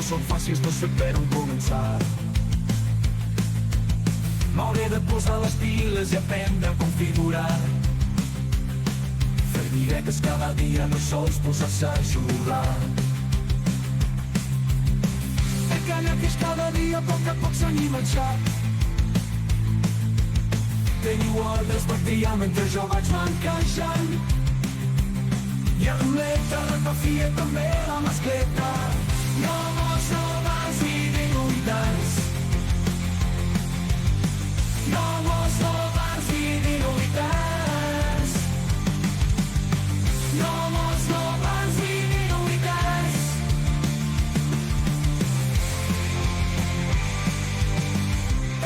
no són fàcils, no sé per on començar. M'hauré de posar les piles i aprendre a configurar. Fer miretes cada dia, no sols posar-se a jugar. El canapés cada dia, a poc s'anima el xat. Teniu ordres per triar mentre jo vaig manquejant. I a l'uleta repafia també la mascleta. No mos robans ni diluïtants. No mos robans ni diluïtants. No mos robans ni diluïtants.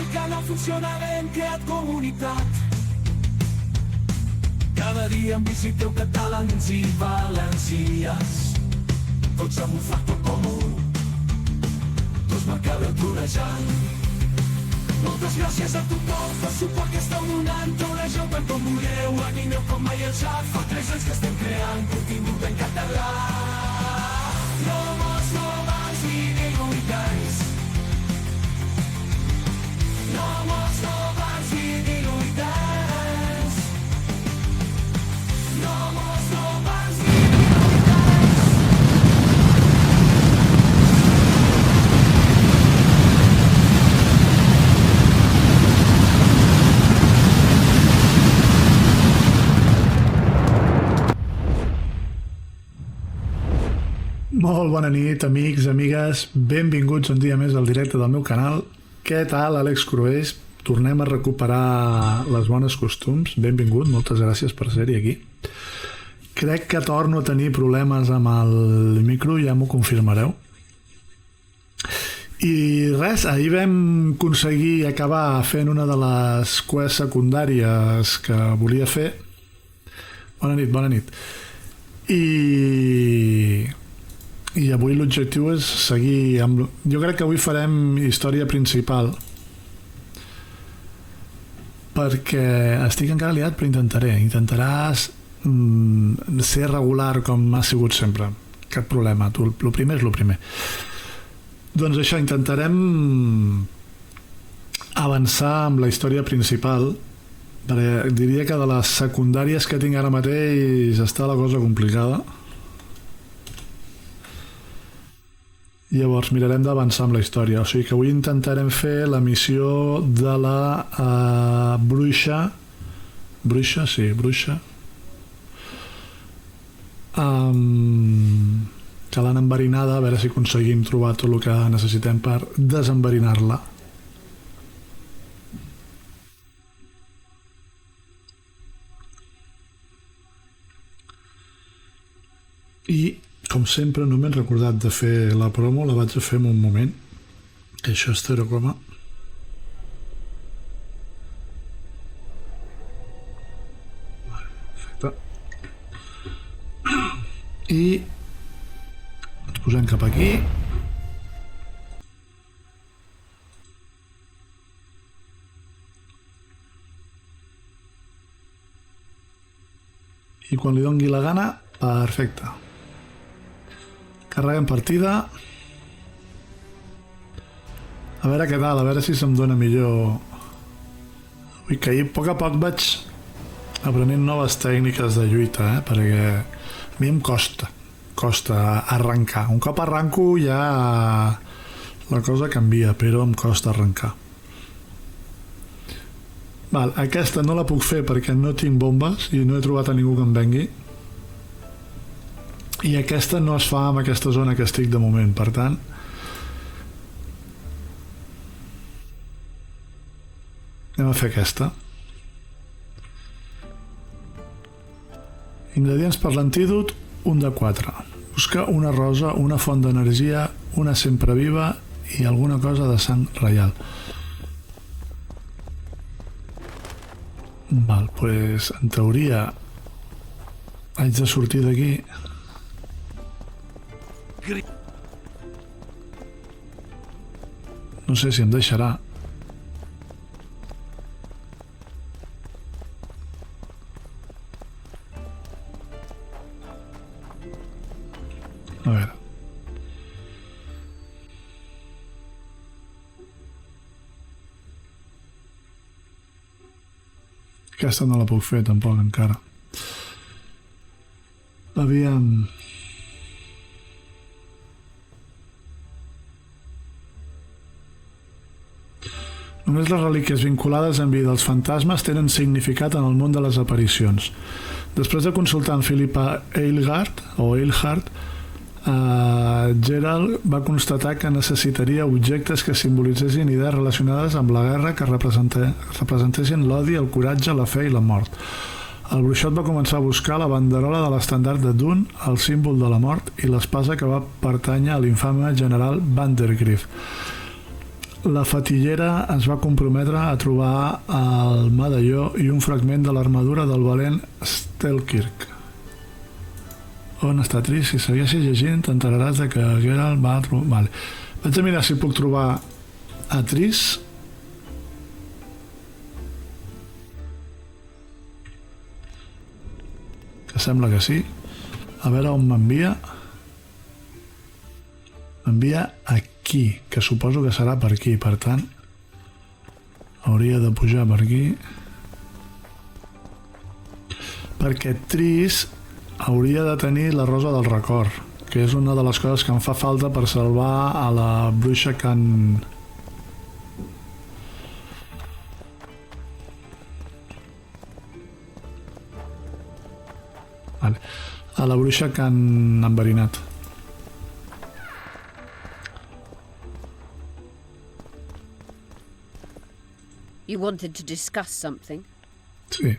El canal funcionava, hem creat comunitat. Cada dia em visiteu catalans i valencians, tots amb un factor comú, tots m'acabeu torejant. Moltes gràcies a tothom per suport que esteu donant. Torejeu tant com vulgueu, animeu com mai el xat. Fa 3 anys que estem creant contingut en català. No mos robans ni diluïtants. No mos robans ni diluïtants. No mos robans ni diluïtants. Molt bona nit, amics, amigues. Benvinguts un dia més al directe del meu canal. Què tal, Àlex Cruells? Tornem a recuperar les bones costums. Benvingut, moltes gràcies per ser-hi aquí. Crec que torno a tenir problemes amb el micro, ja m'ho confirmareu. I res, ahir vam aconseguir acabar fent una de les quests secundàries que volia fer. Bona nit, bona nit. I avui l'objectiu és seguir amb... Jo crec que avui farem història principal, perquè estic encara liat, però intentaràs ser regular com ha sigut sempre. Cap problema, tu, el primer és el primer. Doncs això, intentarem avançar amb la història principal, perquè diria que de les secundàries que tinc ara mateix està la cosa complicada. Llavors mirarem d'avançar amb la història. O sigui que avui intentarem fer la missió de la bruixa. Bruixa, sí, bruixa. Que l'han enverinada, a veure si aconseguim trobar tot el que necessitem per desenverinar-la. I com sempre, no m'he recordat de fer la promo, la vaig a fer en un moment. Això és 0, perfecte. I ens posem cap aquí. I quan li doni la gana, perfecte. Carreguem partida. A veure què tal, a veure si se'm dona millor. Vull que ahir a poc vaig aprenent noves tècniques de lluita, perquè a mi em costa arrencar. Un cop arranco ja la cosa canvia, però em costa arrencar. Val, aquesta no la puc fer perquè no tinc bombes i no he trobat a ningú que em vengui. I aquesta no es fa en aquesta zona que estic de moment, per tant anem a fer aquesta. Ingredients per l'antídot, 1 de 4. Busca una rosa, una font d'energia, una sempre viva i alguna cosa de sang reial. Val, doncs en teoria haig de sortir d'aquí. No sé si em deixarà. A veure. Aquesta no la puc fer tampoc encara. Aviam... Només les relíquies vinculades amb vida als fantasmes tenen significat en el món de les aparicions. Després de consultar amb Philippa Eilhart, Gerald va constatar que necessitaria objectes que simbolitzessin idees relacionades amb la guerra que representessin l'odi, el coratge, la fe i la mort. El bruixot va començar a buscar la banderola de l'estandard de Dune, el símbol de la mort, i l'espasa que va pertànyer a l'infame general Vandergrift. La fatillera es va comprometre a trobar el medalló i un fragment de l'armadura del valent Stelkirk. On està Tris? Si segueixes llegint, t'enteraràs de que Geralt va trobar... Vale. Vaig a mirar si puc trobar a Tris. Que sembla que sí. A veure on m'envia. M'envia aquí, que suposo que serà per aquí, per tant hauria de pujar per aquí, perquè Tris hauria de tenir la rosa del record, que és una de les coses que em fa falta per salvar a la bruixa Can... Vale. A la bruixa que han enverinat. You wanted to discuss something? Sí.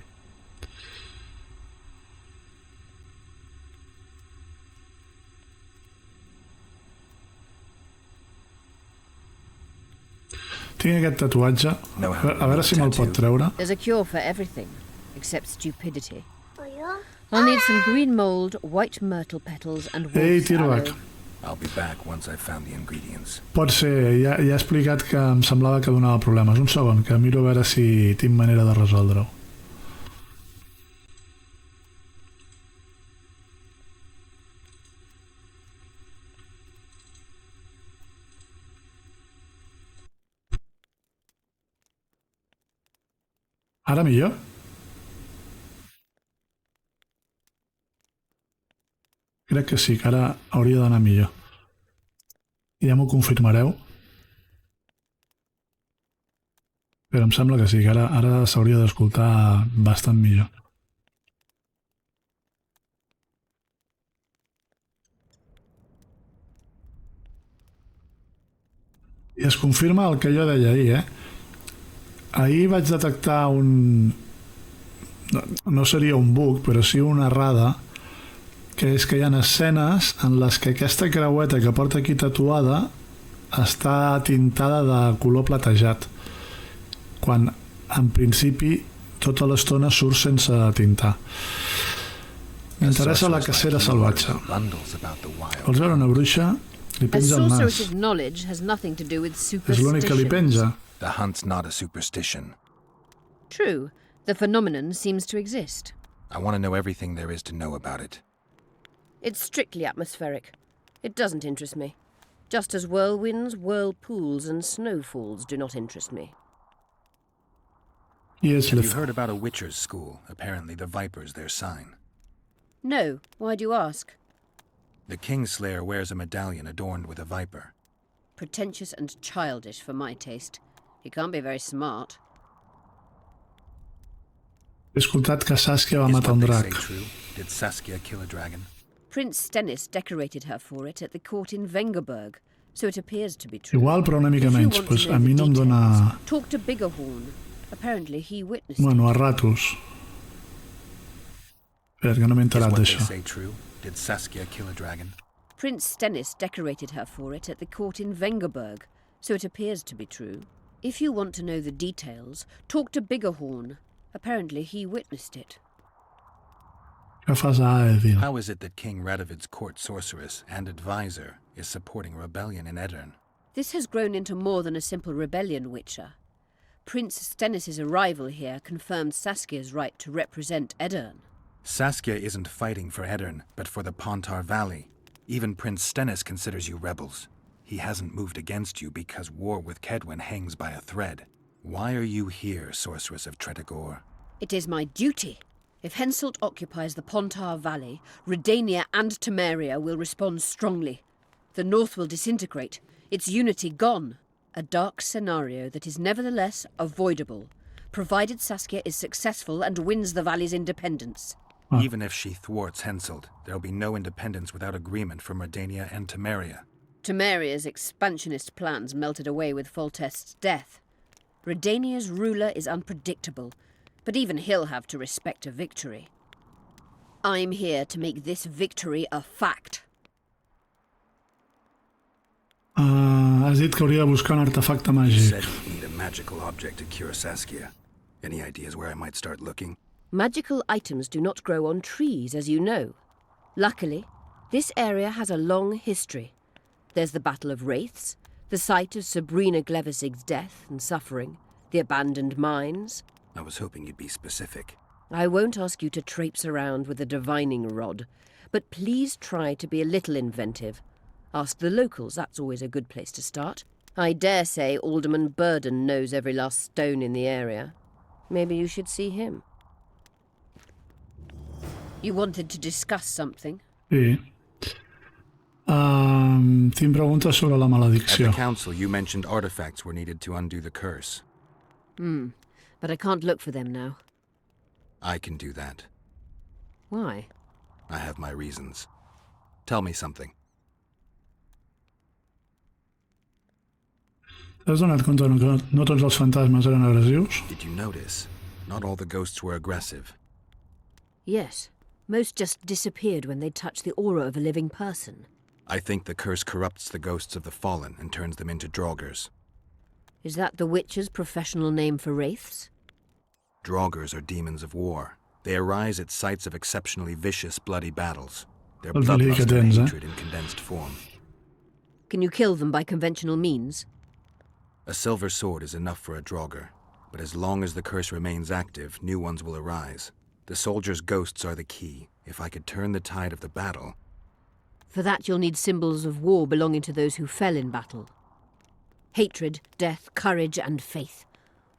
Tinc aquest tatuatge. A veure si me'l pot treure. There's a cure for everything, except stupidity. I'll need some green mold, white myrtle petals and wolf's aloe. I'll be back once I've found the ingredients. Pot ser, ja he explicat que em semblava que donava problemes. Un segon, que miro a veure si tinc manera de resoldre-ho. Ara millor? Crec que sí, que ara hauria d'anar millor. Ja m'ho confirmareu. Però em sembla que sí, que ara s'hauria d'escoltar bastant millor. I es confirma el que jo deia ahir, Ahir vaig detectar un... No seria un bug, però sí una errada, que és que hi ha escenes en les que aquesta creueta que porta aquí tatuada està tintada de color platejat, quan en principi tota l'estona surt sense tintar. M'interessa la cacera salvatge. Vols veure una bruixa? Li penja el nas. És l'únic que li penja. The hunt's not a superstition. True, the phenomenon seems to exist. I want to know everything there is to know about it. It's strictly atmospheric. It doesn't interest me. Just as whirlwinds, whirlpools, and snowfalls do not interest me. Yes, Have you heard about a Witcher's school? Apparently the Viper's their sign. No, why do you ask? The Kingslayer wears a medallion adorned with a viper. Pretentious and childish for my taste. He can't be very smart. He escoltat que Saskia va Is matar un what they say drac. true? Did Saskia kill a dragon? Prince Stennis decorated her for it at the court in Vengerberg, so it appears to be true. Igual, però una mica If you menys. want Pues to know a mi the no em details, dona... talk to Biggerhorn. Apparently he witnessed Bueno, a it. ratos. Espera, que no m'he Is enterat what they d'això. say true? Did Saskia kill a dragon? Prince Stennis decorated her for it at the court in Vengerberg, so it appears to be true. If you want to know the details, talk to Biggerhorn. Apparently he witnessed it. Què fas a Aedil? How is it that King Radovid's court sorceress and advisor is supporting a rebellion in Edirn? This has grown into more than a simple rebellion, Witcher. Prince Stennis' arrival here confirmed Saskia's right to represent Edirn. Saskia isn't fighting for Edirn, but for the Pontar Valley. Even Prince Stennis considers you rebels. He hasn't moved against you because war with Kedwin hangs by a thread. Why are you here, Sorceress of Tretogor? It is my duty. If Henselt occupies the Pontar Valley, Redania and Temeria will respond strongly. The North will disintegrate, its unity gone. A dark scenario that is nevertheless avoidable, provided Saskia is successful and wins the valley's independence. Even if she thwarts Henselt, there'll be no independence without agreement from Redania and Temeria. Temeria's expansionist plans melted away with Foltest's death. Redania's ruler is unpredictable, but even he'll have to respect a victory. I'm here to make this victory a fact. Has dit que hauria de buscar un artefacte You màgic. said you'd need a magical object to cure Saskia. Any ideas where I might start looking? Magical items do not grow on trees, as you know. Luckily, this area has a long history. There's the Battle of Wraiths, the site of Sabrina Glevisig's death and suffering, the abandoned mines. I was hoping you'd be specific. I won't ask you to traipse around with a divining rod, but please try to be a little inventive. Ask the locals, that's always a good place to start. I dare say Alderman Burden knows every last stone in the area. Maybe you should see him. You wanted to discuss something? Sí. Tinc preguntes sobre la At the maledicció. council, you mentioned artifacts were needed to undo the curse. But I can't look for them now. I can do that. Why? I have my reasons. Tell me something. T'has donat compte que no tots els fantasmes eren agressius? Did you notice? Not all the ghosts were aggressive. Yes. Most just disappeared when they touched the aura of a living person. I think the curse corrupts the ghosts of the fallen and turns them into Draugrs. Is that the Witcher's professional name for wraiths? Draugrs are demons of war. They arise at sites of exceptionally vicious, bloody battles. Their Els bloodlust and delicadents, hatred in condensed form. Can you kill them by conventional means? A silver sword is enough for a Draugr, but as long as the curse remains active, new ones will arise. The soldiers' ghosts are the key. If I could turn the tide of the battle... For that you'll need symbols of war belonging to those who fell in battle. Hatred, death, courage, and faith.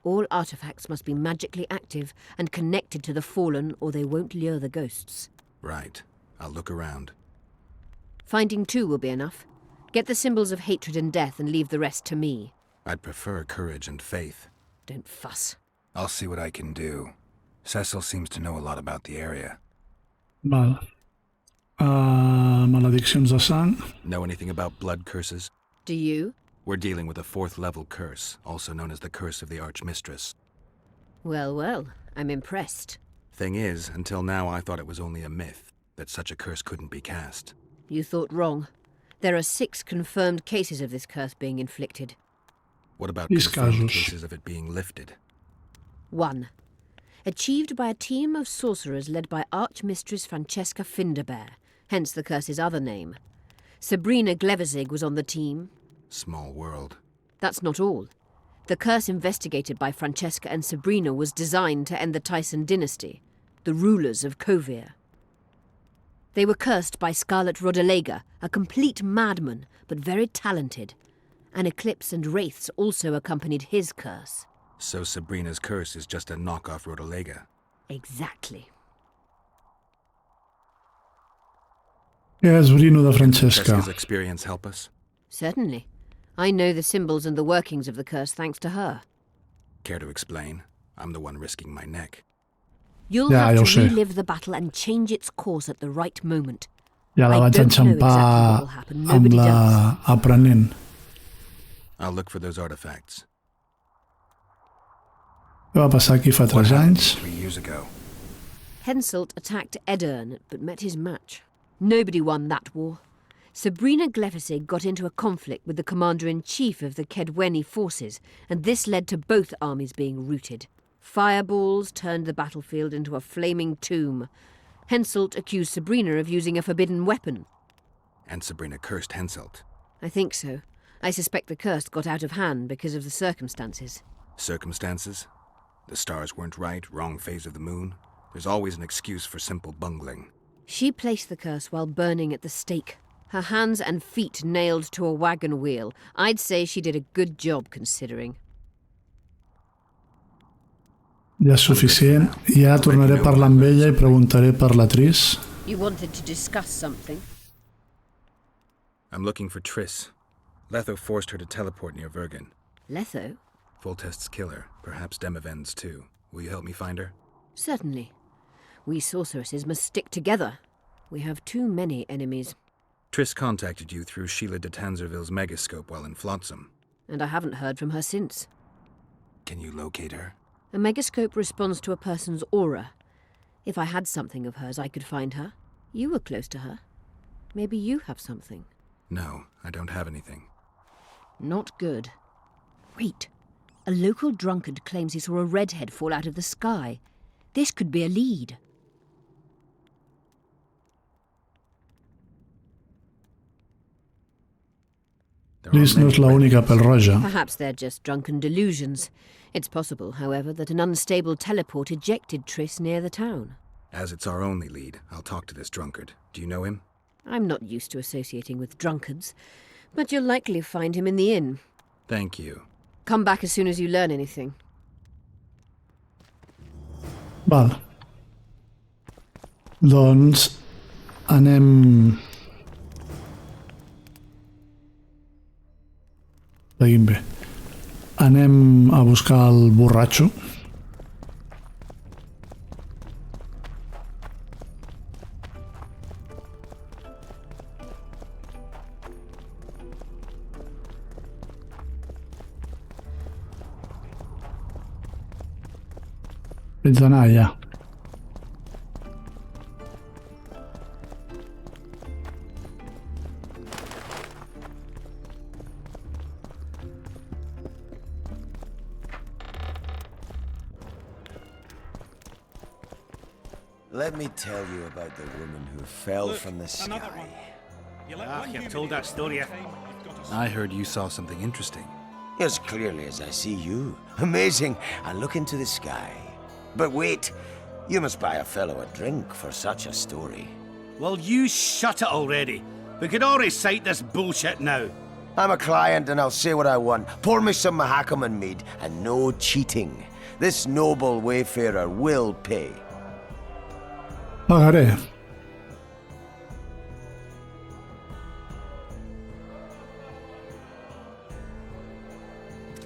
All artifacts must be magically active and connected to the fallen, or they won't lure the ghosts. Right. I'll look around. Finding two will be enough. Get the symbols of hatred and death and leave the rest to me. I'd prefer courage and faith. Don't fuss. I'll see what I can do. Cecil seems to know a lot about the area. Val. Malediccions de sang. Know anything about blood curses? Do you? We're dealing with a 4th level curse, also known as the Curse of the Archmistress. Well, well, I'm impressed. Thing is, until now I thought it was only a myth, that such a curse couldn't be cast. You thought wrong. There are 6 confirmed cases of this curse being inflicted. What about These confirmed casos. cases of it being lifted? 1. Achieved by a team of sorcerers led by Archmistress Francesca Finderbear, hence the curse's other name. Sabrina Glevisig was on the team. Small world. That's not all. The curse investigated by Francesca and Sabrina was designed to end the Tyson dynasty, the rulers of Kovir. They were cursed by Scarlet Rodalega, a complete madman, but very talented. An eclipse and wraiths also accompanied his curse. So Sabrina's curse is just a knockoff Rodalega. Exactly. Què és Brino de Francesca? Francesca's experience help us? Certainly. I know the symbols and the workings of the curse thanks to her. Care to explain? I'm the one risking my neck. You'll Yeah, have jo to sé. relive the battle and change its course at the right moment. Ja la I vaig don't know exactly enxampar what will happen. amb Nobody la aprenent. I'll look for those artifacts. Què va passar aquí fa What 3 happened anys? 3 years ago? Henselt attacked Edern, but met his match. Nobody won that war. Sabrina Glevisig got into a conflict with the commander-in-chief of the Kedweni forces, and this led to both armies being routed. Fireballs turned the battlefield into a flaming tomb. Henselt accused Sabrina of using a forbidden weapon. And Sabrina cursed Henselt. I think so. I suspect the curse got out of hand because of the circumstances. Circumstances? The stars weren't right, wrong phase of the moon. There's always an excuse for simple bungling. She placed the curse while burning at the stake. Her hands and feet nailed to a wagon wheel. I'd say she did a good job considering. Ja és suficient. Ja tornaré a parlar amb ella i preguntaré per la Tris. You wanted to discuss something? I'm looking for Triss. Letho forced her to teleport near Vergen. Letho? Foltest's killer, perhaps Demavend's too. Will you help me find her? Certainly. We sorceresses must stick together. We have too many enemies. Triss contacted you through Sheila de Tanzerville's megascope while in Flotsam. And I haven't heard from her since. Can you locate her? A megascope responds to a person's aura. If I had something of hers, I could find her. You were close to her. Maybe you have something. No, I don't have anything. Not good. Wait. A local drunkard claims he saw a redhead fall out of the sky. This could be a lead. Tris no és l'única pèl roja. Perhaps they're just drunken delusions. It's possible, however, that an unstable teleport ejected Triss near the town. As it's our only lead, I'll talk to this drunkard. Do you know him? I'm not used to associating with drunkards, but you'll likely find him in the inn. Thank you. Come back as soon as you learn anything. Val. Doncs anem... Seguim bé. Anem a buscar el borratxo. Haig d'anar allà. Let me tell you about the woman who fell from the sky. You've told that story. I heard you saw something interesting. As clearly as I see you. Amazing. I look into the sky. But wait, you must buy a fellow a drink for such a story. Well, you shut it already. We could all recite this bullshit now. I'm a client and I'll say what I want. Pour me some Mahakaman mead and no cheating. This noble wayfarer will pay. Pagaré.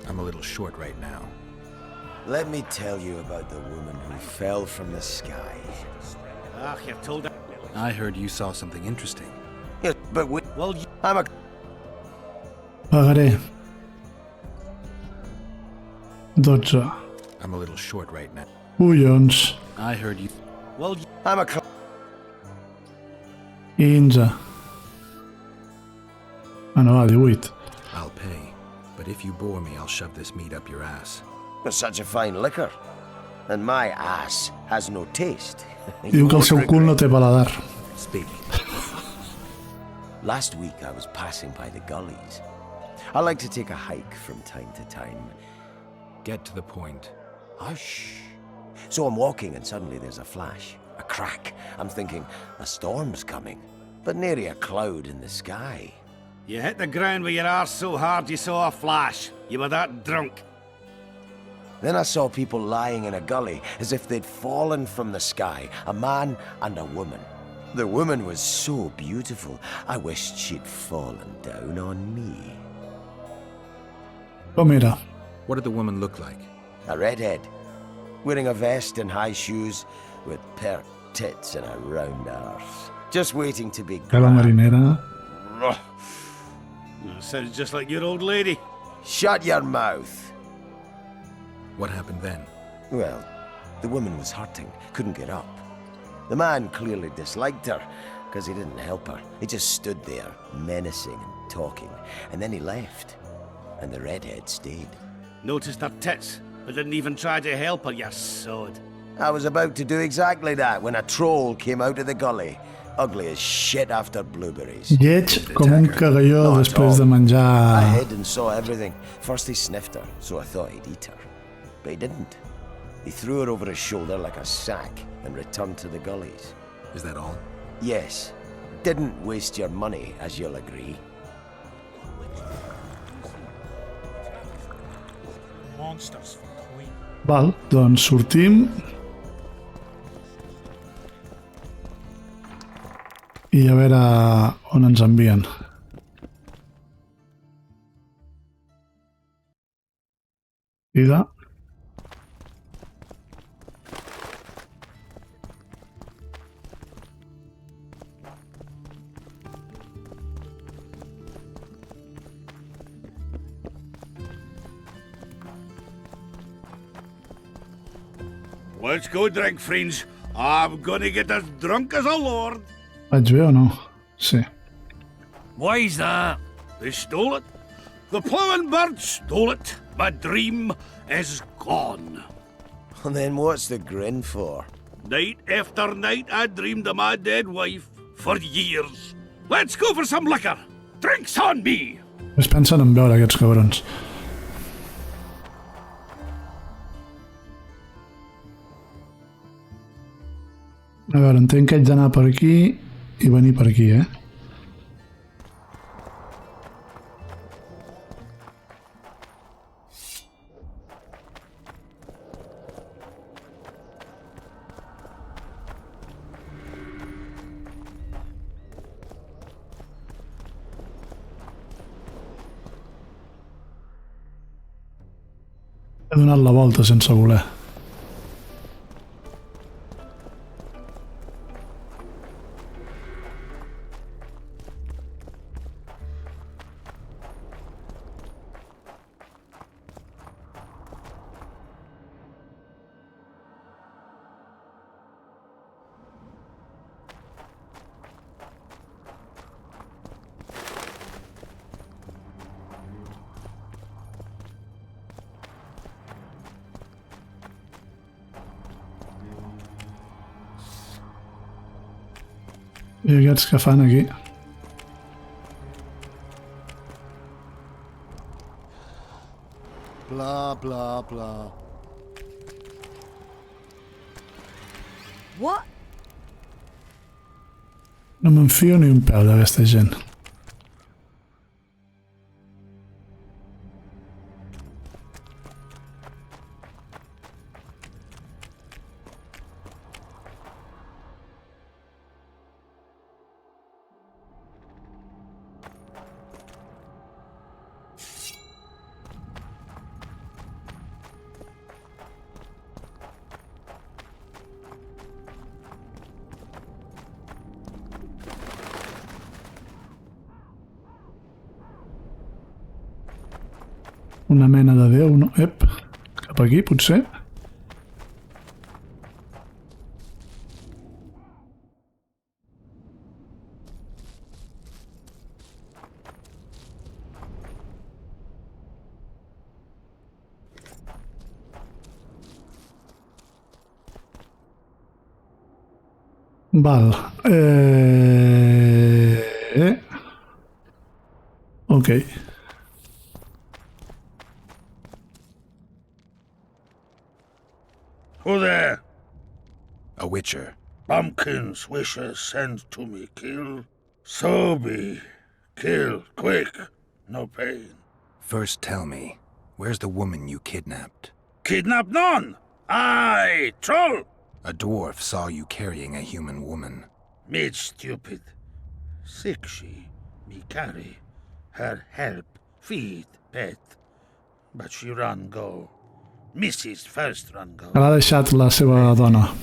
I'm a little short right now. Let me tell you about the woman who fell from the sky. You've told that. I heard you saw something interesting. Yes, but wait. Well, I'm a... Pagaré. 12. I'm a little short right now. Collons. I heard you... well, I'm a... 15. Ah, no, va, 18. I'll pay. But if you bore me, I'll shove this meat up your ass. With such a fine liquor. And my ass has no taste. Diu que el seu cul no té paladar. Speak. Last week I was passing by the gullies. I like to take a hike from time to time. Get to the point. Hush. So I'm walking and suddenly there's a flash, a crack. I'm thinking, a storm's coming. But nary a cloud in the sky. you hit the ground with your arse so hard you saw a flash. You were that drunk. Then I saw people lying in a gully as if they'd fallen from the sky, a man and a woman. The woman was so beautiful, I wished she'd fallen down on me. Com era? What did the woman look like? A redhead, wearing a vest and high shoes, with pert tits and a round arse. Just waiting to be Cara grabbed. marinera. Sounds just like your old lady. Shut your mouth! What happened then? Well, the woman was hurting, couldn't get up. The man clearly disliked her, because he didn't help her. He just stood there, menacing and talking, and then he left. And the redhead stayed. Noticed her tits, but didn't even try to help her, you sod. I was about to do exactly that when a troll came out of the gully, ugly as shit after blueberries. Lleig com un cagalló No, at després de all. I menjar... hid and saw everything. First he sniffed her, so I thought he'd eat her. But he didn't. He threw her over his shoulder like a sack and returned to the gullies. Is that all? Yes. Didn't waste your money, as you'll agree. Monsters for Queen. Val, doncs sortim. I a veure on ens envien. Crida. Let's go drink, friends. I'm gonna get as drunk as a lord. Vaig bé o no? Sí. Why's that? They stole it. The plowing bird stole it. My dream is gone. And then what's the grin for? Night after night, I dreamed of my dead wife for years. Let's go for some liquor. Drinks on me. Es pensen en veure aquests cabrons. A veure, entenc que haig d'anar per aquí i venir per aquí, eh? He donat la volta sense voler. I aquests que fan aquí? Blah, blah, blah. What? No m'enfio ni un pèl d'aquesta gent. Una mena de déu, no? Ep, cap aquí, potser? Val. Ok. Who there? A witcher. Bumpkin's wishes send to me kill. So be. Kill, quick. No pain. First tell me, where's the woman you kidnapped? Kidnap none. Aye, troll. A dwarf saw you carrying a human woman. Made stupid. Sick she, me carry. Her help, feed, pet. But she run go. Mrs. first run go. L'ha deixat la seva dona.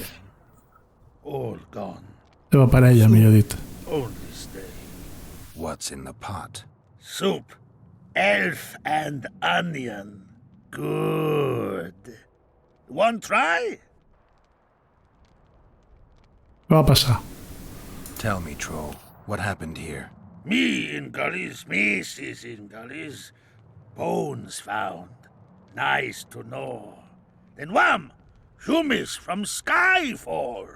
All gone. Seva parella, millor dit. Only stay. What's in the pot? Soup. Elf and onion. Good. One try? Què va passar? Tell me, troll, what happened here? Me in gullies, Mrs. in gullies. Bones found. Nice to know. Then wham! Humans from sky fall.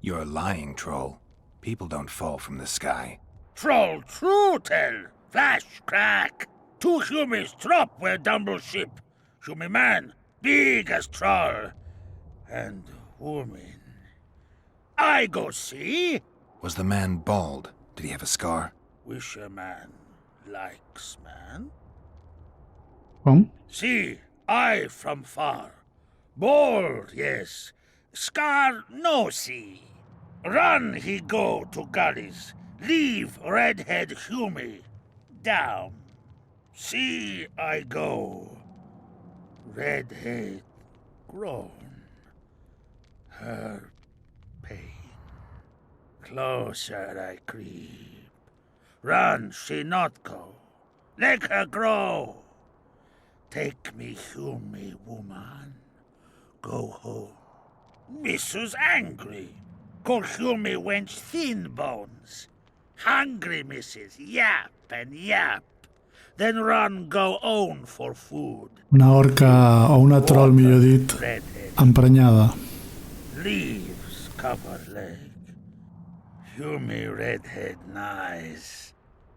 You're lying, troll. People don't fall from the sky. Troll true tell. Flash crack. 2 humans drop where dumble ship. Human man, big as troll. And woman. I go see. Was the man bald? Did he have a scar? Wish a man likes man. Com? See, I from far. Bold, yes. Scar no see. Run he go to gullies. Leave redhead Hume. Down. See I go. Redhead groan. Her pain. Closer I creep. Run she not go. Let her grow. Take me Hume, woman. Go home. Missus angry. Call Hume wench thin bones. Hungry, missus, yap and yap. Then run go own for food. Una orca o una troll, millor dit, Redhead. emprenyada. Leaves cover leg. Hume redhead nice.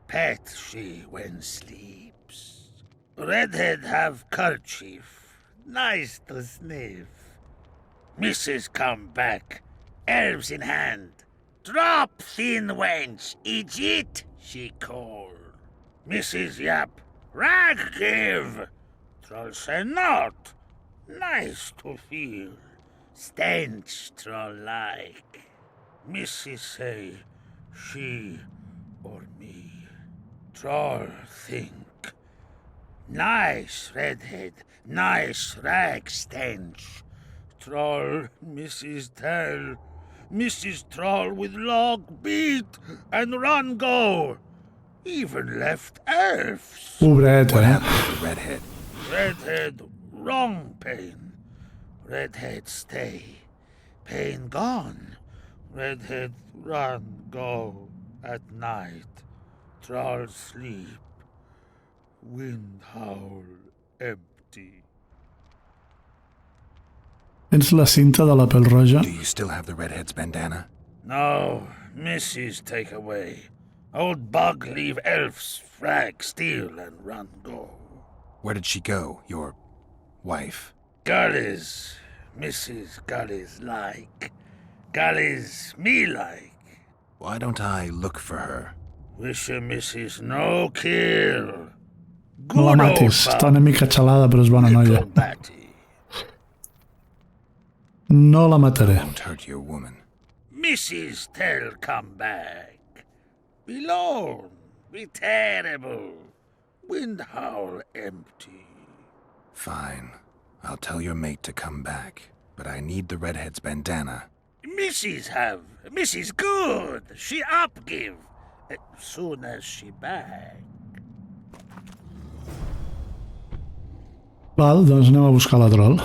Pet she when sleeps. Redhead have kerchief. Nice to sniff. Mrs. come back. Herbs in hand. Drop thin wench. Idiot, she call. Mrs. Yap. Rag give. Troll say not. Nice to feel. Stench troll like. Mrs. say, she or me. Troll think. Nice redhead, nice rag stench. Troll, Mrs. tell. Mrs. Troll with log beat and run go. Even left elves. Pobret, What eh? happened to the redhead? Redhead, wrong pain. Redhead stay. Pain gone. Redhead run go at night. Troll sleep. Wind howl empty. Tens la cinta de la pell roja? Do you still have the redhead's bandana? No, Missus take away. Old bug leave elves frag steal and run go. Where did she go, your wife? Gullies, Mrs. Gullies like. Gullies me like. Why don't I look for her? Wish a Mrs. no kill. No la matis, està una mica xalada però és bona noia. Little Batty. No la mataré. Won't hurt your woman. Mrs. Tell come back. Be lone, be terrible. Wind howl empty. Fine. I'll tell your mate to come back, but I need the redhead's bandana. Mrs. have. Mrs. good. She up give. Soon as she back. Val, doncs anem a buscar la troll.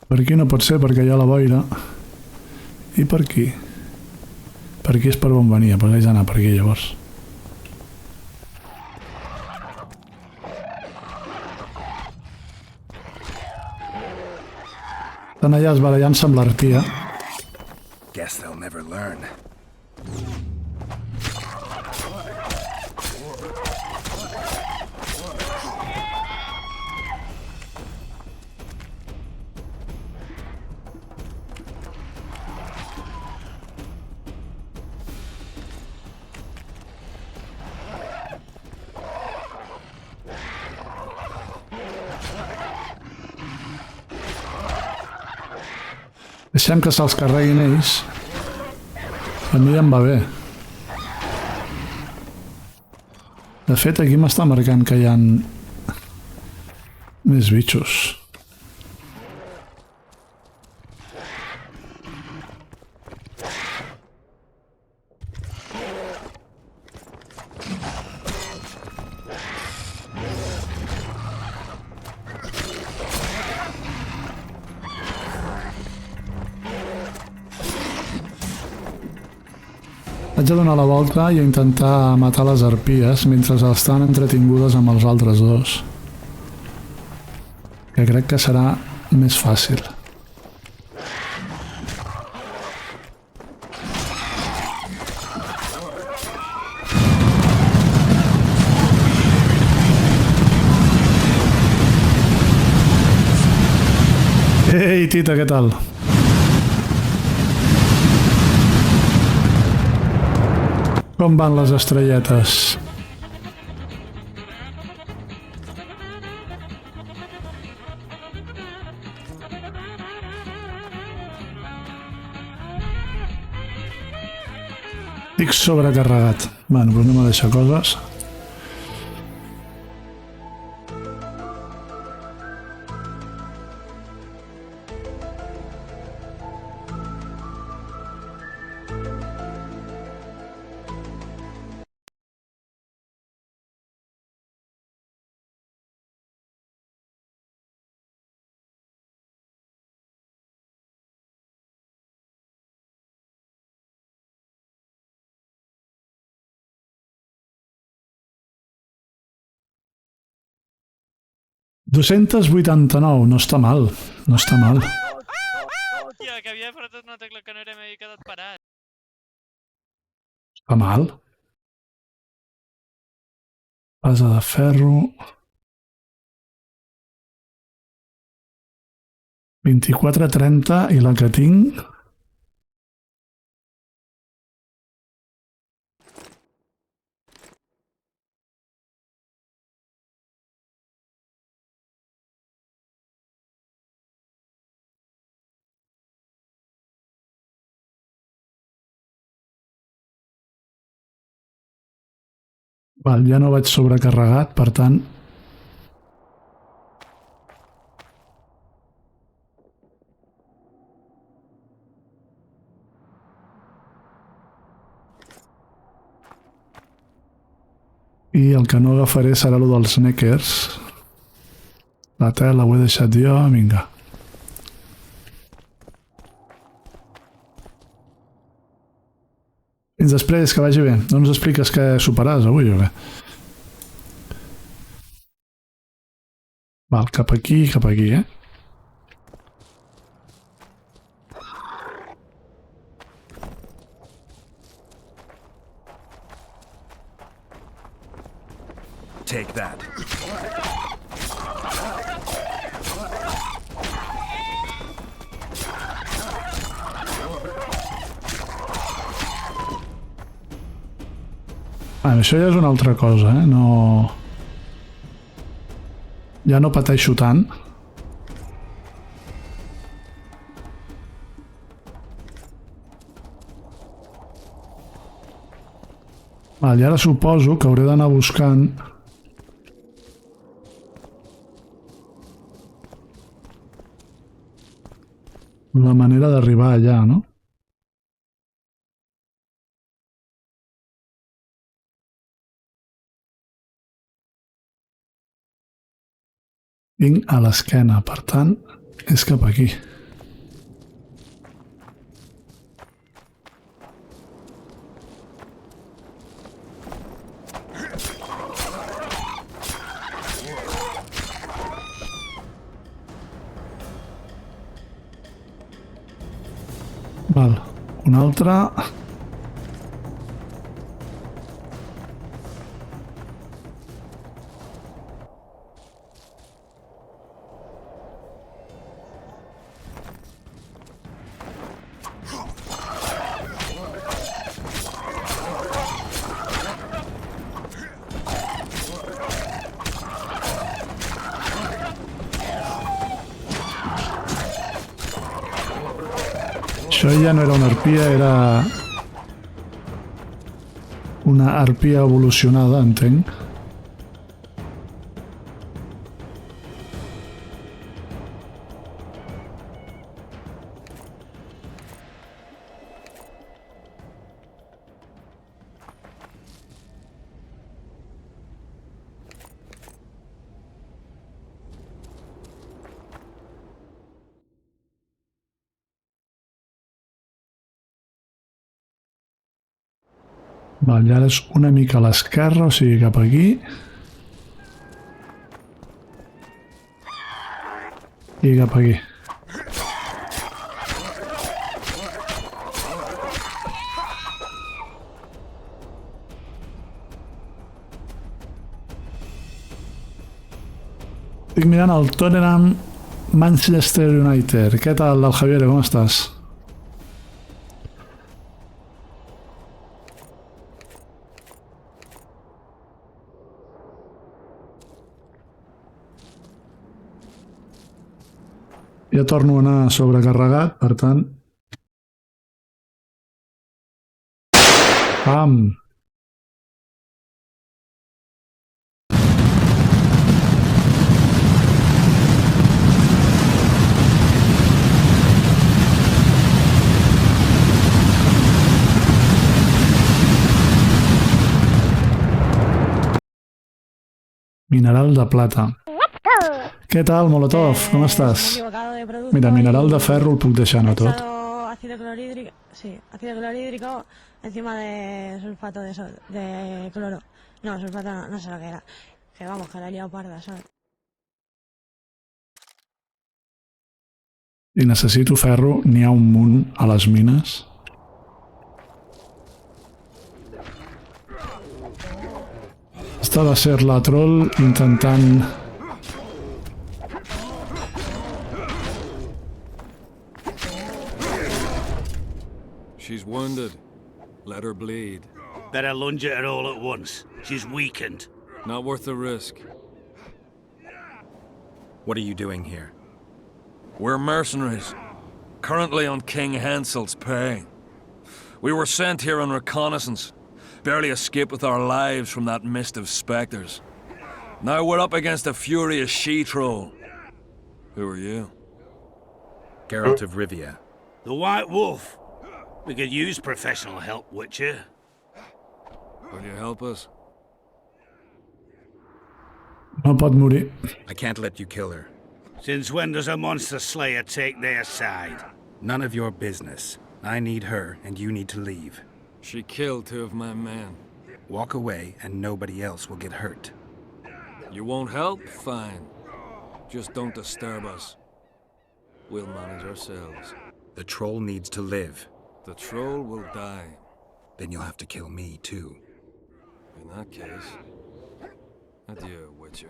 Per aquí no pot ser perquè hi ha la boira. I per aquí? Per aquí és per on venia, però haig d'anar per aquí llavors. Estan allà esbarallant-se amb l'arpia. Guess they'll never learn. Deixem que se'ls carreguin ells. A mi em va bé. De fet, aquí m'està marcant que hi ha més bitxos. Haig de donar la volta i intentar matar les arpies mentre estan entretingudes amb els altres dos. Que crec que serà més fàcil. Ei, Tita, què tal? Com van les estrelletes? Estic sobrecarregat. Bueno, doncs anem a deixar coses. $289, no està mal, no està mal. Hòstia, que havia apretat una tecla que no era i m'havia quedat parat. Està mal. Base de ferro. 24,30 i la que tinc... Val, ja no vaig sobrecarregat, per tant... I el que no agafaré serà el dels neckers. La tela ho he deixat jo, vinga. Fins després, que vagi bé. No ens expliques què soparàs avui o què? Val, cap aquí, eh? Take that. Això ja és una altra cosa, eh? No... Ja no pateixo tant. Val, i ara suposo que hauré d'anar buscant la manera d'arribar allà, no? Vinc a l'esquena, per tant, és cap aquí. Val, una altra... Això ja no era una arpia, era una arpia evolucionada, entenc. Val, i ara és una mica a l'esquerra, o sigui, cap aquí. I cap aquí. Estic mirant el Tottenham Manchester United. Què tal, el Javier? Com estàs? Ja torno a anar sobrecarregat, per tant... Pam! Mineral de plata. Què tal, Molotov? Com estàs? Mira, mineral de ferro el puc deixar, no tot. Ácido clorhídrico, sí, ácido clorhídrico encima de sulfato de cloro. No, sulfato no, no sé lo que era. Que vamos, que la he liado parda, ¿sabes? I necessito ferro, n'hi ha un munt a les mines. Esta va ser la troll intentant... She's wounded. Let her bleed. Better lunge at her all at once. She's weakened. Not worth the risk. What are you doing here? We're mercenaries. Currently on King Hansel's pay. We were sent here on reconnaissance. Barely escaped with our lives from that mist of specters. Now we're up against a furious she-troll. Who are you? Geralt of Rivia. The White Wolf. We could use professional help, Witcher. Will you help us? No pot morir. I can't let you kill her. Since when does a monster slayer take their side? None of your business. I need her, and you need to leave. She killed 2 of my men. Walk away, and nobody else will get hurt. You won't help? Fine. Just don't disturb us. We'll manage ourselves. The troll needs to live. The troll will die. Then you'll have to kill me, too. In that case, adieu, Witcher.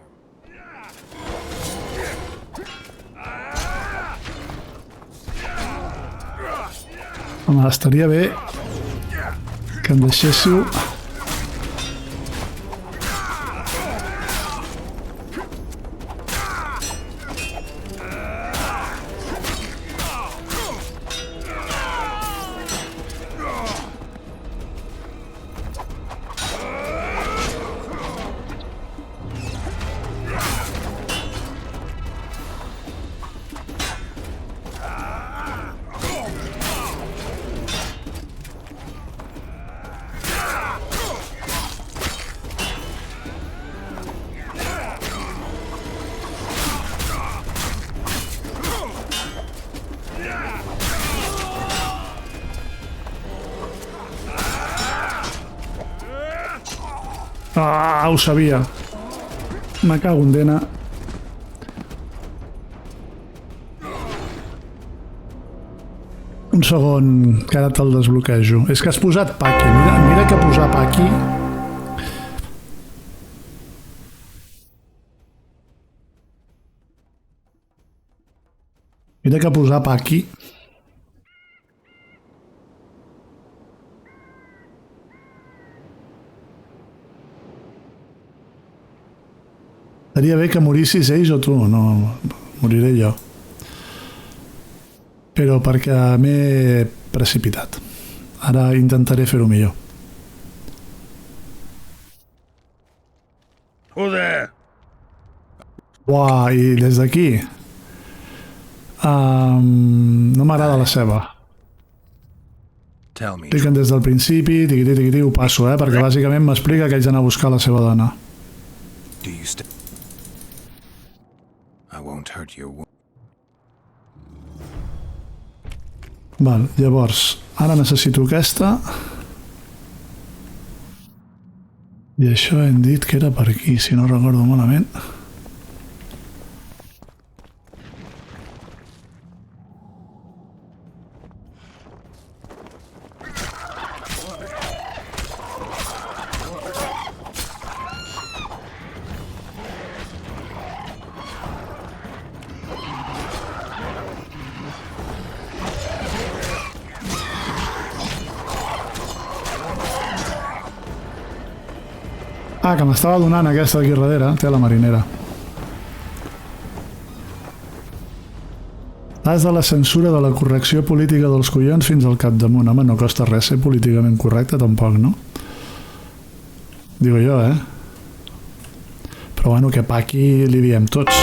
Home, estaria bé que em deixéssiu... Ah, ho sabia. Me cago en dena. Un segon, que ara te'l desbloquejo. És que has posat Paki. Mira que posar Paki... Mira que posar Paki... Estaria bé que morissis ells o tu, no moriré jo. Però perquè m'he precipitat. Ara intentaré fer-ho millor. Joder! Uah, i des d'aquí... no m'agrada la ceba. Tell me. Expliquen des del principi, tiquití, ho passo, perquè bàsicament m'explica que haig d'anar a buscar la seva dona. Do you still... I won't hurt your wound. Val, llavors, ara necessito aquesta. I això hem dit que era per aquí, si no recordo malament. Ah, que m'estava donant aquesta d'aquí darrere, té la marinera. Has de la censura de la correcció política dels collons fins al capdamunt. Home, no costa res ser políticament correcte, tampoc, no? Digo jo, Però bueno, que pa aquí li diem tots.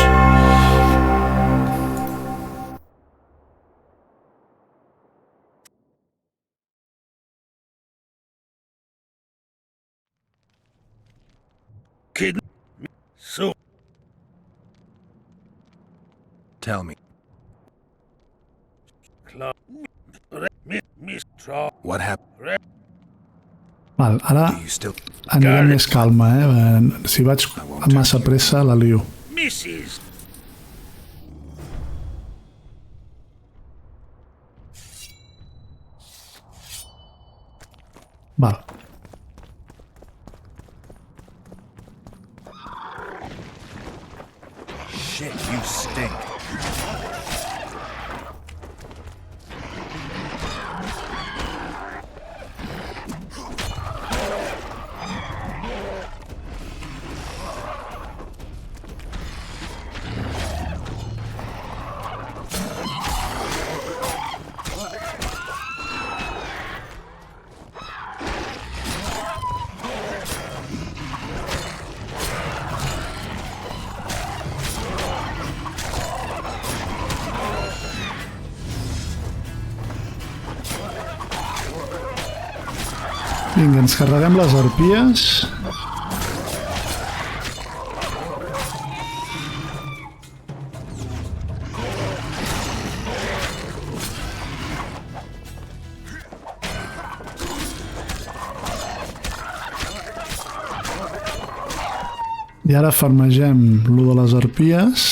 Kid... So... Tell me, what happened? Val, ara Do you still... anirem amb més calma, Si vaig amb massa pressa, la lio. Mrs. Val. Shit, you stink. Vinga, ens carreguem les arpies. I ara farmegem lo de les arpies,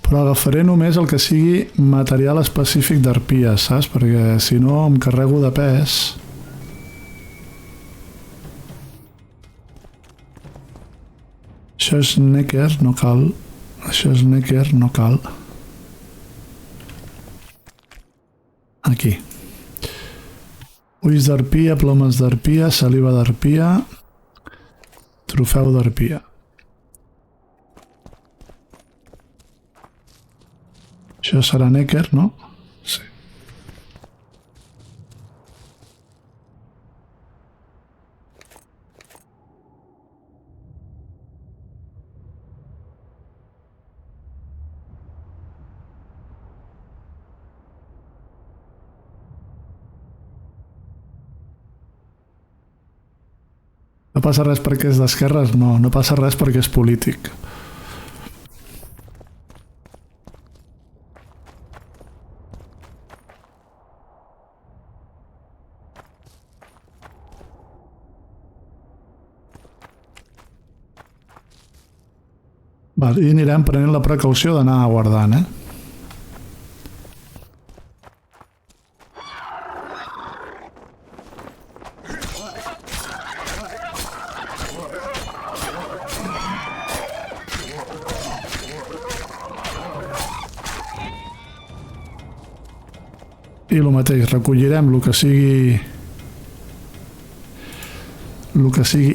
però agafaré només el que sigui material específic d'arpies, saps? Perquè si no em carrego de pes. Això és necker, no cal. Això és necker, no cal. Aquí. Ulls d'arpia, plomes d'arpia, saliva d'arpia, trofeu d'arpia. Això serà necker, no? Sí. No passa res perquè és d'esquerres? No, no passa res perquè és polític. Val, i anirem prenent la precaució d'anar guardant, I el mateix, recollirem el que sigui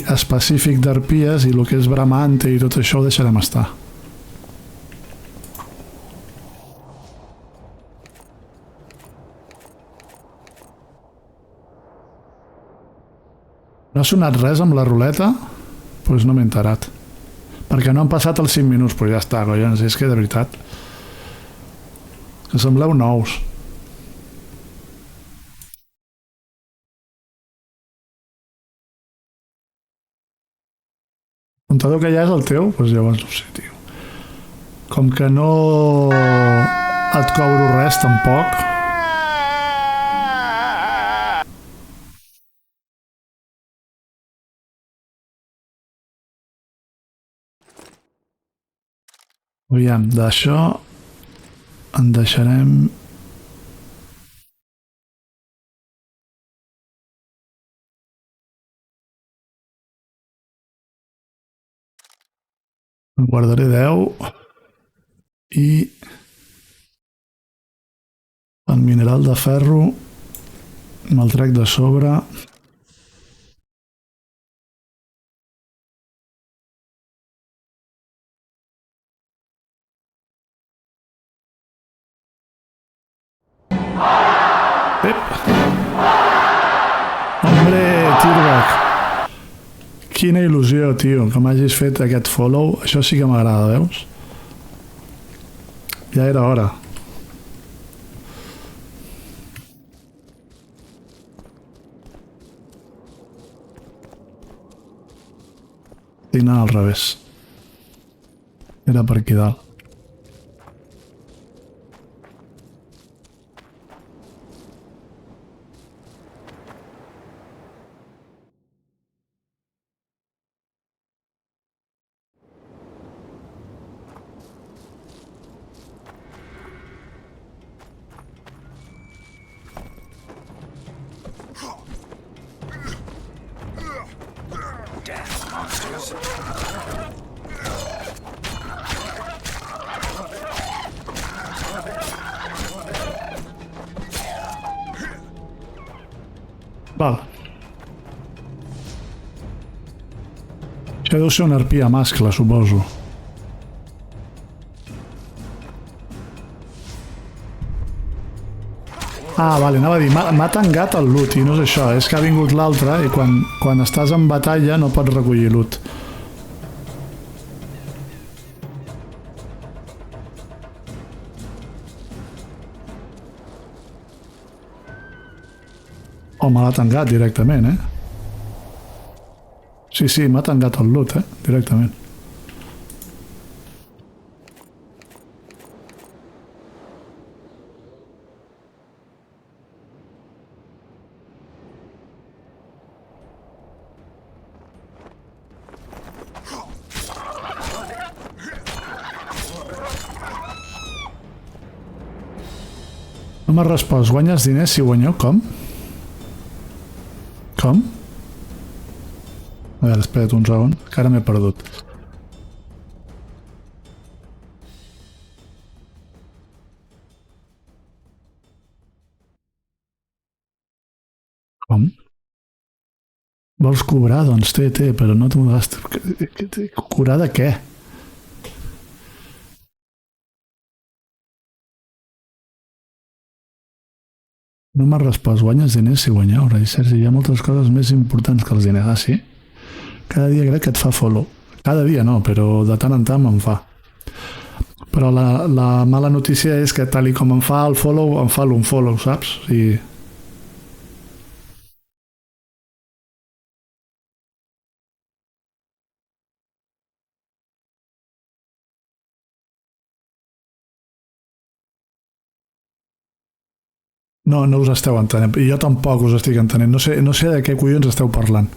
específic d'arpies i el que és bramante i tot això ho deixarem estar. No ha sonat res amb la ruleta? Doncs no m'he enterat. Perquè no han passat els 5 minuts, però ja està, collons, és que de veritat. Que sembleu nous. El comptador que ja és el teu? Doncs llavors no sé, tio. Com que no et cobro res, tampoc. Aviam, d'això en deixarem... En guardaré 10 i el mineral de ferro me'l trec de sobre. Quina il·lusió, tio, que m'hagis fet aquest follow. Això sí que m'agrada, veus? Ja era hora. Estic anant al revés. Era per aquí dalt. Val. Això deu ser una arpia mascle, suposo. Ah, vale, anava a dir, m'ha tancat el loot i no és això, és que ha vingut l'altre i quan estàs en batalla no pots recollir loot. O me l'ha tancat directament, Sí, m'ha tancat el loot, directament. No m'ha respost, guanyes diners si guanyeu? Com? Com? A veure, espera't un segon, que ara m'he perdut. Com? Vols cobrar? Doncs té, però no t'ho gastes. Cobrar de què? No m'ha respost, guanyes diners si guanyeu. Sergi, hi ha moltes coses més importants que els diners. Ah, sí? Cada dia crec que et fa follow. Cada dia no, però de tant en tant em fa. Però la mala notícia és que tal i com em fa el follow, em fa l'unfollow, saps? I... No us esteu entenent. I jo tampoc us estic entenent. No sé de què collons esteu parlant.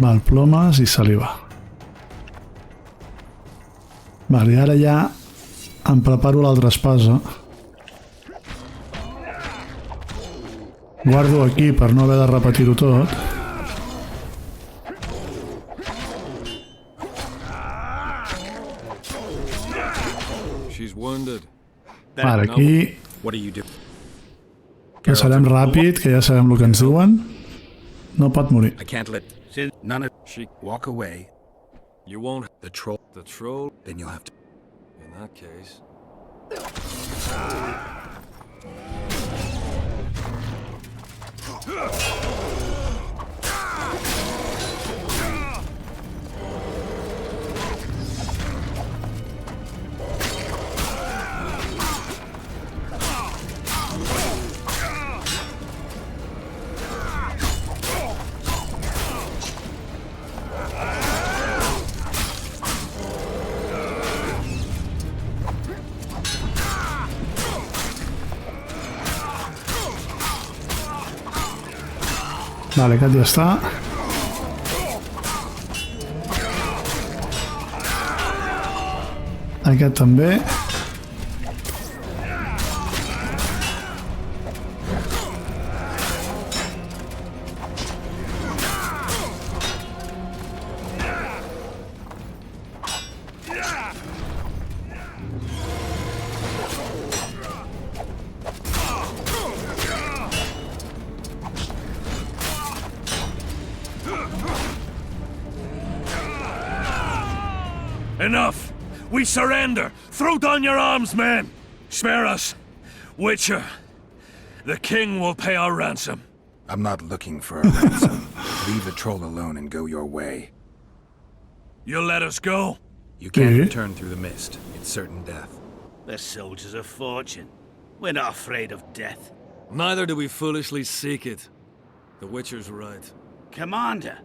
Val, plomes i saliva. Val, i ara ja em preparo l'altra espasa. Guardo aquí per no haver de repetir-ho tot. Vale, aquí passarem ràpid, que ja sabem el que ens diuen. No pot morir. I can't let none of she walk away. You won't. The troll. The troll? Then you'll have to. In that case. Vale, aquest ja està. Aquest també. Enough! We surrender! Throw down your arms, men! Spare us! Witcher, the king will pay our ransom. I'm not looking for a ransom. Leave the troll alone and go your way. You'll let us go? You can't Mhm. return through the mist. It's certain death. The soldiers of fortune. We're not afraid of death. Neither do we foolishly seek it. The Witcher's right. Commander,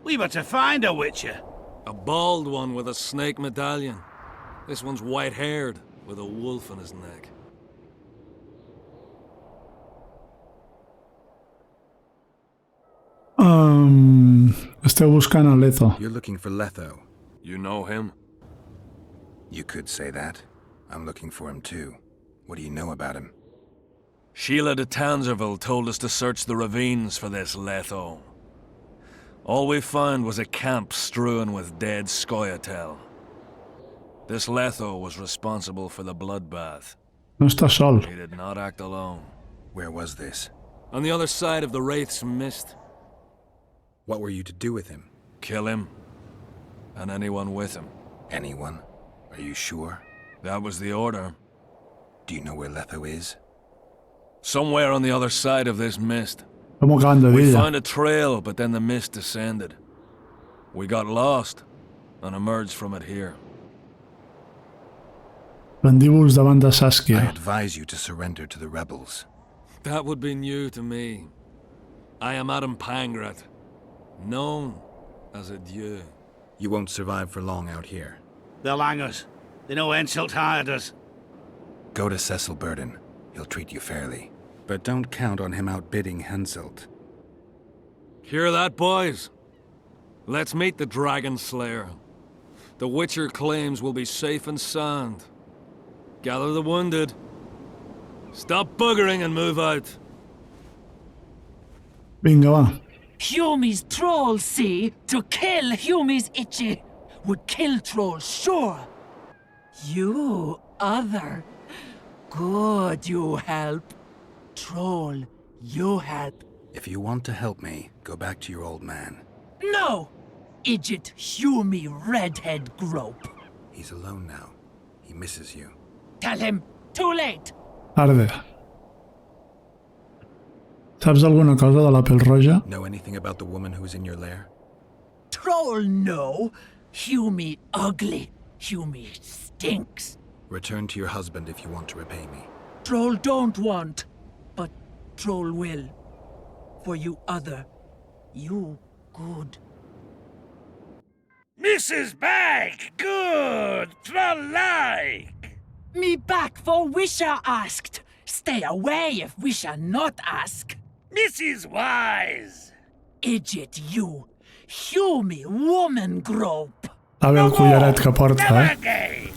we were to find a witcher. A bald one with a snake medallion. This one's white-haired, with a wolf on his neck. Esteu buscant a Leto. You're looking for Letho. You know him? You could say that. I'm looking for him too. What do you know about him? Sheila de Tanserville told us to search the ravines for this Letho. All we found was a camp strewn with dead Scoia'tael. This Letho was responsible for the bloodbath. No està sol. He did not act alone. Where was this? On the other side of the Wraith's Mist. What were you to do with him? Kill him. And anyone with him. Anyone? Are you sure? That was the order. Do you know where Letho is? Somewhere on the other side of this mist. Com acaben de We dir found a trail, but then the mist descended. We got lost, and emerged from it here. Mandíbuls davant de I Saskia. advise you to surrender to the rebels. That would be new to me. I am Adam Pangrat, known as a dieu. You won't survive for long out here. They'll hang us. They know Henselt hired us. Go to Cecil Burden. He'll treat you fairly. But don't count on him outbidding Henselt. Hear that, boys? Let's meet the Dragon Slayer. The Witcher claims we'll be safe and sound. Gather the wounded. Stop buggering and move out. Vinga, va. Humi's troll, see? To kill Humi's itchy. Would kill trolls, sure. You, other. Good, you help. Troll, you help. If you want to help me, go back to your old man. No! Idjit Humi redhead grope. He's alone now. He misses you. Tell him, too late. Arde. Saps alguna cosa de la pell roja? Know anything about the woman who's in your lair? Troll, no. Humi ugly. Humi stinks. Return to your husband if you want to repay me. Troll don't want, but Troll will. For you other, you good. Mrs. Bag, good, troll-like. Me back for Wisha asked. Stay away if Wisha not ask. Mrs. Wise. Idjit you. Humi woman grope. A veure el collaret que porta, Never eh? gay.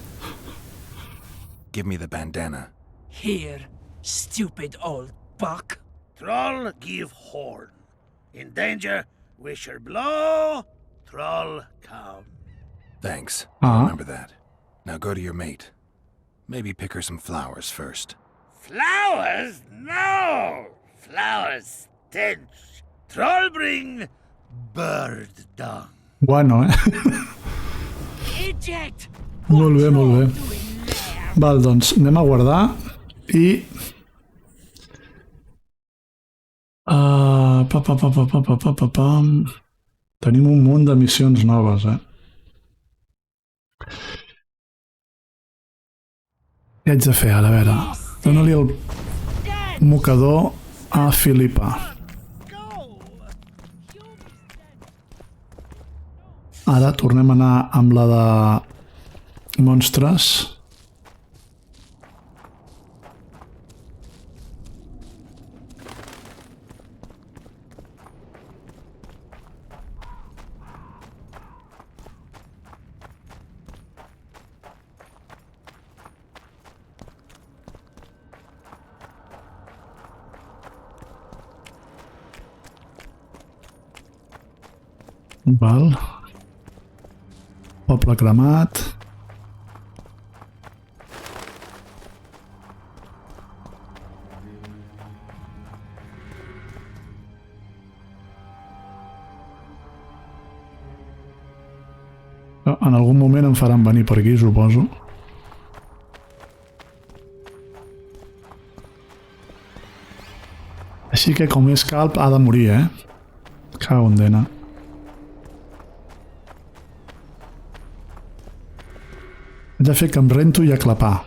Give me the bandana. Here, stupid old buck. Troll give horn. In danger, wisher blow, troll come. Thanks. Uh-huh. Remember that. Now go to your mate. Maybe pick her some flowers first. Flowers? No! Flowers stench. Troll bring bird dung. Bueno, eh? Eject! Molt bé, molt bé. Val, doncs anem a guardar i... Tenim un munt de missions noves, eh? Què haig de fer ara? A veure, dona-li el mocador a Filipa. Ara tornem a anar amb la de monstres. Val. Poble cremat. En algun moment em faran venir per aquí, suposo. Així que com és calp ha de morir, Cago en dena. Haig de fer que em rento i aclapar.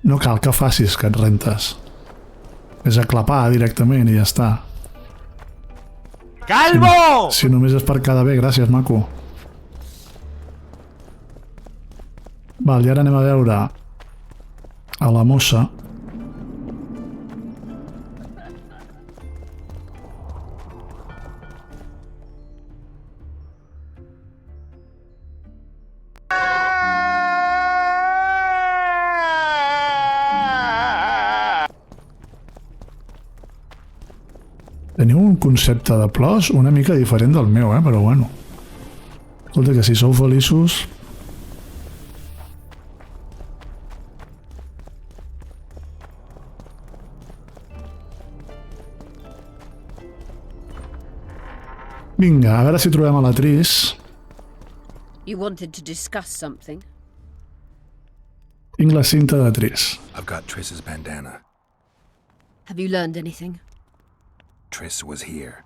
No cal que facis que et rentes. És aclapar directament i ja està. Calvo! Si només és per quedar bé, gràcies, maco. Val, i ara anem a veure a la mossa. Teniu un concepte de plors una mica diferent del meu, però bueno. Escolta, que si sou feliços... Vinga, a veure si trobem a la Tris. You wanted to discuss something? Tinc la cinta de Tris. I've got Triss's bandana. Have you learned anything? Triss was here.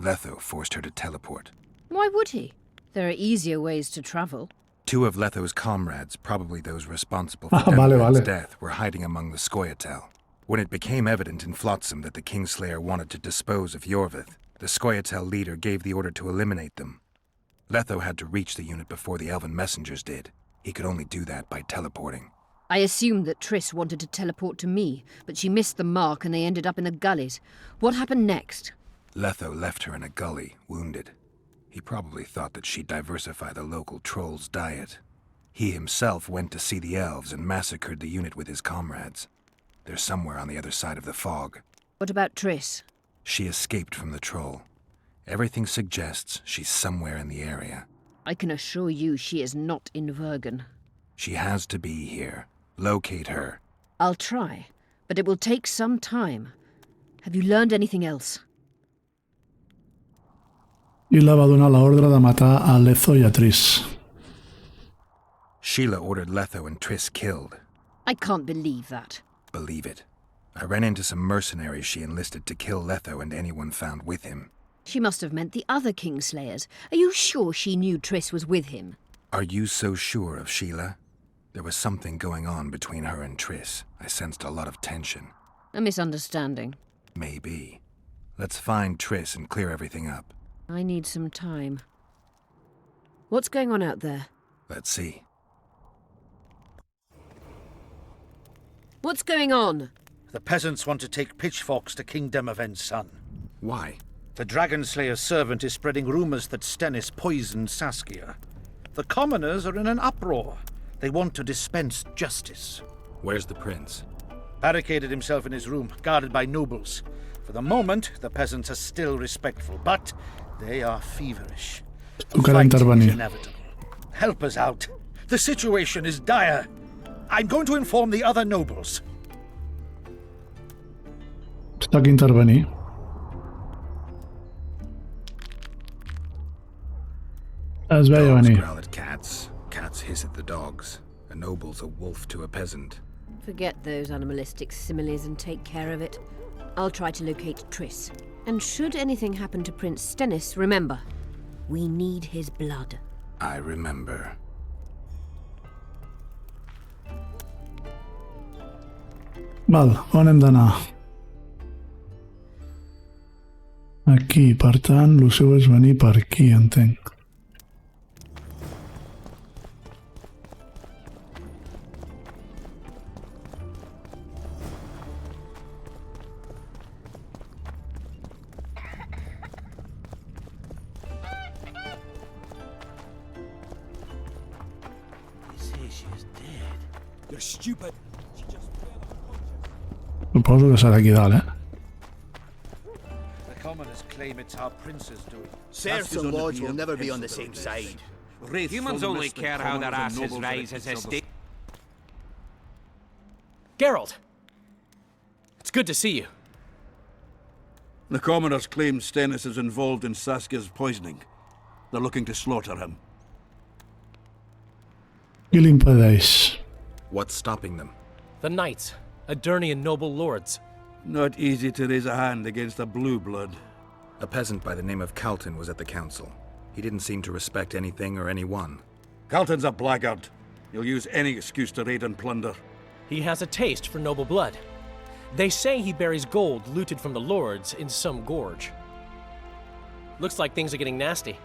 Letho forced her to teleport. Why would he? There are easier ways to travel. 2 of Letho's comrades, probably those responsible for vale. Demoran's death, were hiding among the Scoia'tael. When it became evident in Flotsam that the Kingslayer wanted to dispose of Yorvith, the Scoia'tael leader gave the order to eliminate them. Letho had to reach the unit before the Elven messengers did. He could only do that by teleporting. I assumed that Triss wanted to teleport to me, but she missed the mark and they ended up in the gullies. What happened next? Letho left her in a gully, wounded. He probably thought that she'd diversify the local trolls' diet. He himself went to see the elves and massacred the unit with his comrades. They're somewhere on the other side of the fog. What about Triss? She escaped from the troll. Everything suggests she's somewhere in the area. I can assure you she is not in Vergen. She has to be here. Locate her. I'll try, but it will take some time. Have you learned anything else? Sheila va donar l'ordre de matar a Letho i a Triss. Sheila ordered Letho and Triss killed. I can't believe that. Believe it. I ran into some mercenaries she enlisted to kill Letho and anyone found with him. She must have meant the other Kingslayers. Are you sure she knew Triss was with him? Are you so sure of Sheila? There was something going on between her and Triss. I sensed a lot of tension. A misunderstanding. Maybe. Let's find Triss and clear everything up. I need some time. What's going on out there? Let's see. What's going on? The peasants want to take pitchforks to King Demoven's son. Why? The Dragonslayer's servant is spreading rumors that Stennis poisoned Saskia. The commoners are in an uproar. They want to dispense justice. Where's the prince? Barricaded himself in his room, guarded by nobles. For the moment, the peasants are still respectful, but they are feverish. Tu cal intervenir. Inevitable. Help us out. The situation is dire. I'm going to inform the other nobles. Toca intervenir. Es veia Dogs venir. growl at cats. Cats hiss at the dogs. A noble's a wolf to a peasant. Forget those animalistic similes and take care of it. I'll try to locate Triss. And should anything happen to Prince Stennis, remember, we need his blood. I remember. Val, on hem d'anar? Aquí, per tant, el seu és venir per aquí, entenc. Suposo que serà aquí dalt, The commoners claim it's our prince's doing. Serfs and lords will never be on the same side. Humans only care how their asses rise as a state. Geralt! It's good to see you. The commoners claim Stennis is involved in Saskia's poisoning. They're looking to slaughter him. Qui l'impedeix? What's stopping them? The knights, Aedirnian noble lords. Not easy to raise a hand against a blue blood. A peasant by the name of Calton was at the council. He didn't seem to respect anything or anyone. Calton's a blackguard. He'll use any excuse to raid and plunder. He has a taste for noble blood. They say he buries gold looted from the lords in some gorge. Looks like things are getting nasty.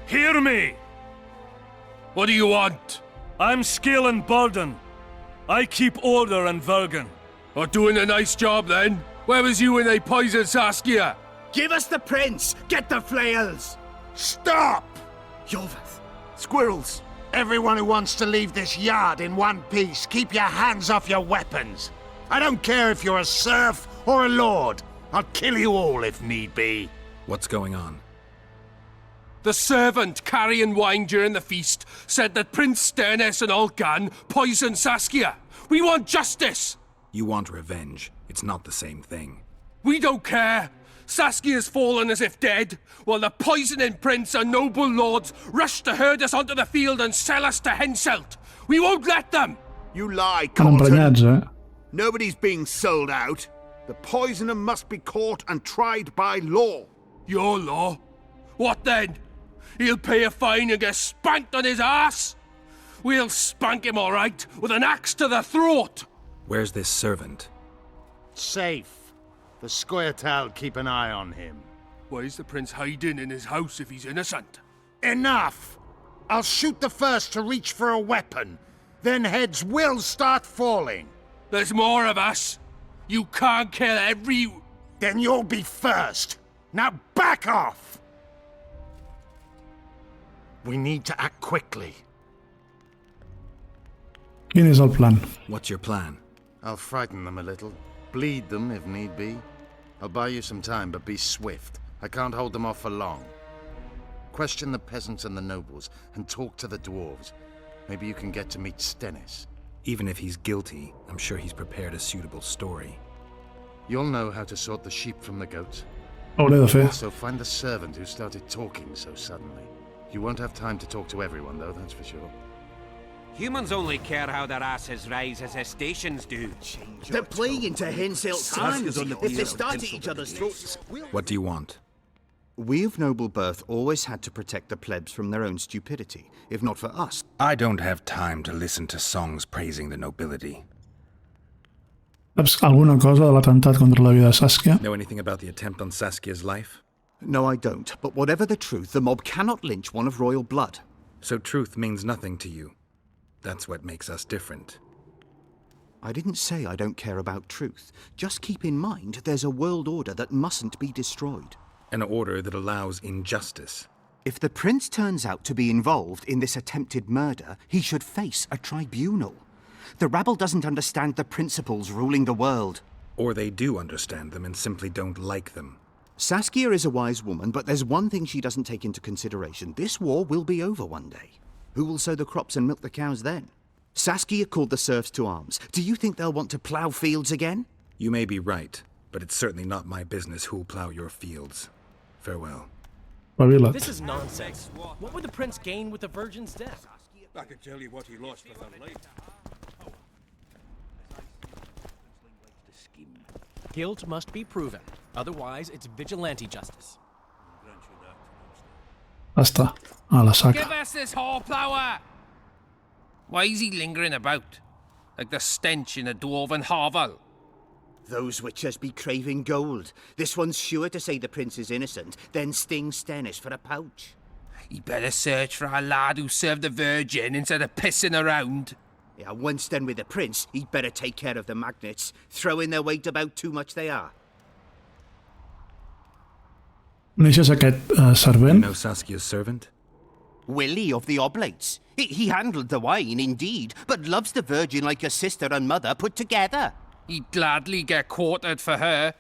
Hear me! What do you want? I'm Scalen Baldon. I keep order in Vergen. Are doing a nice job then? Where was you when they poisoned Saskia? Give us the prince! Get the flails! Stop! Yorvith! Squirrels! Everyone who wants to leave this yard in one piece, keep your hands off your weapons. I don't care if you're a serf or a lord. I'll kill you all if need be. What's going on? The servant carrying wine during the feast said that Prince Sternes and Olgan poisoned Saskia. We want justice! You want revenge. It's not the same thing. We don't care. Saskia's fallen as if dead, while the poisoning prince and noble lords rush to herd us onto the field and sell us to Henselt. We won't let them! You lie, Estan emprenyats, Calton. eh? Nobody's being sold out. The poisoner must be caught and tried by law. Your law? What then? He'll pay a fine and get spanked on his ass? We'll spank him all right, with an axe to the throat! Where's this servant? Safe. The Scoia'tael keep an eye on him. Why is the prince hiding in his house if he's innocent? Enough! I'll shoot the first to reach for a weapon. Then heads will start falling. There's more of us. You can't kill every... Then you'll be first. Now back off! We need to act quickly. Quin és el plan? What's your plan? I'll frighten them a little. Bleed them if need be. I'll buy you some time, but be swift. I can't hold them off for long. Question the peasants and the nobles, and talk to the dwarves. Maybe you can get to meet Stennis. Even if he's guilty, I'm sure he's prepared a suitable story. You'll know how to sort the sheep from the goats. Hauré de fer. Also, find the servant who started talking so suddenly. You won't have time to talk to everyone, though, that's for sure. Humans only care how their asses rise as their stations do. They're playing into Henselt's hands. If they start at each other's throats... What do you want? We of noble birth always had to protect the plebs from their own stupidity. If not for us... I don't have time to listen to songs praising the nobility. Saps alguna cosa de l'atemptat contra la vida de Saskia? Know anything about the attempt on Saskia's life? No, I don't. But whatever the truth, the mob cannot lynch one of royal blood. So truth means nothing to you. That's what makes us different. I didn't say I don't care about truth. Just keep in mind there's a world order that mustn't be destroyed. An order that allows injustice. If the prince turns out to be involved in this attempted murder, he should face a tribunal. The rabble doesn't understand the principles ruling the world. Or they do understand them and simply don't like them. Saskia is a wise woman, but there's one thing she doesn't take into consideration. This war will be over one day. Who will sow the crops and milk the cows then? Saskia called the serfs to arms. Do you think they'll want to plough fields again? You may be right, but it's certainly not my business who'll plough your fields. Farewell. This is nonsense. What would the prince gain with the virgin's death? I can tell you what he lost with her life. Guilt must be proven. Otherwise, it's vigilante justice. Ja està. A la saca. Give us this horplower! Why is he lingering about? Like the stench in a dwarven hovel? Those witches be craving gold. This one's sure to say the prince is innocent, then sting Stennis for a pouch. He better search for a lad who served the Virgin instead of pissing around. Yeah, once done with the prince, he'd better take care of the magnets. Throwing their weight about too much they are. Coneixes aquest servent? You know Saskia's servant? Willie of the Oblates. He handled the wine, indeed, but loves the Virgin like a sister and mother put together. He'd gladly get quartered for her.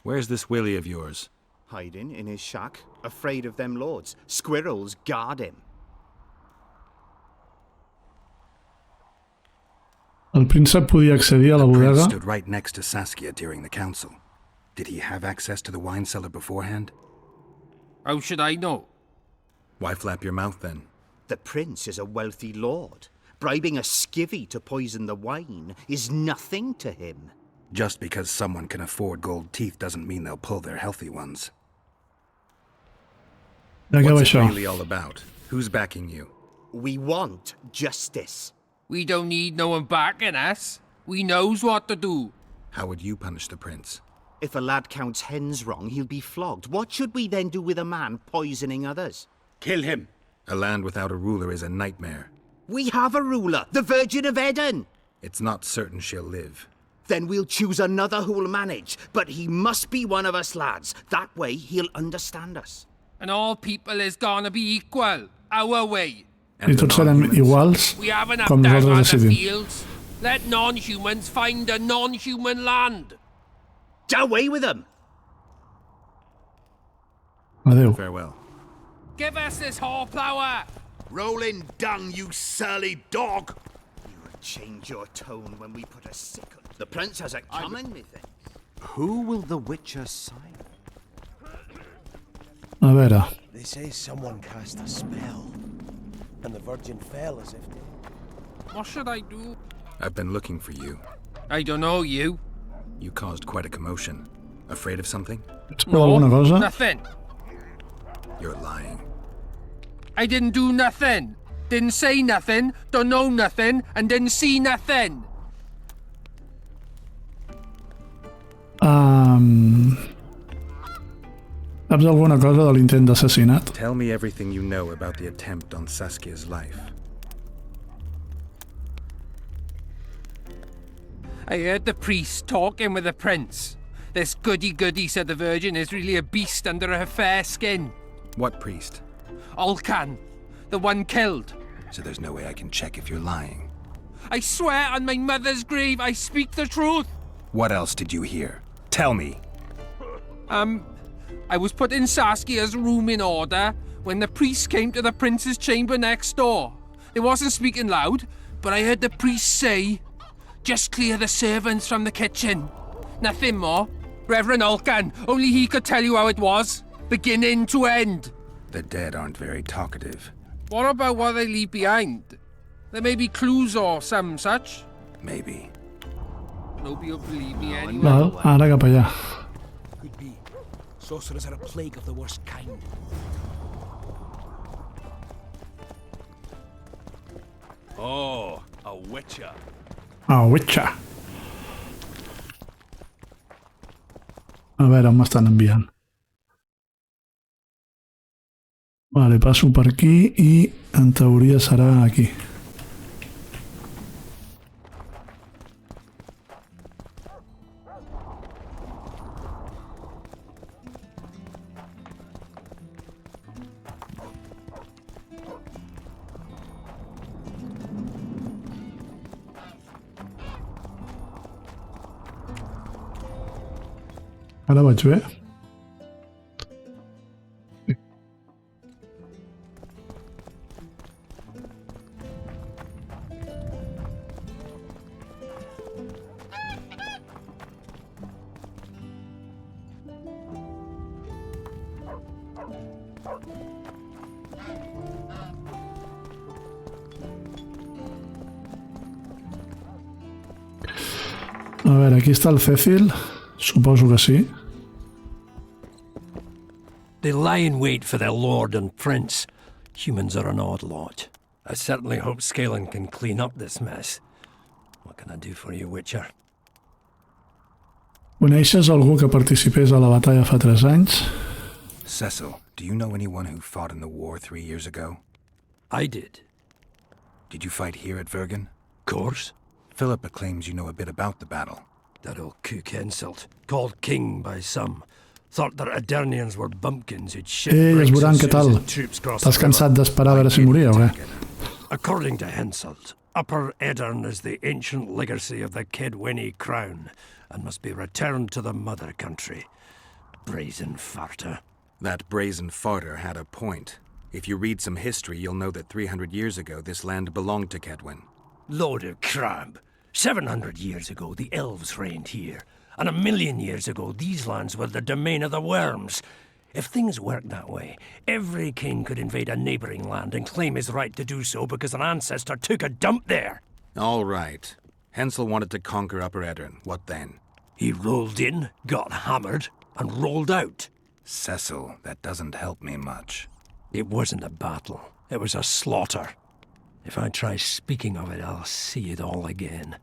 Where's this Willie of yours? Hiding in his shack, afraid of them lords. Squirrels guard him. El príncep podia accedir a la The prince bodega? stood right next to Saskia during the council. Did he have access to the wine cellar beforehand? How should I know? Why flap your mouth then? The prince is a wealthy lord. Bribing a skivvy to poison the wine is nothing to him. Just because someone can afford gold teeth doesn't mean they'll pull their healthy ones. Acaba What's it això. really all about? Who's backing you? We want justice. We don't need no one backing us. We knows what to do. How would you punish the prince? If a lad counts hens wrong, he'll be flogged. What should we then do with a man poisoning others? Kill him. A land without a ruler is a nightmare. We have a ruler, the Virgin of Eden. It's not certain she'll live. Then we'll choose another who'll manage. But he must be one of us lads. That way he'll understand us. And all people is gonna be equal. Our way. I tots serem iguals We have enough com down nosaltres on the decidim. fields. Let non-humans find a non-human land. Away with them! Adéu. Farewell. Give us this horsepower. Rolling dung, you surly dog! You will change your tone when we put a sickle. The prince has it coming, methinks. Who will the Witcher sign? A veure. They say someone cast a spell, and the Virgin fell as if dead. What should I do? I've been looking for you. I don't know you. You caused quite a commotion. Afraid of something? Ets por alguna cosa? Nothing. You're lying. I didn't do nothing. Didn't say nothing, don't know nothing, and didn't see nothing. Saps alguna cosa de l'intent d'assassinat? Tell me everything you know about the attempt on Saskia's life. I heard the priest talking with the prince. This goody-goody said the Virgin is really a beast under her fair skin. What priest? Olcan, the one killed. So there's no way I can check if you're lying. I swear on my mother's grave I speak the truth. What else did you hear? Tell me. I was putting Saskia's room in order when the priest came to the prince's chamber next door. They wasn't speaking loud, but I heard the priest say, "Just clear the servants from the kitchen." Nothing more. Reverend Olcan, only he could tell you how it was, beginning to end. The dead aren't very talkative. What about what they leave behind? There may be clues or some such. Maybe. Nobody will believe me anyway. Val, ara cap allà. Could be. Sorcerers are a plague of the worst kind. Oh, a Witcher. Ah, Witcher. A veure on m'estan enviant. Vale, passo per aquí i en teoria serà aquí. Ara vaig bé? A veure, aquí està el Cecil. Suposo que sí. They lie in wait for their lord and prince. Humans are an odd lot. I certainly hope Scalen can clean up this mess. What can I do for you, Witcher? Coneixes algú que participés a la batalla fa 3 anys? Cecil, do you know anyone who fought in the war 3 years ago? I did. Did you fight here at Vergen? Course. Philippa claims you know a bit about the battle. That old cook Henselt, called king by some, thought that Adernians were bumpkins who'd ship Es bricks veurà as què soon tal. as the troops crossed T'has the river. cansat d'esperar a veure si moria o què? According to Henselt, Upper Edern is the ancient legacy of the Kedwenny crown and must be returned to the mother country. Brazen farter. That brazen farter had a point. If you read some history, you'll know that 300 years ago this land belonged to Kedwen. Load of crab. 700 years ago, the elves reigned here. And 1,000,000 years ago, these lands were the domain of the worms. If things worked that way, every king could invade a neighboring land and claim his right to do so because an ancestor took a dump there. All right. Hensel wanted to conquer Upper Eddern. What then? He rolled in, got hammered, and rolled out. Cecil, that doesn't help me much. It wasn't a battle. It was a slaughter. If I try speaking of it, I'll see it all again.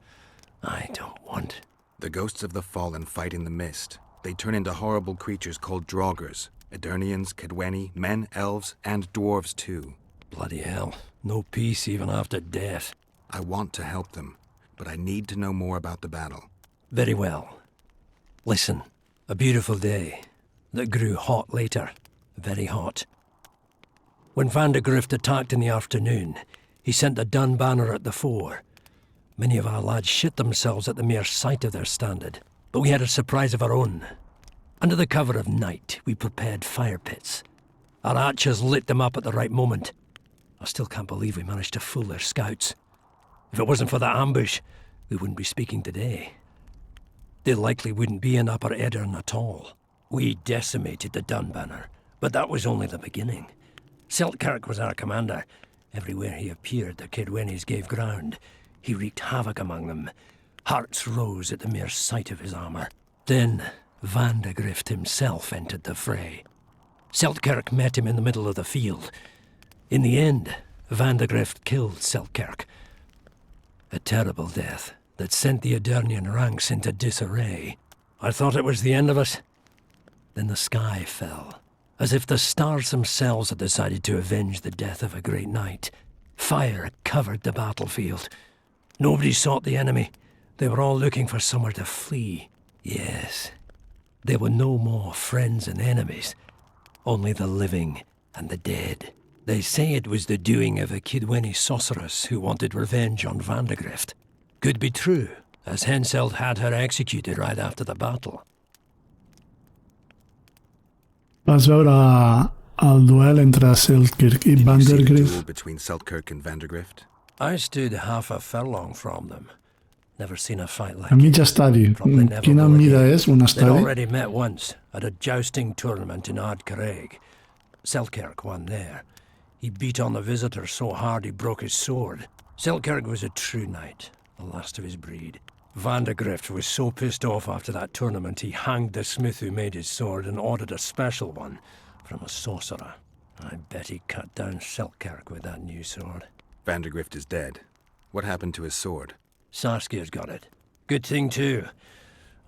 I don't want... The ghosts of the fallen fight in the mist. They turn into horrible creatures called Draugrs. Eternians, Kedweni, men, elves, and dwarves too. Bloody hell. No peace even after death. I want to help them, but I need to know more about the battle. Very well. Listen, a beautiful day that grew hot later. Very hot. When Vandegrift attacked in the afternoon, he sent a dun banner at the fore. Many of our lads shit themselves at the mere sight of their standard, but we had a surprise of our own. Under the cover of night, we prepared fire pits. Our archers lit them up at the right moment. I still can't believe we managed to fool their scouts. If it wasn't for that ambush, we wouldn't be speaking today. They likely wouldn't be in Upper Eddern at all. We decimated the Dunbanner, but that was only the beginning. Seltkirk was our commander. Everywhere he appeared, the Kedwenis gave ground. He wreaked havoc among them. Hearts rose at the mere sight of his armour. Then Vandegrift himself entered the fray. Seltkirk met him in the middle of the field. In the end, Vandegrift killed Seltkirk. A terrible death that sent the Eternian ranks into disarray. I thought it was the end of us. Then the sky fell, as if the stars themselves had decided to avenge the death of a great knight. Fire covered the battlefield. Nobody sought the enemy. They were all looking for somewhere to flee. Yes, there were no more friends and enemies, only the living and the dead. They say it was the doing of a Kedweni sorceress who wanted revenge on Vandegrift. Could be true, as Henselt had her executed right after the battle. Vas veure el duel entre Seltkirk i Vandegrift? Duel between Seltkirk and Vandegrift? I stood half a furlong from them. Never seen a fight like A mig estadi. Quina mida és un They'd estadi? already met once at a jousting tournament in Ardcarreg. Seltkirk won there. He beat on the visitor so hard he broke his sword. Seltkirk was a true knight, the last of his breed. Vandegrift was so pissed off after that tournament he hanged the smith who made his sword and ordered a special one from a sorcerer. I bet he cut down Seltkirk with that new sword. Vandegrift is dead. What happened to his sword? Saskia's got it. Good thing too.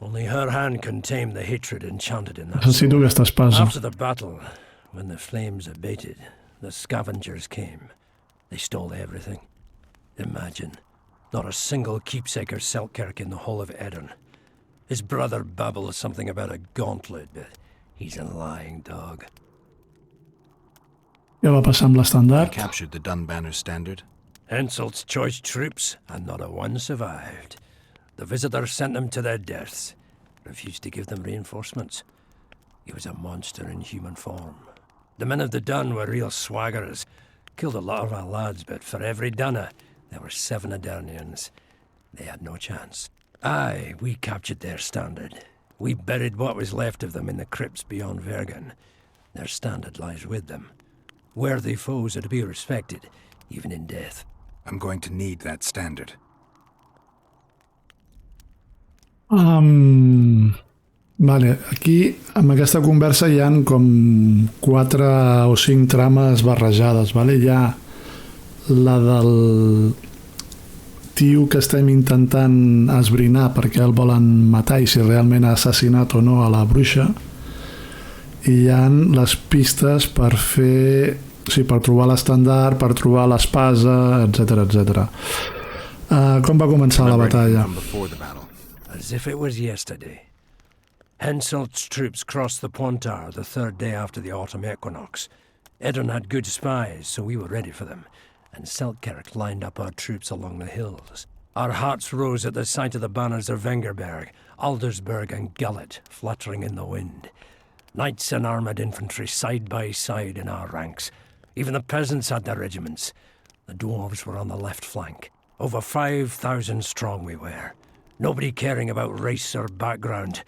Only her hand can tame the hatred enchanted in that Necessito aquesta espasa. After the battle, when the flames abated, the scavengers came. They stole everything. Imagine, not a single keepsake of Seltkirk in the whole of Eddern. His brother babbles something about a gauntlet, but he's a lying dog. Què va passar amb They l'estandard? captured the Dunbanner standard. Henselt's choice troops, and not a one survived. The visitor sent them to their deaths, refused to give them reinforcements. He was a monster in human form. The men of the Dun were real swaggerers. Killed a lot of our lads, but for every Dunner, there were 7 Eternians. They had no chance. Aye, we captured their standard. We buried what was left of them in the crypts beyond Vergen. Their standard lies with them. Worthy foes are to be respected, even in death. I'm going to need that standard. Vale, aquí amb aquesta conversa hi han com 4 o 5 trames barrejades, vale? Hi ha la del tio que estem intentant esbrinar perquè el volen matar i si realment ha assassinat o no a la bruixa, i hi ha les pistes per fer... Sí, per trobar l'estandard, per trobar l'espasa, etc etc. Com va començar la batalla? As if it was yesterday. Henselt's troops crossed the Pontard the 3rd day after the autumn equinox. Eddern had good spies, so we were ready for them, and Seltkirk lined up our troops along the hills. Our hearts rose at the sight of the banners of Vengerberg, Aldersberg and Gullet fluttering in the wind. Knights and armoured infantry side by side in our ranks. Even the peasants had their regiments. The dwarves were on the left flank. Over 5,000 strong we were. Nobody caring about race or background,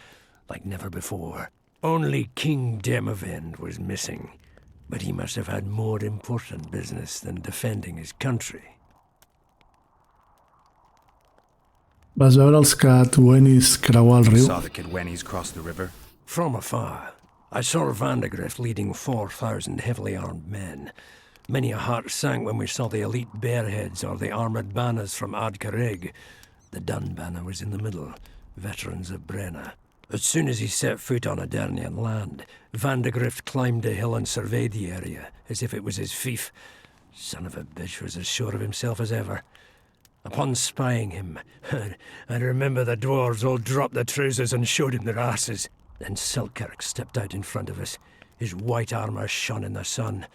like never before. Only King Demavend was missing, but he must have had more important business than defending his country. Vas veure els Cadwenis creuar el riu? Saw the Cadwenis cross the river? From afar, I saw Vandegrift leading 4,000 heavily armed men. Many a heart sank when we saw the elite bearheads or the armoured banners from Ardcarrig. The Dun banner was in the middle, veterans of Brenna. As soon as he set foot on Adernian land, Vandegrift climbed a hill and surveyed the area, as if it was his fief. Son of a bitch was as sure of himself as ever. Upon spying him, I remember the dwarves all dropped their trousers and showed him their asses. Then Selkirk stepped out in front of us. His white armour shone in the sun.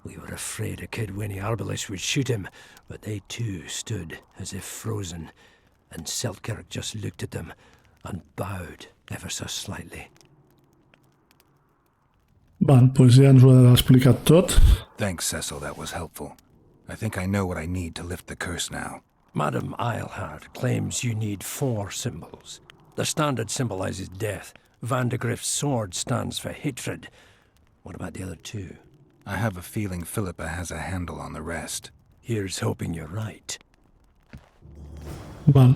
We were afraid a Cadweni arbalist would shoot him, but they too stood as if frozen, and Selkirk just looked at them and bowed ever so slightly. Val, doncs ja ens ho ha explicat tot. Thanks, Cecil, that was helpful. I think I know what I need to lift the curse now. Madame Eilhard claims you need 4 symbols. The standard symbolizes death. Vandegrift's sword stands for hatred. What about the other 2? I have a feeling Philippa has a handle on the rest. Here's hoping you're right. Val.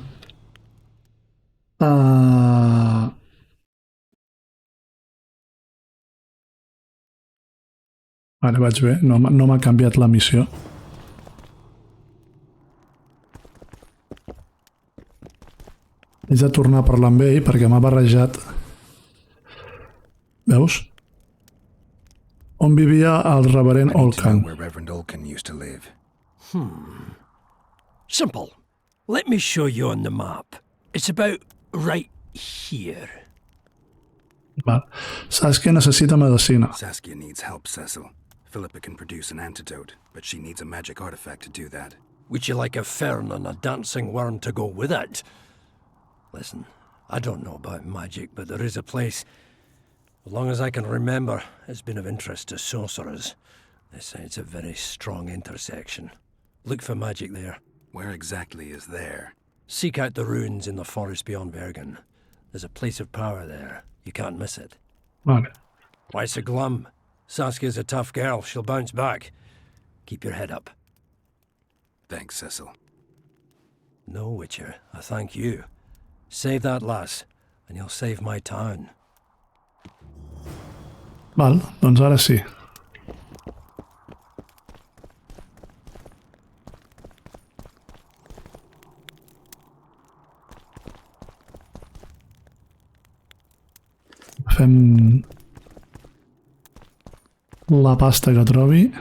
Vale, vaig bé. No m'ha canviat la missió. Haig de tornar a parlar amb ell perquè m'ha barrejat. Veus? On vivia el reverend Olcan. Where Reverend Olcan used to live. Simple. Let me show you on the map. It's about right here. Val. Saskia necessita medicina. Saskia needs help, Cecil. Philippa can produce an antidote, but she needs a magic artifact to do that. Would you like a fern and a dancing worm to go with it? Listen, I don't know about magic, but there is a place, as long as I can remember, it's been of interest to sorcerers. They say it's a very strong intersection. Look for magic there. Where exactly is there? Seek out the ruins in the forest beyond Bergen. There's a place of power there. You can't miss it. Vale. Why so glum? Saskia's a tough girl. She'll bounce back. Keep your head up. Thanks, Cecil. No, Witcher. I thank you. Save that lass, and you'll save my town. Val, doncs ara sí. Fem la pasta que trobi.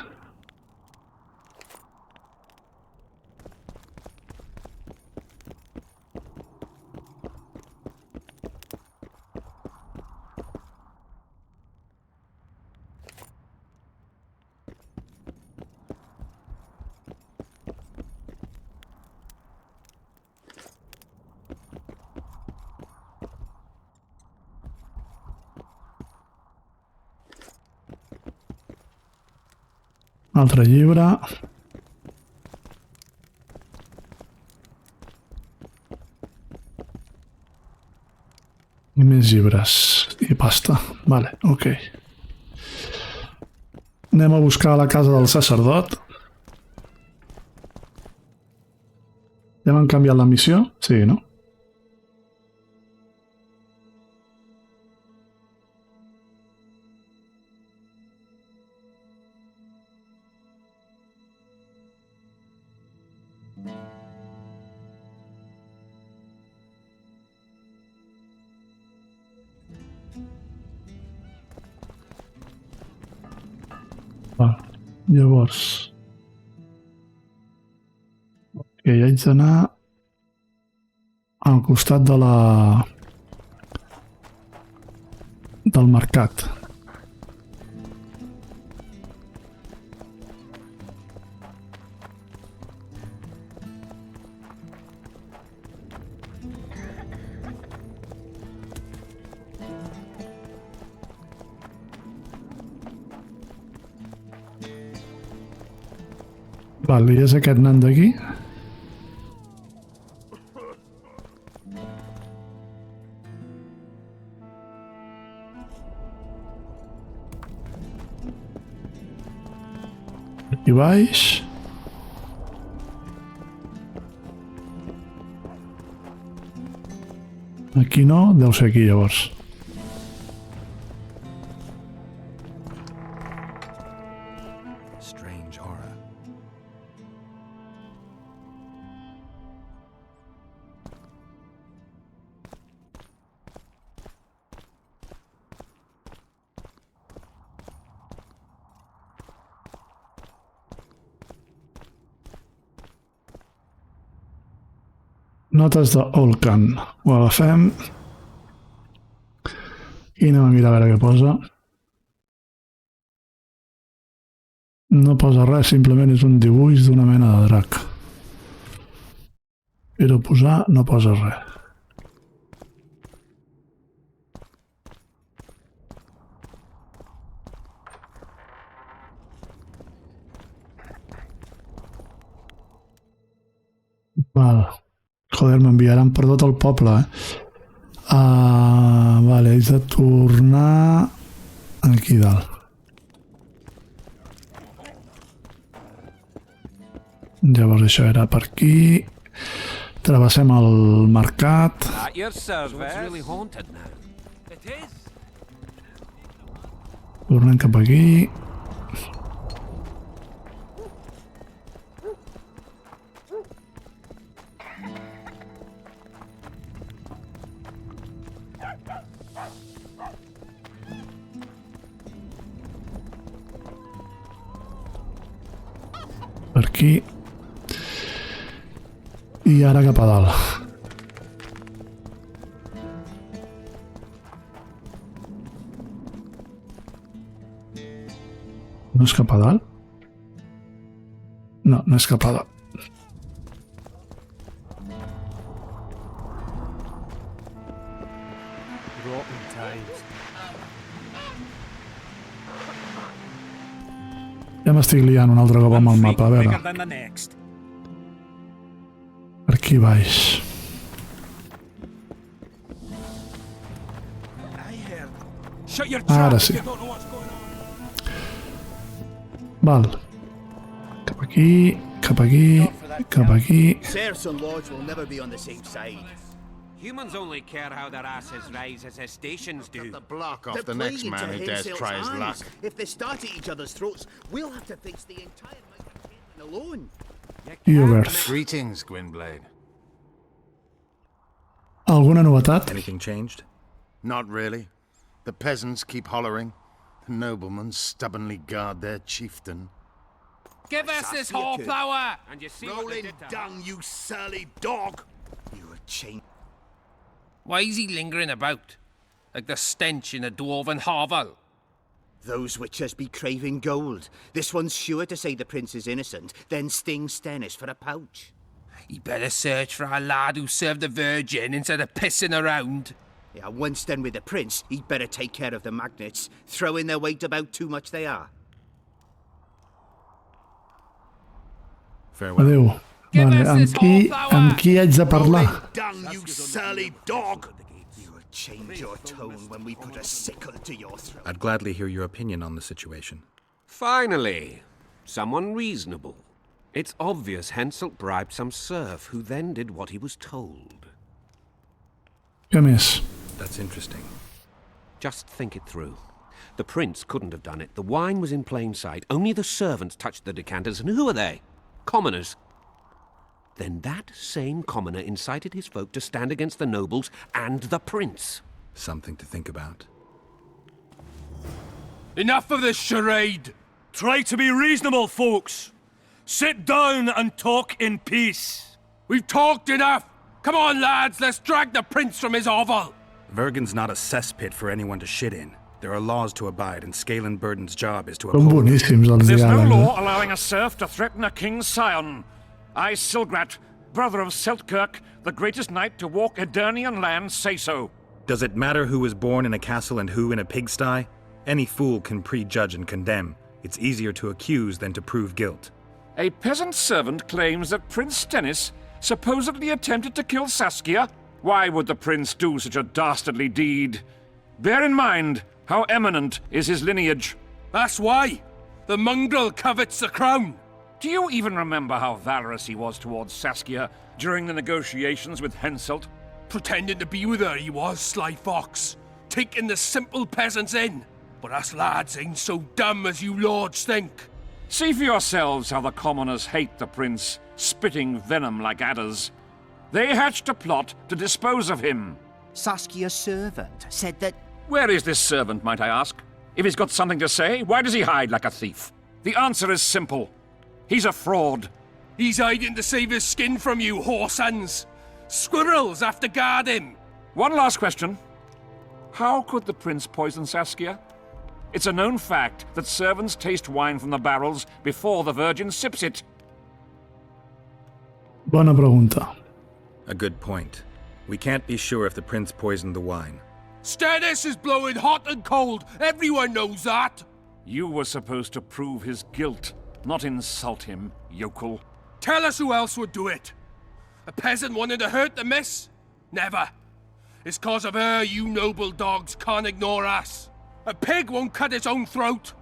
Altre llibre. I més llibres. I pasta. Vale, ok. Anem a buscar la casa del sacerdot. Ja m'han canviat la missió? Sí, no? Llavors... Ok, haig d'anar al costat de del mercat. Val, i és aquest nan d'aquí. Aquí baix. Aquí no, deu ser aquí llavors. Strange aura. Notes de Olcan. Ho agafem i anem a mirar a veure què posa. No posa res, simplement és un dibuix d'una mena de drac. Però posar no posa res. Val. Joder, m'enviaran per tot el poble, vale, haig de tornar aquí dalt. Llavors això era per aquí. Travessem el mercat. Tornem cap aquí. Per aquí. I ara cap a dalt. No és cap a dalt? No, no és cap a dalt. Ja m'estic liant un altre cop amb el mapa, a veure. Per aquí baix. Ara sí. Val. Cap aquí, cap aquí, cap aquí. Serfs and lords will never be on the same side. Humans only care how their asses rise as their stations do. Block off the next man who dares try his luck. If they start at each other's throats, we'll have to face the entire might of Caitlin alone. Greetings, Gwynblade. Alguna novetat? Anything changed? Not really. The peasants keep hollering. The noblemen stubbornly guard their chieftain. Give us this horsepower! And you see Rolling down, you surly dog! You are chained. Why is he lingering about? Like the stench in a dwarven hovel? Those witches be craving gold. This one's sure to say the prince is innocent, then sting Stennis for a pouch. He better search for a lad who served the Virgin instead of pissing around. Yeah, once done with the prince, he'd better take care of the magnets. Throwing their weight about too much they are. Farewell. Adéu. Vale, amb qui haig de parlar? Down, you surly dog! You will change your tone when we put a sickle to your throat. I'd gladly hear your opinion on the situation. Finally, someone reasonable. It's obvious Henselt bribed some serf who then did what he was told. Què més? That's interesting. Just think it through. The prince couldn't have done it. The wine was in plain sight. Only the servants touched the decanters, and who are they? Commoners. Then that same commoner incited his folk to stand against the nobles and the prince. Something to think about. Enough of this charade! Try to be reasonable, folks! Sit down and talk in peace! We've talked enough! Come on, lads, let's drag the prince from his hovel! Vergen's not a cesspit for anyone to shit in. There are laws to abide, and Scalen Burden's job is to Són uphold them. boníssims els There's no diàlegs. law allowing a serf to threaten a king's scion. I, Silgrat, brother of Seltkirk, the greatest knight to walk Edirnian land, say so. Does it matter who was born in a castle and who in a pigsty? Any fool can prejudge and condemn. It's easier to accuse than to prove guilt. A peasant servant claims that Prince Stennis supposedly attempted to kill Saskia. Why would the prince do such a dastardly deed? Bear in mind how eminent is his lineage. That's why! The mongrel covets the crown. Do you even remember how valorous he was towards Saskia during the negotiations with Henselt? Pretending to be with her, he was, sly fox. Taking the simple peasants in. But us lads ain't so dumb as you lords think. See for yourselves how the commoners hate the prince, spitting venom like adders. They hatched a plot to dispose of him. Saskia's servant said that... Where is this servant, might I ask? If he's got something to say, why does he hide like a thief? The answer is simple. He's a fraud. He's hiding to save his skin from you, whoresons. Squirrels have to guard him. One last question. How could the prince poison Saskia? It's a known fact that servants taste wine from the barrels before the Virgin sips it. Bona pregunta. A good point. We can't be sure if the prince poisoned the wine. Stannis is blowing hot and cold. Everyone knows that. You were supposed to prove his guilt, not insult him, yokel. Tell us who else would do it. A peasant wanting to hurt the miss? Never. It's cause of her you noble dogs can't ignore us. A pig won't cut its own throat.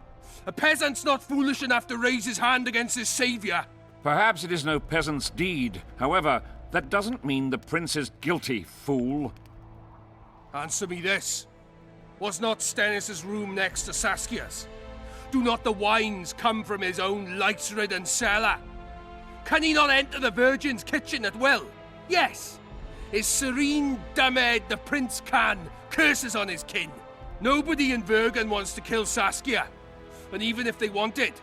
A peasant's not foolish enough to raise his hand against his savior. Perhaps it is no peasant's deed. However, that doesn't mean the prince is guilty, fool. Answer me this. Was not Stannis' room next to Saskia's? Do not the wines come from his own lice-ridden cellar? Can he not enter the Virgin's kitchen at will? Yes. His serene dumbhead the prince can, curses on his kin. Nobody in Vergen wants to kill Saskia. And even if they wanted,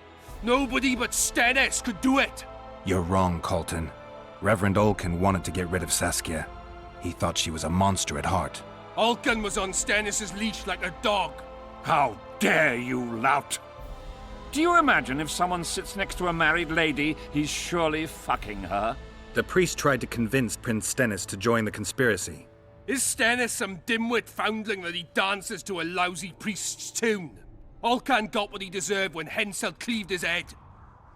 nobody but Stannis could do it. You're wrong, Colton. Reverend Olkin wanted to get rid of Saskia. He thought she was a monster at heart. Olkin was on Stannis' leash like a dog. How dare you, lout! Do you imagine if someone sits next to a married lady, he's surely fucking her? The priest tried to convince Prince Stennis to join the conspiracy. Is Stannis some dimwit foundling that he dances to a lousy priest's tune? Olcan got what he deserved when Henselt cleaved his head.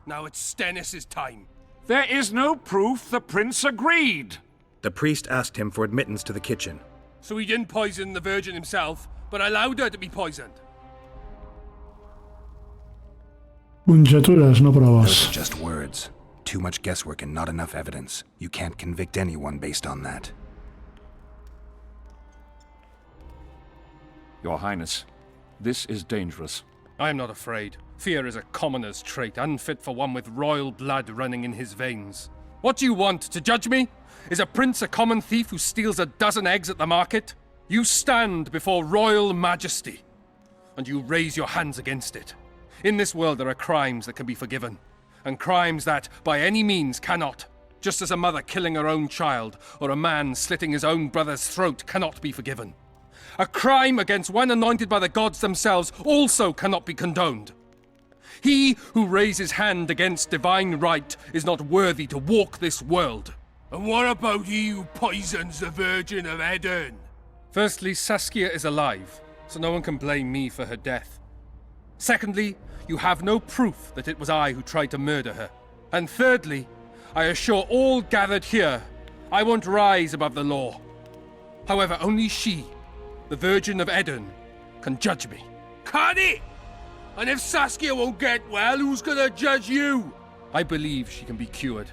Now it's Stannis' time. There is no proof the prince agreed. The priest asked him for admittance to the kitchen. So he didn't poison the Virgin himself, but allowed her to be poisoned. Conjectures, no proves. Those are just words. Too much guesswork and not enough evidence. You can't convict anyone based on that. Your Highness, this is dangerous. I am not afraid. Fear is a commoner's trait, unfit for one with royal blood running in his veins. What do you want, to judge me? Is a prince a common thief who steals a dozen eggs at the market? You stand before royal majesty, and you raise your hands against it. In this world there are crimes that can be forgiven, and crimes that, by any means, cannot. Just as a mother killing her own child, or a man slitting his own brother's throat cannot be forgiven. A crime against one anointed by the gods themselves also cannot be condoned. He who raises hand against divine right is not worthy to walk this world. And what about he who poisons the Virgin of Aedirn? Firstly, Saskia is alive, so no one can blame me for her death. Secondly, you have no proof that it was I who tried to murder her. And thirdly, I assure all gathered here, I won't rise above the law. However, only she, the Virgin of Aedirn, can judge me. Can it? And if Saskia won't get well, who's gonna judge you? I believe she can be cured.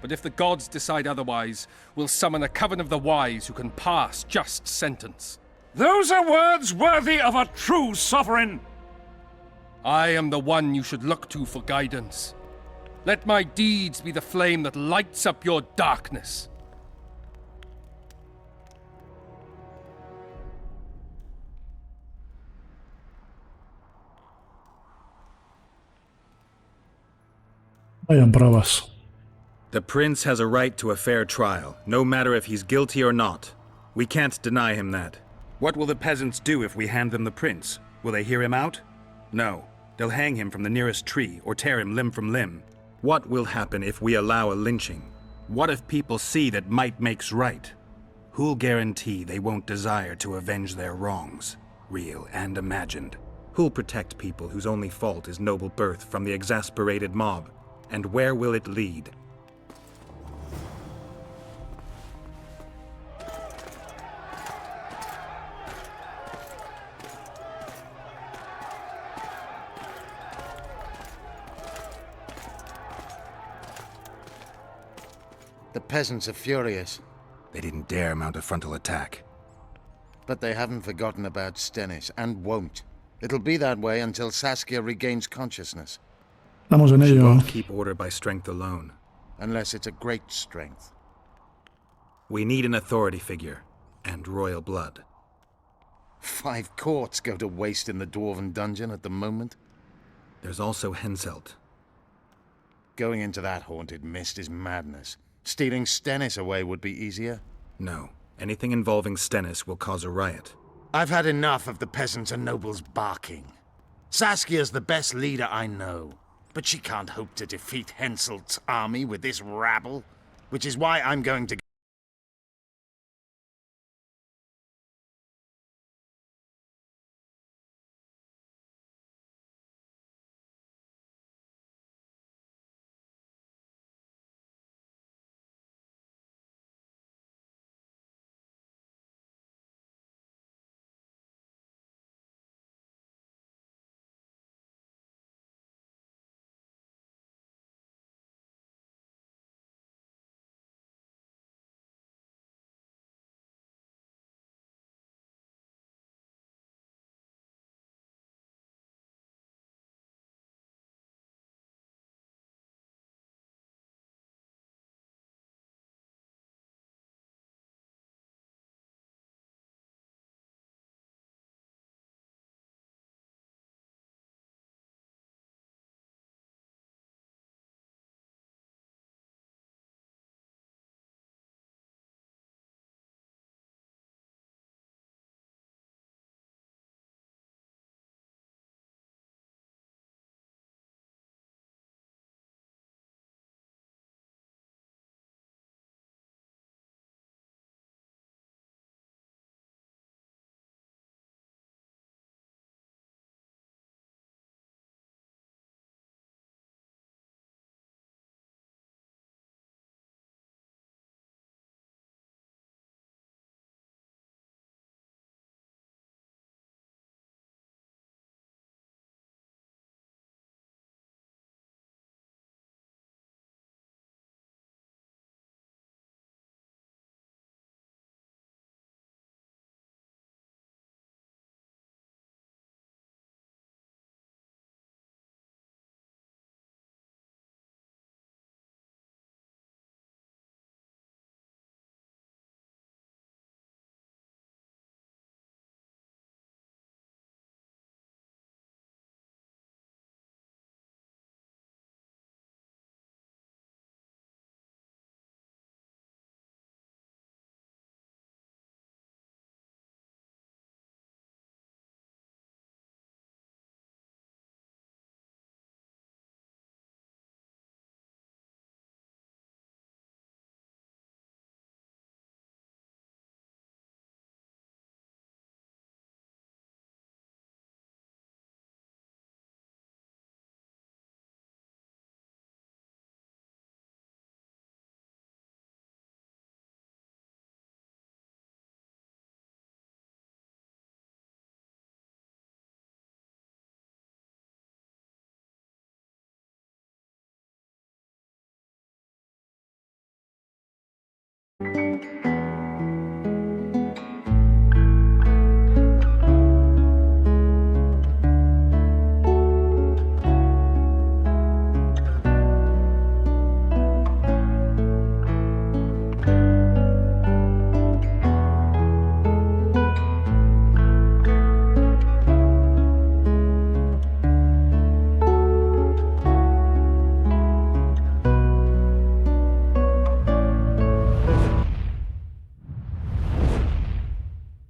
But if the gods decide otherwise, we'll summon a coven of the wise who can pass just sentence. Those are words worthy of a true sovereign! I am the one you should look to for guidance. Let my deeds be the flame that lights up your darkness. Vayan pruebas. The prince has a right to a fair trial, no matter if he's guilty or not. We can't deny him that. What will the peasants do if we hand them the prince? Will they hear him out? No. They'll hang him from the nearest tree or tear him limb from limb. What will happen if we allow a lynching? What if people see that might makes right? Who'll guarantee they won't desire to avenge their wrongs, real and imagined? Who'll protect people whose only fault is noble birth from the exasperated mob? And where will it lead? The peasants are furious. They didn't dare mount a frontal attack. But they haven't forgotten about Stennis, and won't. It'll be that way until Saskia regains consciousness. Estamos en She ello. won't keep order by strength alone. Unless it's a great strength. We need an authority figure, and royal blood. 5 courts go to waste in the Dwarven dungeon at the moment. There's also Henselt. Going into that haunted mist is madness. Stealing Stennis away would be easier. No. Anything involving Stennis will cause a riot. I've had enough of the peasants and nobles barking. Saskia's the best leader I know, but she can't hope to defeat Henselt's army with this rabble, which is why I'm going to...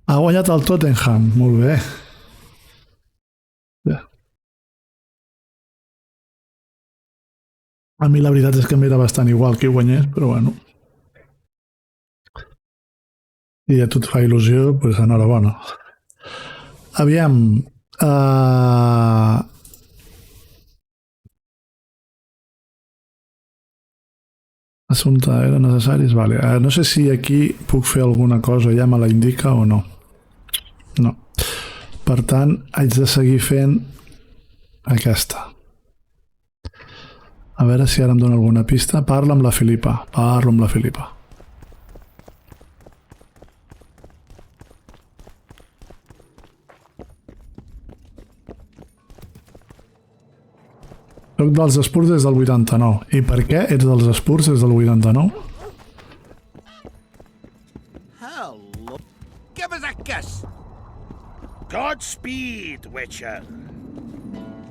Ha guanyat el Tottenham, molt bé. A mi la veritat és que m'era bastant igual que guanyés, però bueno. I a tu et fa il·lusió, doncs enhorabona. Aviam. Assumpte era necessaris? Vale. No sé si aquí puc fer alguna cosa, ja me la indica o no. No. Per tant, haig de seguir fent aquesta. A veure si ara em dona alguna pista. Parlo amb la Filipa. Soc dels Spurs des del 89. I per què ets dels Spurs des del 89? Hello. Give us a kiss. Godspeed, Witcher.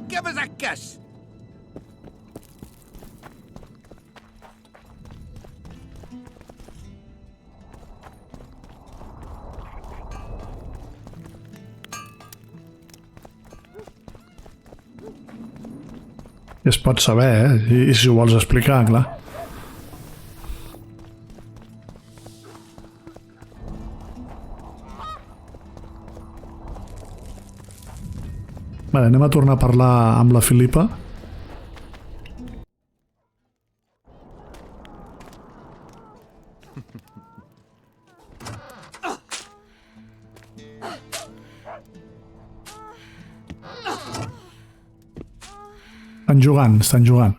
Give us a kiss. Es pot saber, I si ho vols explicar, clar. Vale, anem a tornar a parlar amb la Filipa. Estan jugant.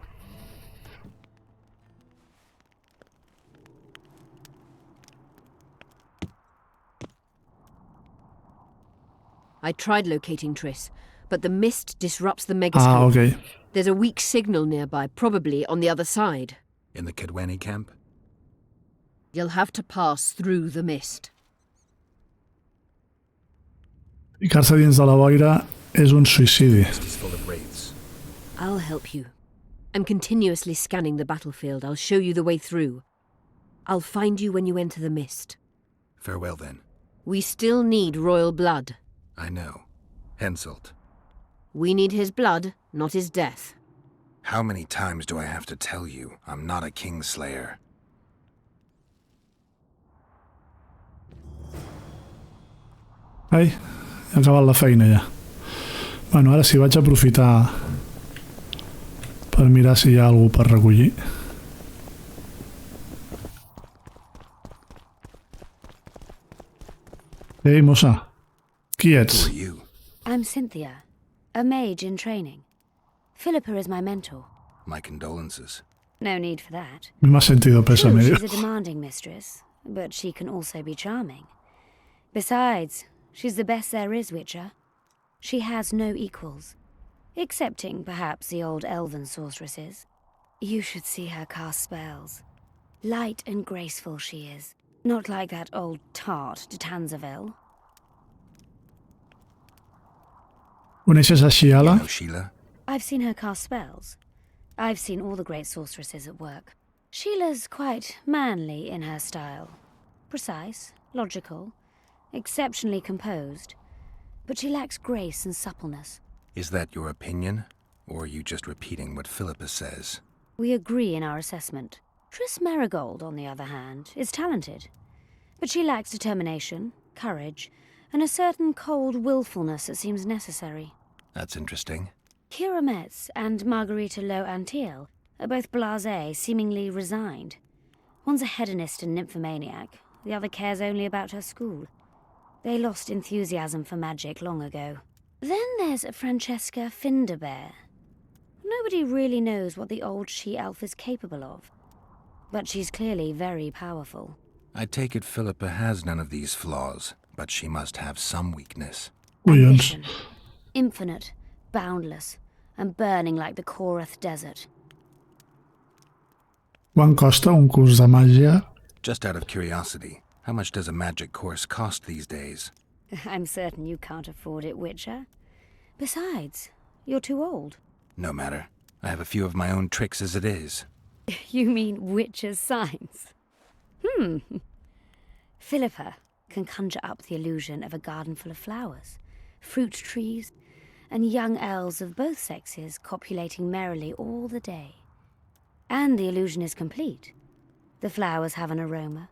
I tried locating Triss, but the mist disrupts the megascope. Okay. There's a weak signal nearby, probably on the other side. In the Kedweni camp? You'll have to pass through the mist. Ficar-se dins de la boira és un suïcidi. I'll help you. I'm continuously scanning the battlefield. I'll show you the way through. I'll find you when you enter the mist. Farewell, then. We still need royal blood. I know. Henselt. We need his blood, not his death. How many times do I have to tell you I'm not a Kingslayer? Ai, he acabat la feina ja. Bueno, ara sí, vaig aprofitar per mirar si hi ha algú per recollir. Ei, mossa, qui ets? I'm Cynthia, a mage in training. Philippa is my mentor. My condolences. No need for that. Me ha sentido pésame. She's a demanding mistress, but she can also be charming. Besides, she's the best there is, Witcher. She has no equals, excepting perhaps the old elven sorceresses. You should see her cast spells. Light and graceful she is, not like that old tart de Tanzaville. Coneixes a Shiala? You know Sheila? I've seen her cast spells. I've seen all the great sorceresses at work. Sheila's quite manly in her style. Precise, logical, exceptionally composed. But she lacks grace and suppleness. Is that your opinion? Or are you just repeating what Philippa says? We agree in our assessment. Triss Merigold, on the other hand, is talented. But she lacks determination, courage, and a certain cold willfulness that seems necessary. That's interesting. Kira Metz and Margarita Low-Antiel are both blasé, seemingly resigned. One's a hedonist and nymphomaniac, the other cares only about her school. They lost enthusiasm for magic long ago. Then there's Francesca Finderbear. Nobody really knows what the old she-elf is capable of. But she's clearly very powerful. I take it Philippa has none of these flaws, but she must have some weakness. Ambition. Infinite, boundless, and burning like the Korath Desert. Quant costa un curs de màgia? Just out of curiosity, how much does a magic course cost these days? I'm certain you can't afford it, Witcher. Besides, you're too old. No matter. I have a few of my own tricks as it is. You mean Witcher's signs? Philippa can conjure up the illusion of a garden full of flowers, fruit trees, and young elves of both sexes copulating merrily all the day. And the illusion is complete. The flowers have an aroma.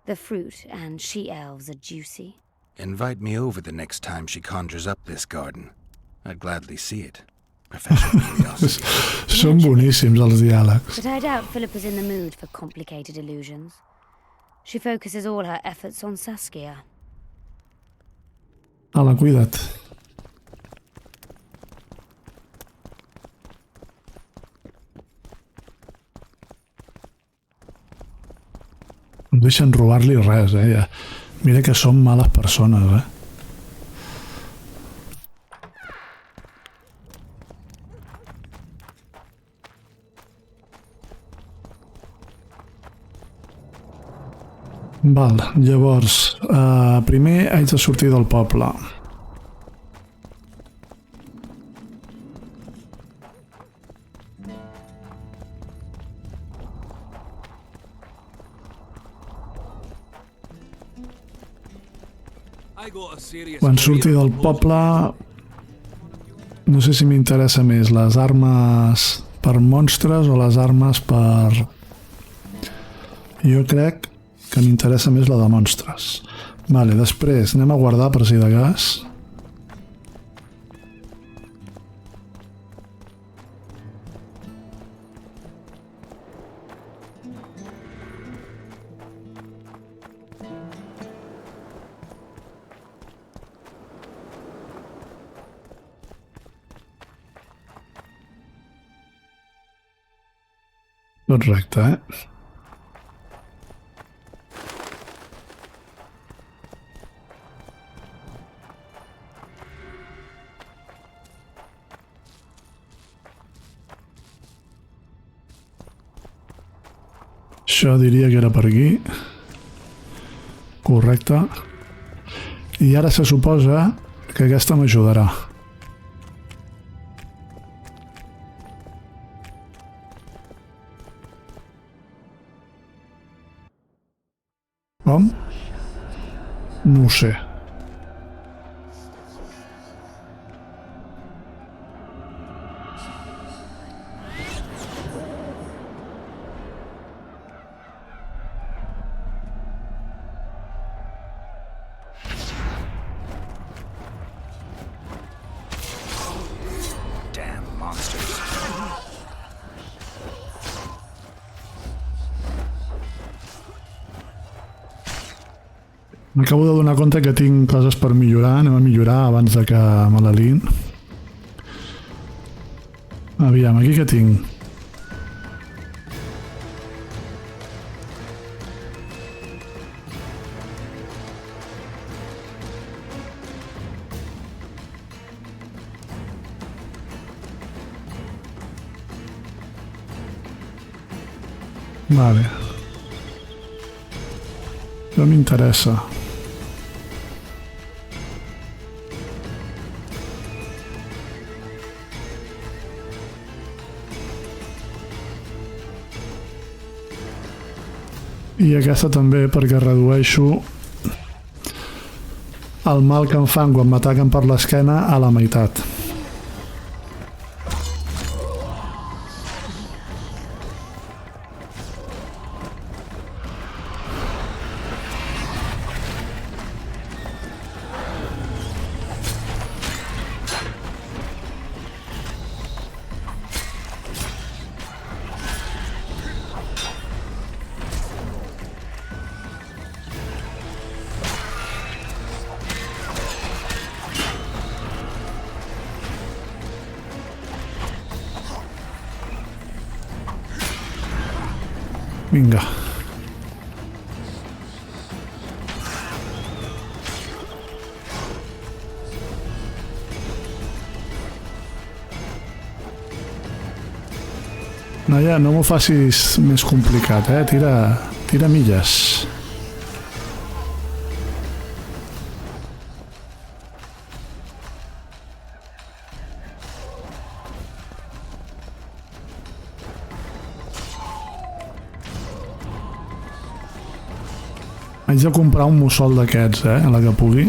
The fruit and she-elves are juicy. Invite me over the next time she conjures up this garden. I'd gladly see it. Professional curiosity. Són boníssims els diàlegs. But I doubt Philippa's in the mood for complicated illusions. She focuses all her efforts on Saskia. Ala, cuida't. No deixen robar-li res, ja. Mira que són males persones, Val, llavors, primer haig de sortir del poble. Quan surti del poble, no sé si m'interessa més les armes per monstres o les armes per... Jo crec que m'interessa més la de monstres. Vale, després anem a guardar per si de cas. Tot recte, Això diria que era per aquí. Correcte. I ara se suposa que aquesta m'ajudarà. Com? No ho sé. M'acabo de donar compte que tinc coses per millorar. Anem a millorar abans de que me la liïn. Aviam, aquí què tinc? Vale. Això m'interessa. I aquesta també perquè redueixo el mal que em fan quan m'ataquen per l'esquena a la meitat. Vinga. Noia, no m'ho facis més complicat, Tira milles. Haig de comprar un mussol d'aquests, a la que pugui.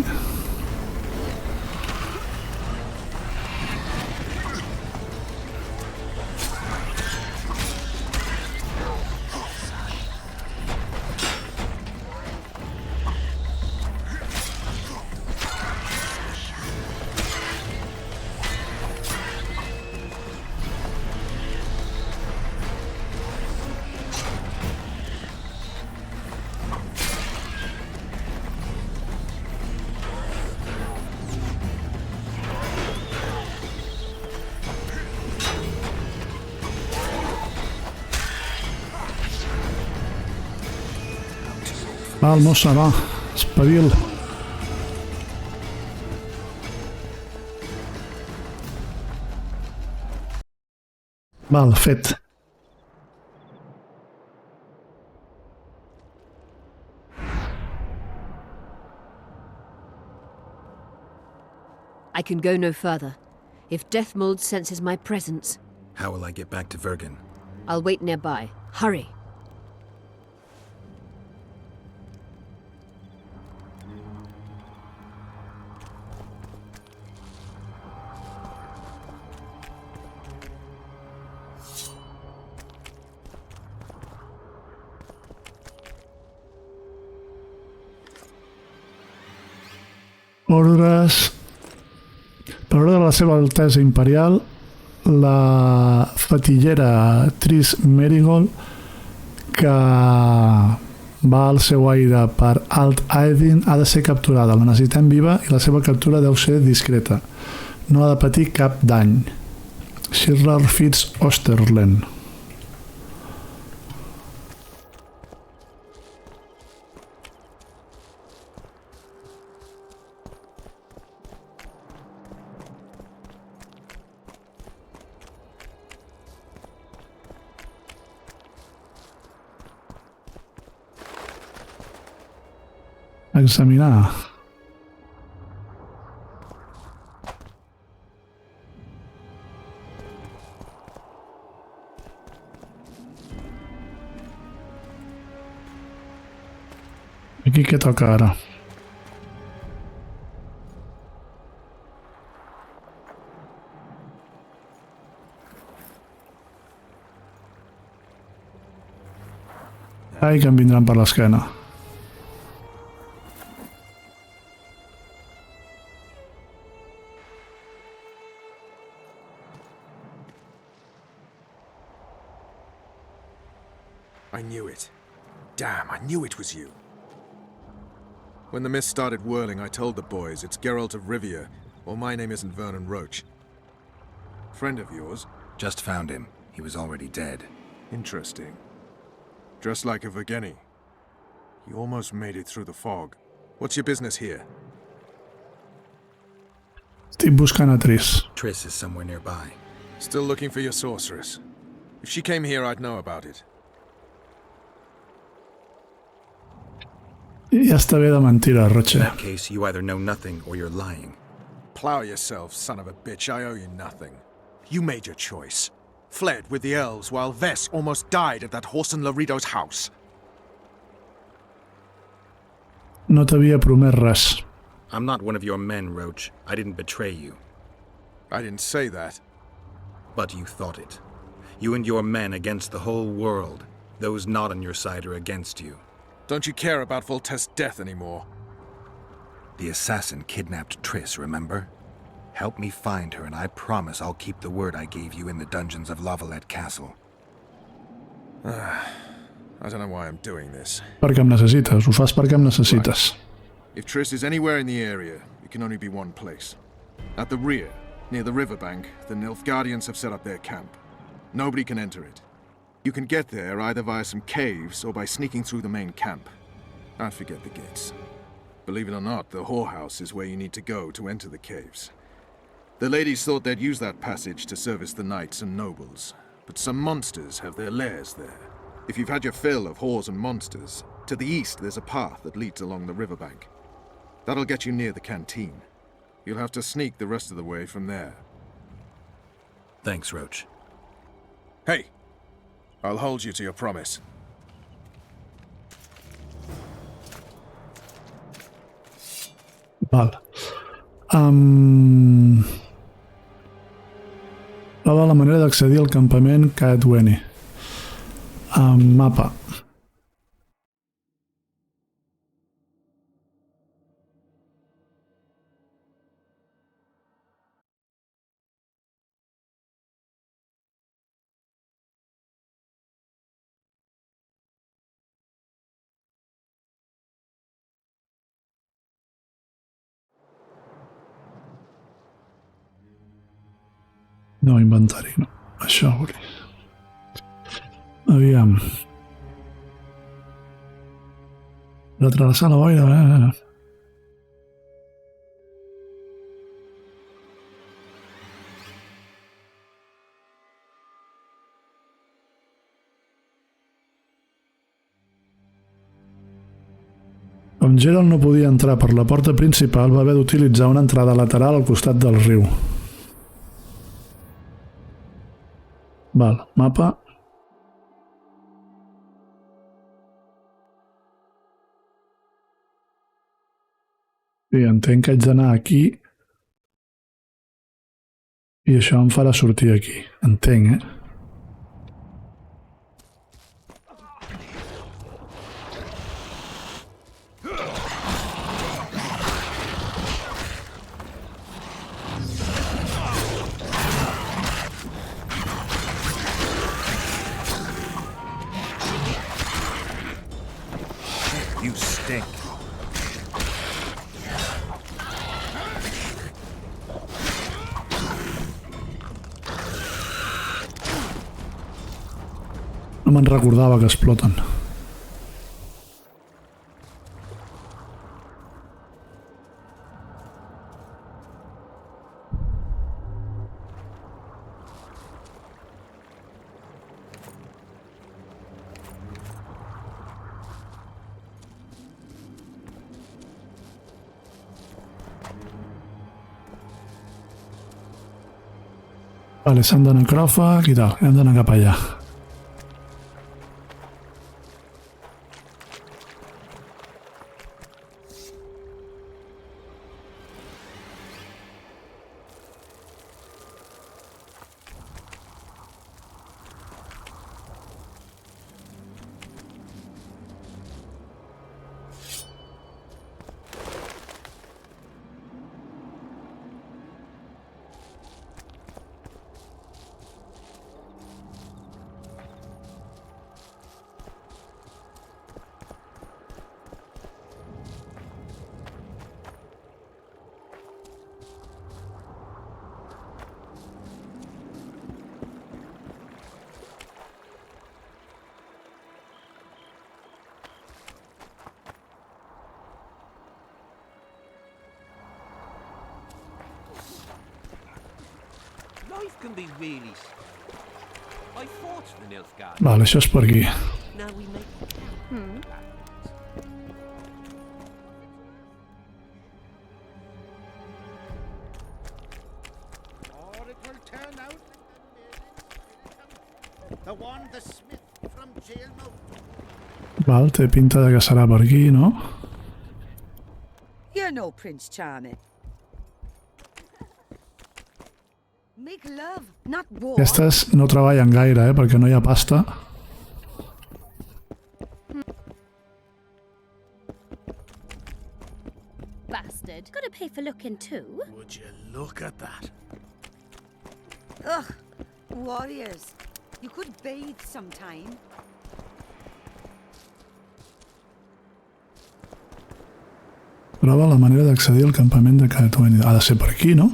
Val, mossa, va, espavil. Val, fet. I can go no further. If Deathmold senses my presence, How will I get back to Vergen? I'll wait nearby. Hurry. Ordres. Per ordre de la seva altesa imperial, la fatillera Tris Merigold, que va al seu aire per Alt Aedin, ha de ser capturada. La necessitem viva i la seva captura deu ser discreta. No ha de patir cap dany. Shirlar Fitz Osterlen. Examinar. Aquí què toca ara? Ai, que em vindran per l'esquena. I knew it. Damn, I knew it was you. When the mist started whirling, I told the boys it's Geralt of Rivia, or my name isn't Vernon Roach. Friend of yours? Just found him. He was already dead. Interesting. Dressed like a Vergenni. You almost made it through the fog. What's your business here? Estic buscant a Tris. Triss is somewhere nearby. Still looking for your sorceress. If she came here, I'd know about it. Ja està bé de mentira, Roche. In that case, you either know nothing or you're lying. Plow yourself, son of a bitch. I owe you nothing. You made your choice. Fled with the elves while Vess almost died at that Horson Lorito's house. No t'havia promès res. I'm not one of your men, Roach. I didn't betray you. I didn't say that. But you thought it. You and your men against the whole world. Those not on your side are against you. Don't you care about Voltaire's death anymore? The assassin kidnapped Triss, remember? Help me find her, and I promise I'll keep the word I gave you in the dungeons of Lavalette Castle. I don't know why I'm doing this. Perquè em necessites. Ho fas perquè em necessites. If Triss is anywhere in the area, it can only be one place. At the rear, near the riverbank, the Nilfgaardians have set up their camp. Nobody can enter it. You can get there either via some caves or by sneaking through the main camp. I'd forget the gates. Believe it or not, the whorehouse is where you need to go to enter the caves. The ladies thought they'd use that passage to service the knights and nobles, but some monsters have their lairs there. If you've had your fill of whores and monsters, to the east there's a path that leads along the riverbank. That'll get you near the canteen. You'll have to sneak the rest of the way from there. Thanks, Roach. Hey! I'll hold you to your promise. Val. La manera d'accedir al campament Cadweny. Mapa. No, inventari, no. Això volia. Aviam. Atravessar la boira... Com Geralt no podia entrar per la porta principal, va haver d'utilitzar una entrada lateral al costat del riu. Val, mapa. I entenc que haig d'anar aquí i això em farà sortir aquí. Entenc, You stink. No me'n recordava que exploten. Vale, s'han de necròfag i tal, hem d'anar cap allà. Life can be really... I fought the Nilfgaard. Vale, això és per aquí. Now we make... Or it will turn out the one the smith from Jailmouth. Val, té pinta de que serà per aquí, no? You're no Prince Charming. Make love, not war. Aquestes no treballen gaire, perquè no hi ha pasta. Bastard. Gotta pay for looking too. Would you look at that? Ugh, warriors. You could bathe sometime. Prova la manera d'accedir al campament de Cadwany. Ha de ser per aquí, no?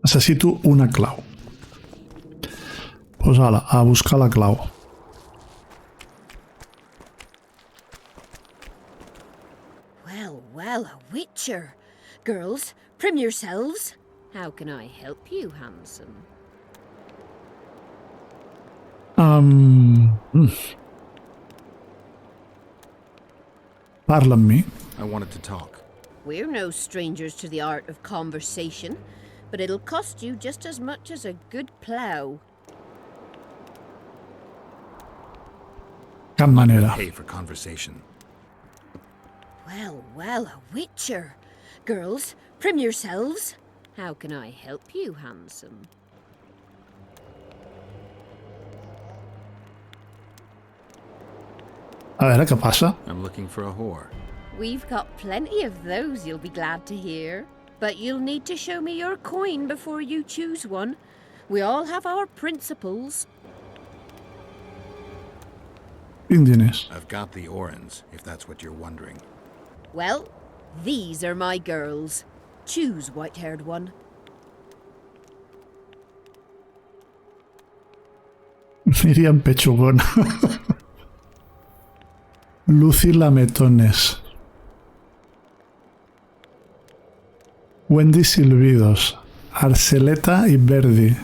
Necessito una clau. Posa-la, a buscar la clau. Well, well, a witcher. Girls, prim yourselves. How can I help you, handsome? Parla amb mi. I wanted to talk. We're no strangers to the art of conversation, but it'll cost you just as much as a good plough. Cap manera. Pay for conversation. Well, well, a witcher. Girls, prim yourselves. How can I help you, handsome? A veure què passa. I'm looking for a whore. We've got plenty of those, you'll be glad to hear. But you'll need to show me your coin before you choose one. We all have our principles. Tinc diners. I've got the Orens, if that's what you're wondering. Well, these are my girls. Choose, white-haired one. Miriam Pechugona. Lucy Lametones. Wendy Silvidos. Arceleta y Verdi.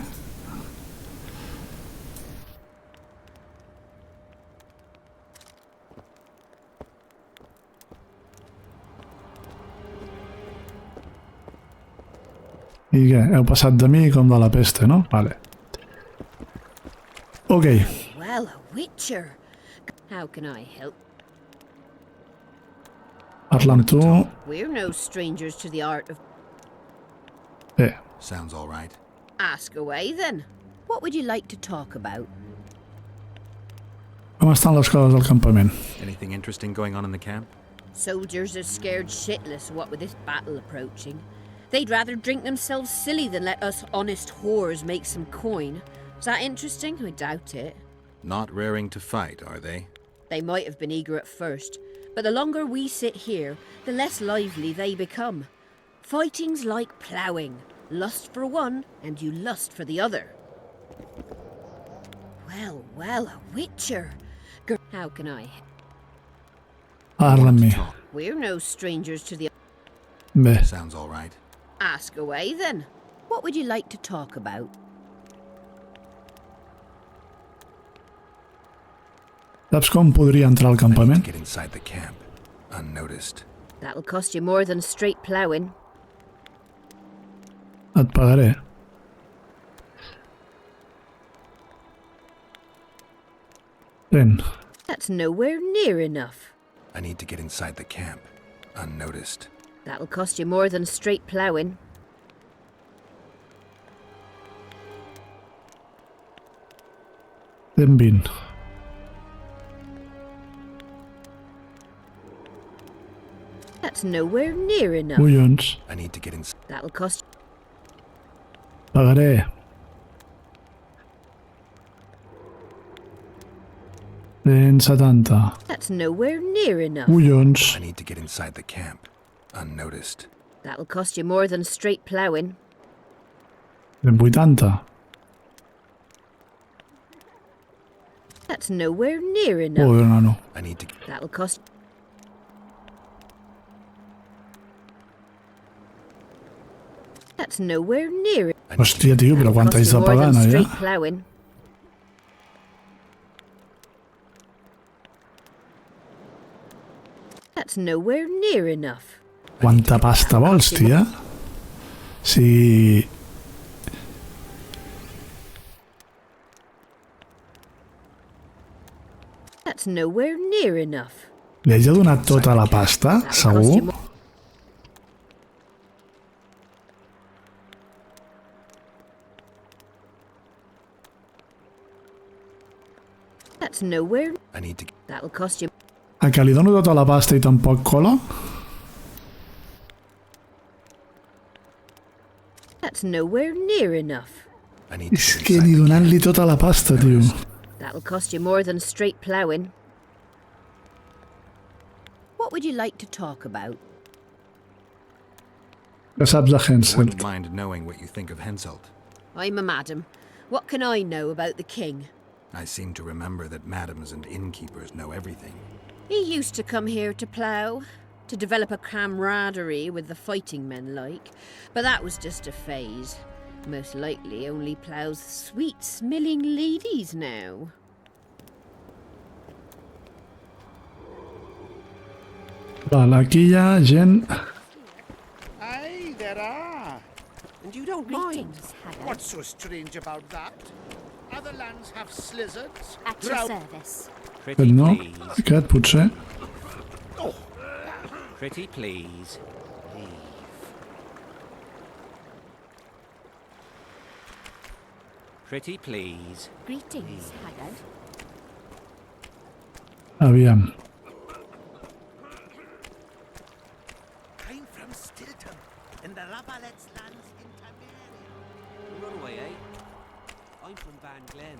I què? Heu passat de mi com de la peste, no? Vale. Ok. Well, a witcher. How can I help? Parla amb tu. We're no strangers to the art of... Sounds all right. Ask away, then. What would you like to talk about? Com estan les coses al campament? Anything interesting going on in the camp? Soldiers are scared shitless what with this battle approaching. They'd rather drink themselves silly than let us honest whores make some coin. Is that interesting? I doubt it. Not raring to fight, are they? They might have been eager at first, but the longer we sit here, the less lively they become. Fighting's like ploughing. Lust for one, and you lust for the other. Well, well, a witcher. How can I... Parla amb mi. We're no strangers to the... Bé. Sounds all right. Ask away, then. What would you like to talk about? Saps com podria entrar al campament? Get inside the camp, unnoticed. That'll cost you more than straight ploughing. Et pagaré. Ten. That's nowhere near enough. I need to get inside the camp, unnoticed. That'll cost you more than straight ploughing. Ten 20. That's nowhere near enough. Collons. I need to get inside. That'll cost... Pagaré. Ten 70. That's nowhere near enough. Collons. I need to get inside the camp, unnoticed. That'll cost you more than straight ploughing. Ten 80. That's nowhere near enough. Joder, nano. I need to... That'll cost... That's nowhere near... Hòstia, tio, però quanta haig de pagar, no, ja? Ploughing. That's nowhere near enough. Quanta pasta vols, tia? Si... That's nowhere near enough. Li haig de donar tota la pasta? Segur? That's nowhere... I need to... That'll cost you... A que li dono tota la pasta i tampoc cola? That's nowhere near enough. És que ni donant-li tota la pasta, tio. That'll cost you more than straight ploughing. What would you like to talk about? Que saps de I Henselt? wouldn't mind knowing what you think of Henselt. I'm a madam. What can I know about the king? I seem to remember that madams and innkeepers know everything. He used to come here to plough, to develop a camaraderie with the fighting men like, but that was just a phase. Most likely only ploughs sweet-smelling ladies now. Val, aquí hi ha gent... Aye, there are. And you don't mind. What's so strange about that? Other lands have slizzards. At your service. Aquest no, aquest potser. Pretty please. Leave. Pretty please. Greetings, Haggard. Aviam. I'm from Stilton, in the Rabalet's lands in Tameria. Runaway, eh? I'm from Van Glen.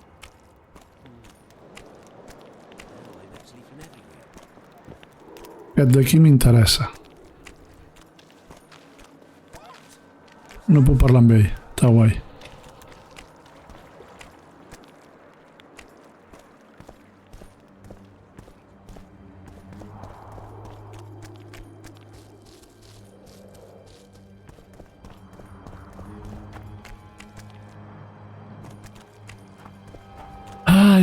Oh, I'm actually from everywhere. Aquest d'aquí m'interessa. No puc parlar amb ell. Està guai.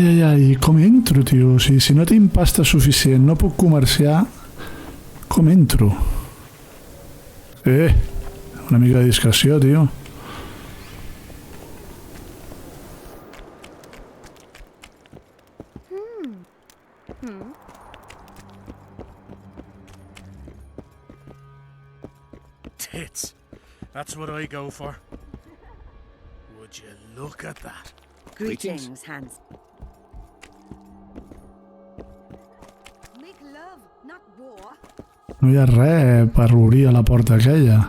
Ai, com entro, tio? O sigui, si no tinc pasta suficient, no puc comerciar, com entro? Una mica de discreció, tio. Tits. That's what I go for. Would you look at that? Greetings, Hans. Make love, not war. No hi ha res per obrir a la porta aquella.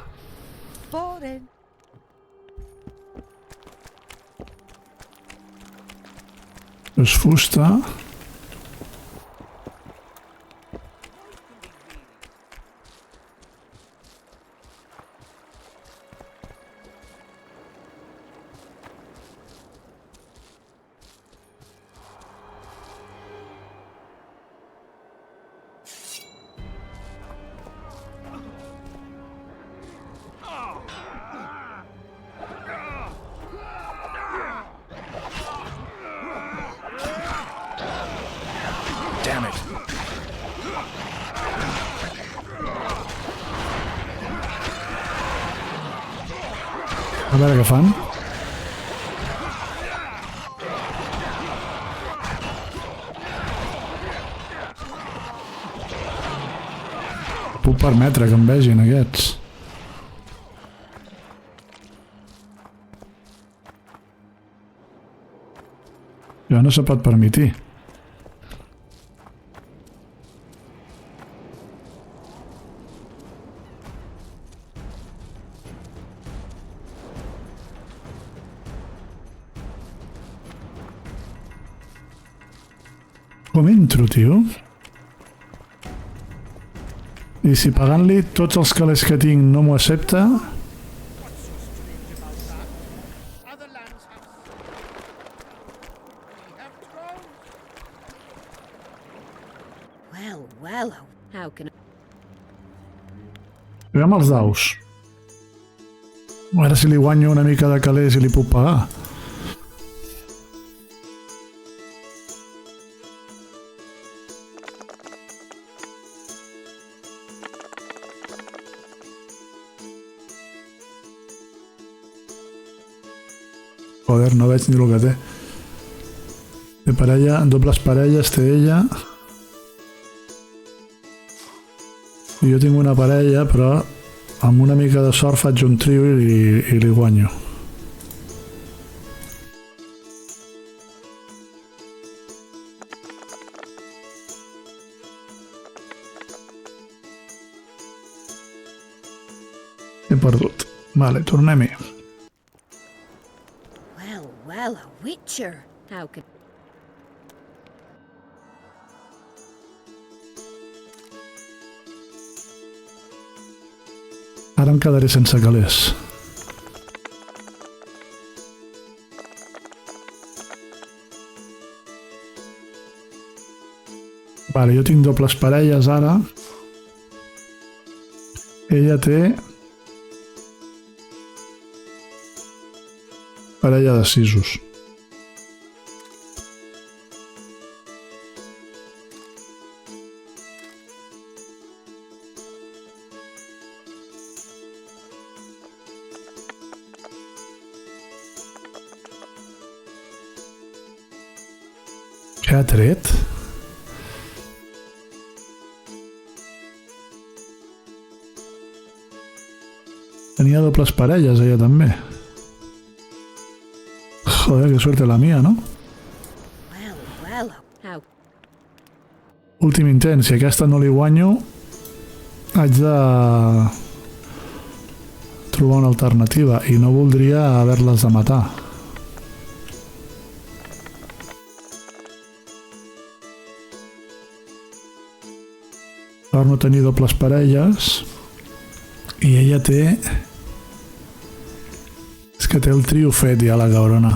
Boring. És fusta. Damn it. A veure què fan. Puc permetre que em vegin aquests. Ja no se pot permetir. Com entro, tio? I si pagant-li tots els calés que tinc no m'ho accepta... Well, how can I... Juguem els daus. A veure si li guanyo una mica de calés i li puc pagar. Joder, no veig ni el que té. Té parella, dobles parelles té ella. I jo tinc una parella, però amb una mica de sort faig un trio i li guanyo. He perdut. Vale, tornem-hi. Well, a witcher. How can... Ara em quedaré sense calés. Vale, jo tinc dobles parelles ara. Ella té... parella de sisos. Què ha tret? Tenia dobles parelles, ella també. Joder, que suerte la mía, ¿no? Well, how... Últim intent, si aquesta no li guanyo, haig de trobar una alternativa i no voldria haver-les de matar. Per no tenir dobles parelles i ella té... és que té el trio fet ja, la cabrona.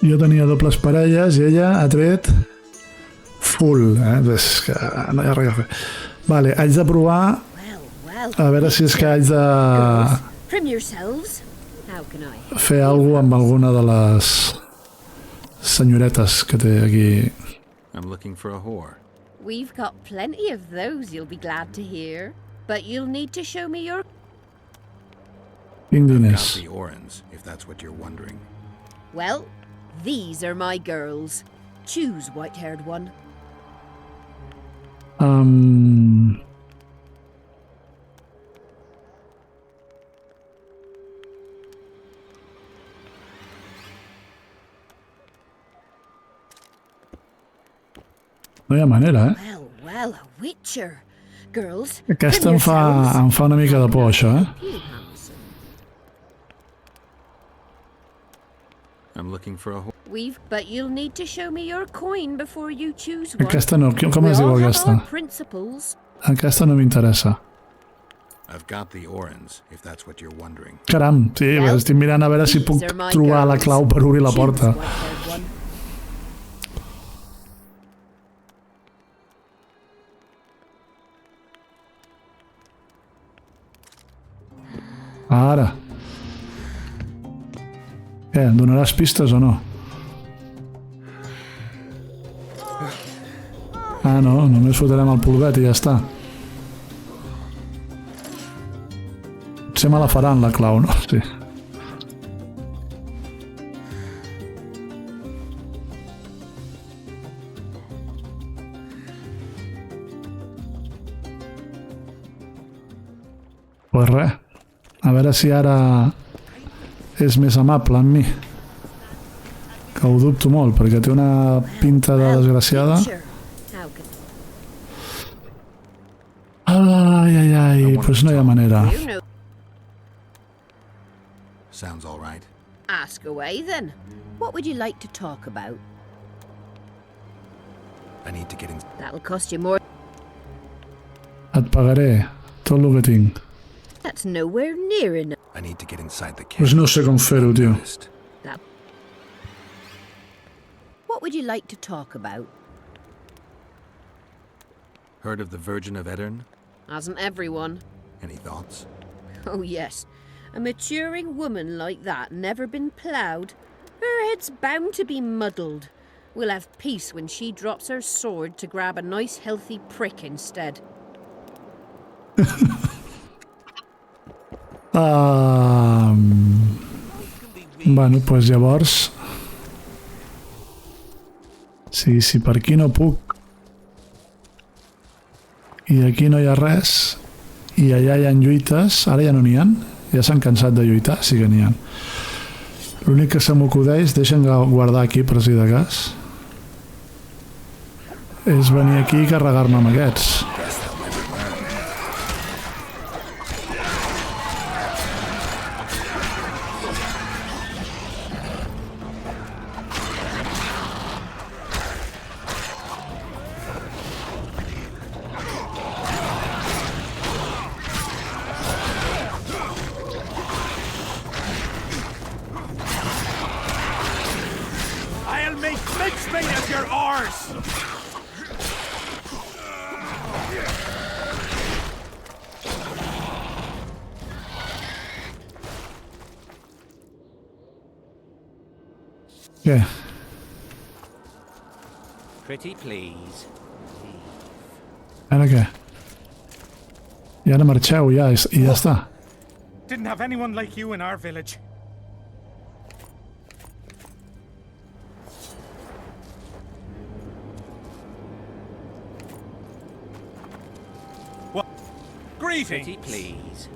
Jo tenia dobles parelles i ella ha tret full, és que no hi ha res a fer. Vale, haig de provar a veure si és que haig de fer alguna cosa amb alguna de les senyoretes que té aquí. I'm looking for a whore. We've got plenty of those, you'll be glad to hear. But you'll need to show me your... Tinc Got diners. the Orens, if that's what you're wondering. Well, these are my girls. Choose, white-haired one. No hi ha manera, eh? Well, a witcher. Girls, Aquesta trim em fa yourselves. una mica de por, això, eh? I'm looking for a whore. But you'll need to show me your coin before you choose one. Aquesta no, com We es diu all have aquesta? our principles. Aquesta no m'interessa. I've got the Orens, if that's what you're wondering. Caram, sí, estic mirant a veure si puc trobar la clau per obrir la porta. Ara. Què, em donaràs pistes o no? Ah, no, només fotrem el polvet i ja està. Potser me la faran, la clau, no? Sí. Pues res. A veure si ara és més amable amb mi. Que ho dubto molt, perquè té una pinta de desgraciada. Ai, pues no hi ha manera. Sounds all right. Ask away, then. What would you like to talk about? I need to get in. That'll cost you more. Et pagaré tot el que tinc. That's nowhere near enough. I need to get inside the cave. Pues no sé com fer-ho, tio. What would you like to talk about? Heard of the Virgin of Edern? Hasn't everyone? Any thoughts? Oh, yes. A maturing woman like that never been ploughed. Her head's bound to be muddled. We'll have peace when she drops her sword to grab a nice healthy prick instead. Bueno, pues llavors... Si per aquí no puc i aquí no hi ha res i allà hi ha lluites, ara ja no n'hi ha, ja s'han cansat de lluitar, sí que n'hi ha. L'únic que se m'acudeix, deixen guardar aquí per si de cas, és venir aquí i carregar-me amb aquests. I'll make mincemeat of your arse! Què? Pretty please. Ara què? I ara marxeu, ja, i ja està. Didn't have anyone like you in our village. What? Greetings. Pretty please.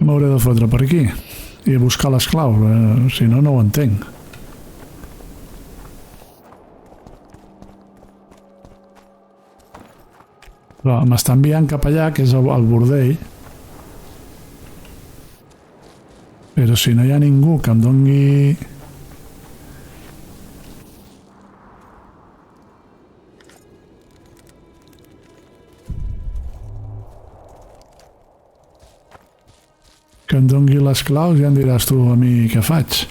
M'hauré de fotre per aquí i buscar l'esclau, si no, no ho entenc. Però m'està enviant cap allà, que és el bordell. Però si no hi ha ningú que em doni... que em doni les claus, ja em diràs tu a mi què faig.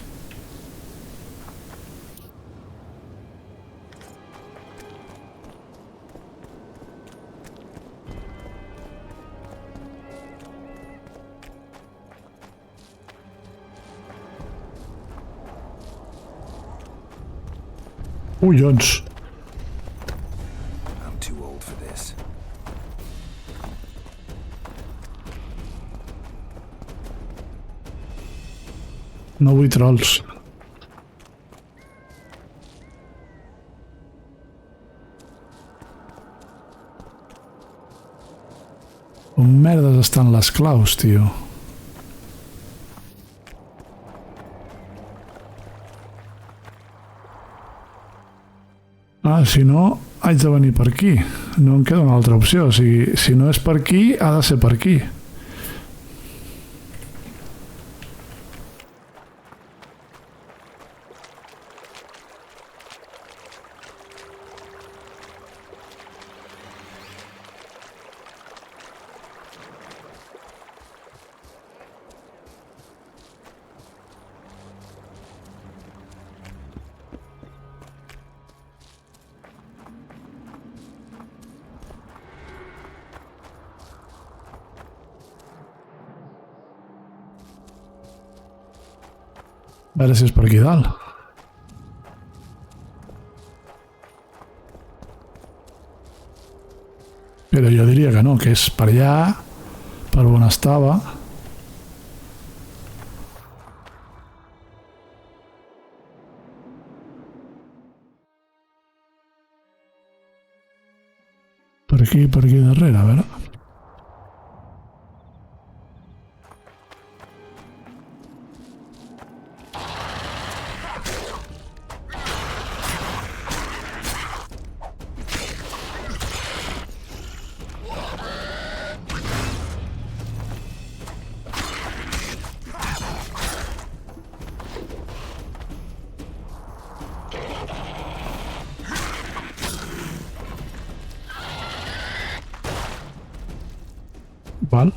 Collons. I'm too old for this. No vull trolls. On merdes estan les claus, tio? Ah, si no, haig de venir per aquí. No em queda una altra opció. O sigui, si no és per aquí, ha de ser per aquí. A veure si és per aquí dalt. Però jo diria que no, que és per allà, per on estava. Per aquí darrere, a veure. Val.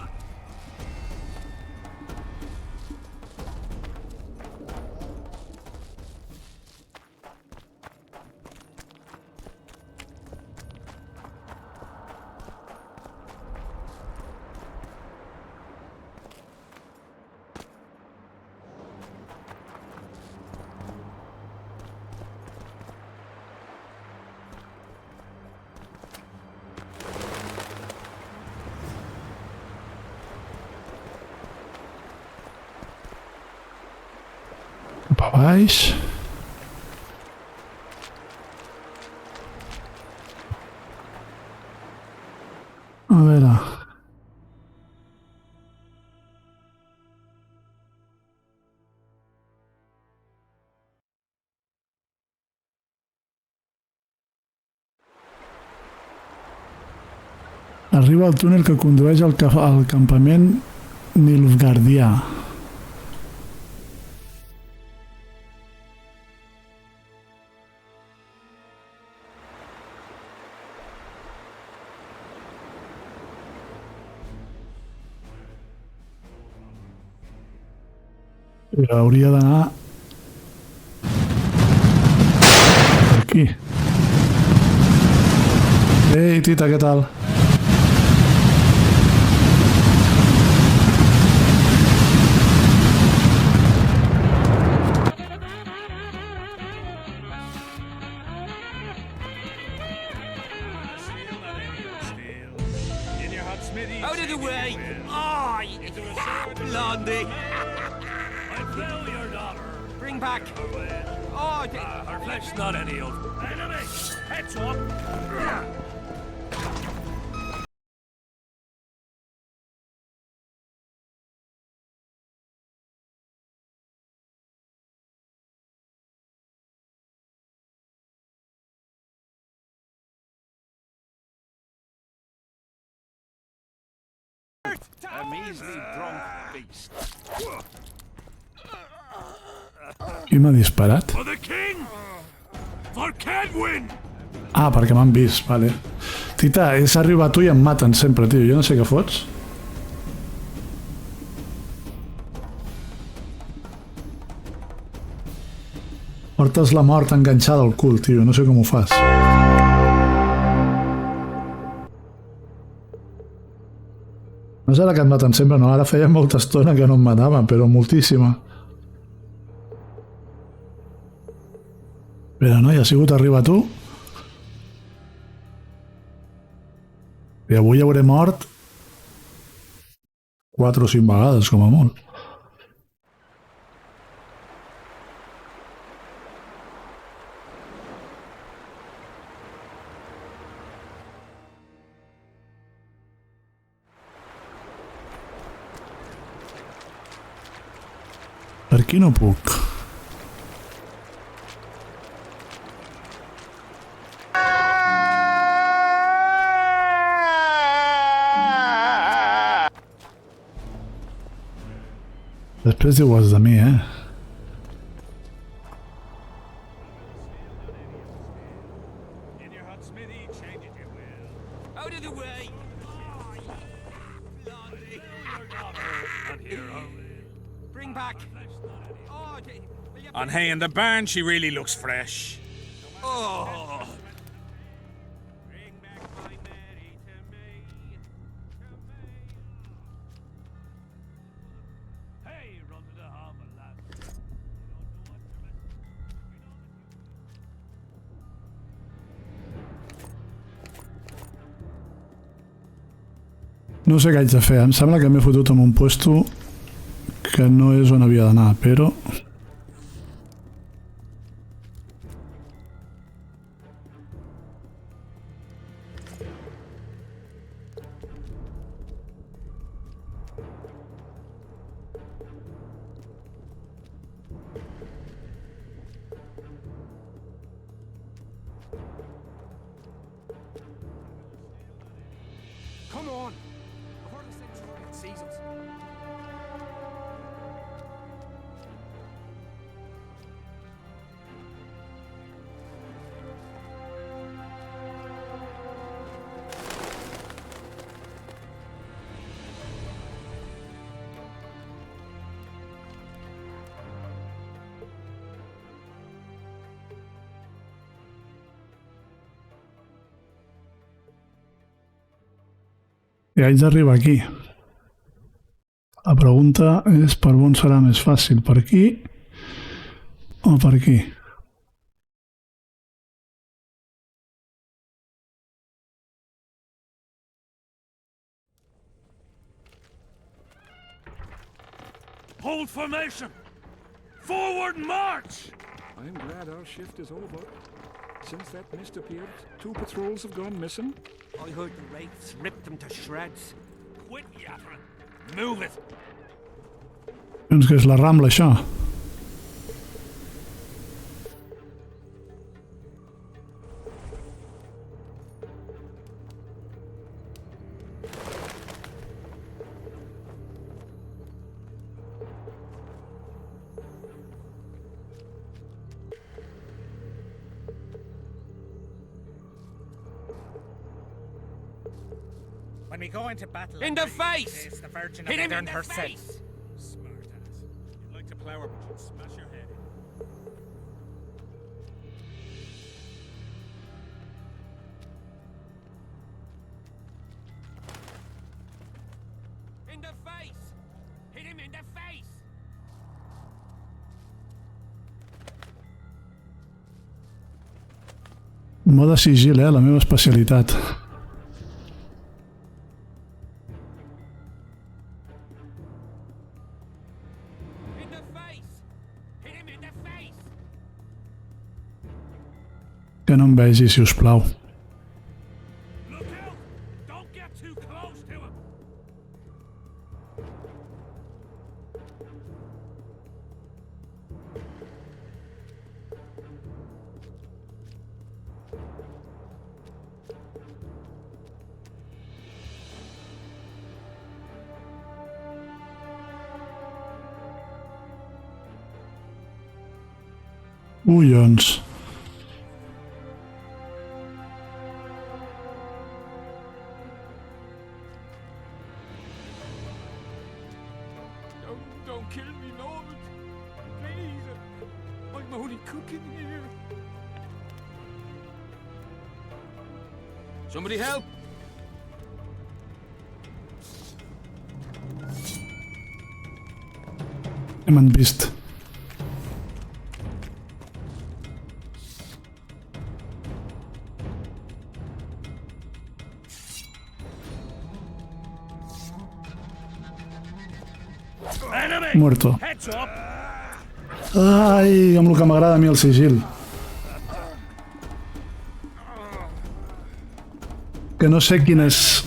Cap a baix. A veure. Arriba al túnel que condueix al campament Nilfgaardià. Però hauria d'anar per aquí. Ei, Tita, què tal? Out of the way! Oh, Blondie! I fell your daughter. Bring back. Oh, Her flesh's not any old. Enemy! Heads up! A measly drunk beast. Qui m'ha disparat? For the king! For Cadwyn! Ah, perquè m'han vist, vale. Tita, és arribar a tu i em maten sempre, tio. Jo no sé què fots. Portes la mort enganxada al cul, tio. No sé com ho fas. No és ara que et maten sempre, no. Ara feia molta estona que no em mataven, però moltíssima. Però no, ja ha sigut arriba a tu. I avui hauré mort 4 o 5 vegades, com a molt. Per aquí no puc. Després dius de mi, On hay in the barn, she really looks fresh. Oh. No sé què haig de fer. Em sembla que m'he fotut en un puesto que no és on havia d'anar, però... Come on! Before the Centurion sees us. I haig d'arribar aquí. La pregunta és per on serà més fàcil, per aquí o per aquí? Hold formation! Forward march! I'm glad our shift is over. Since that mist appeared, 2 patrols have gone missing. I heard the wraiths ripped them to shreds. Quit yapping! Move it! Doncs que és la Rambla, això. When we go into battle... In the face! It's the Virgin Hit of him in Edern the herself. face! Smart ass. You'd like to plow her, but you'd smash your head in. In the face! Hit him in the face! Mode sigil, la meva especialitat. Que no em vegi, si us plau. Don't get too close to him! Collons. Don't kill me, Lord. Please. I'm only cooking here. Somebody help! M'han vist. Muerto. Ai, amb el que m'agrada a mi el sigil. Que no sé quina és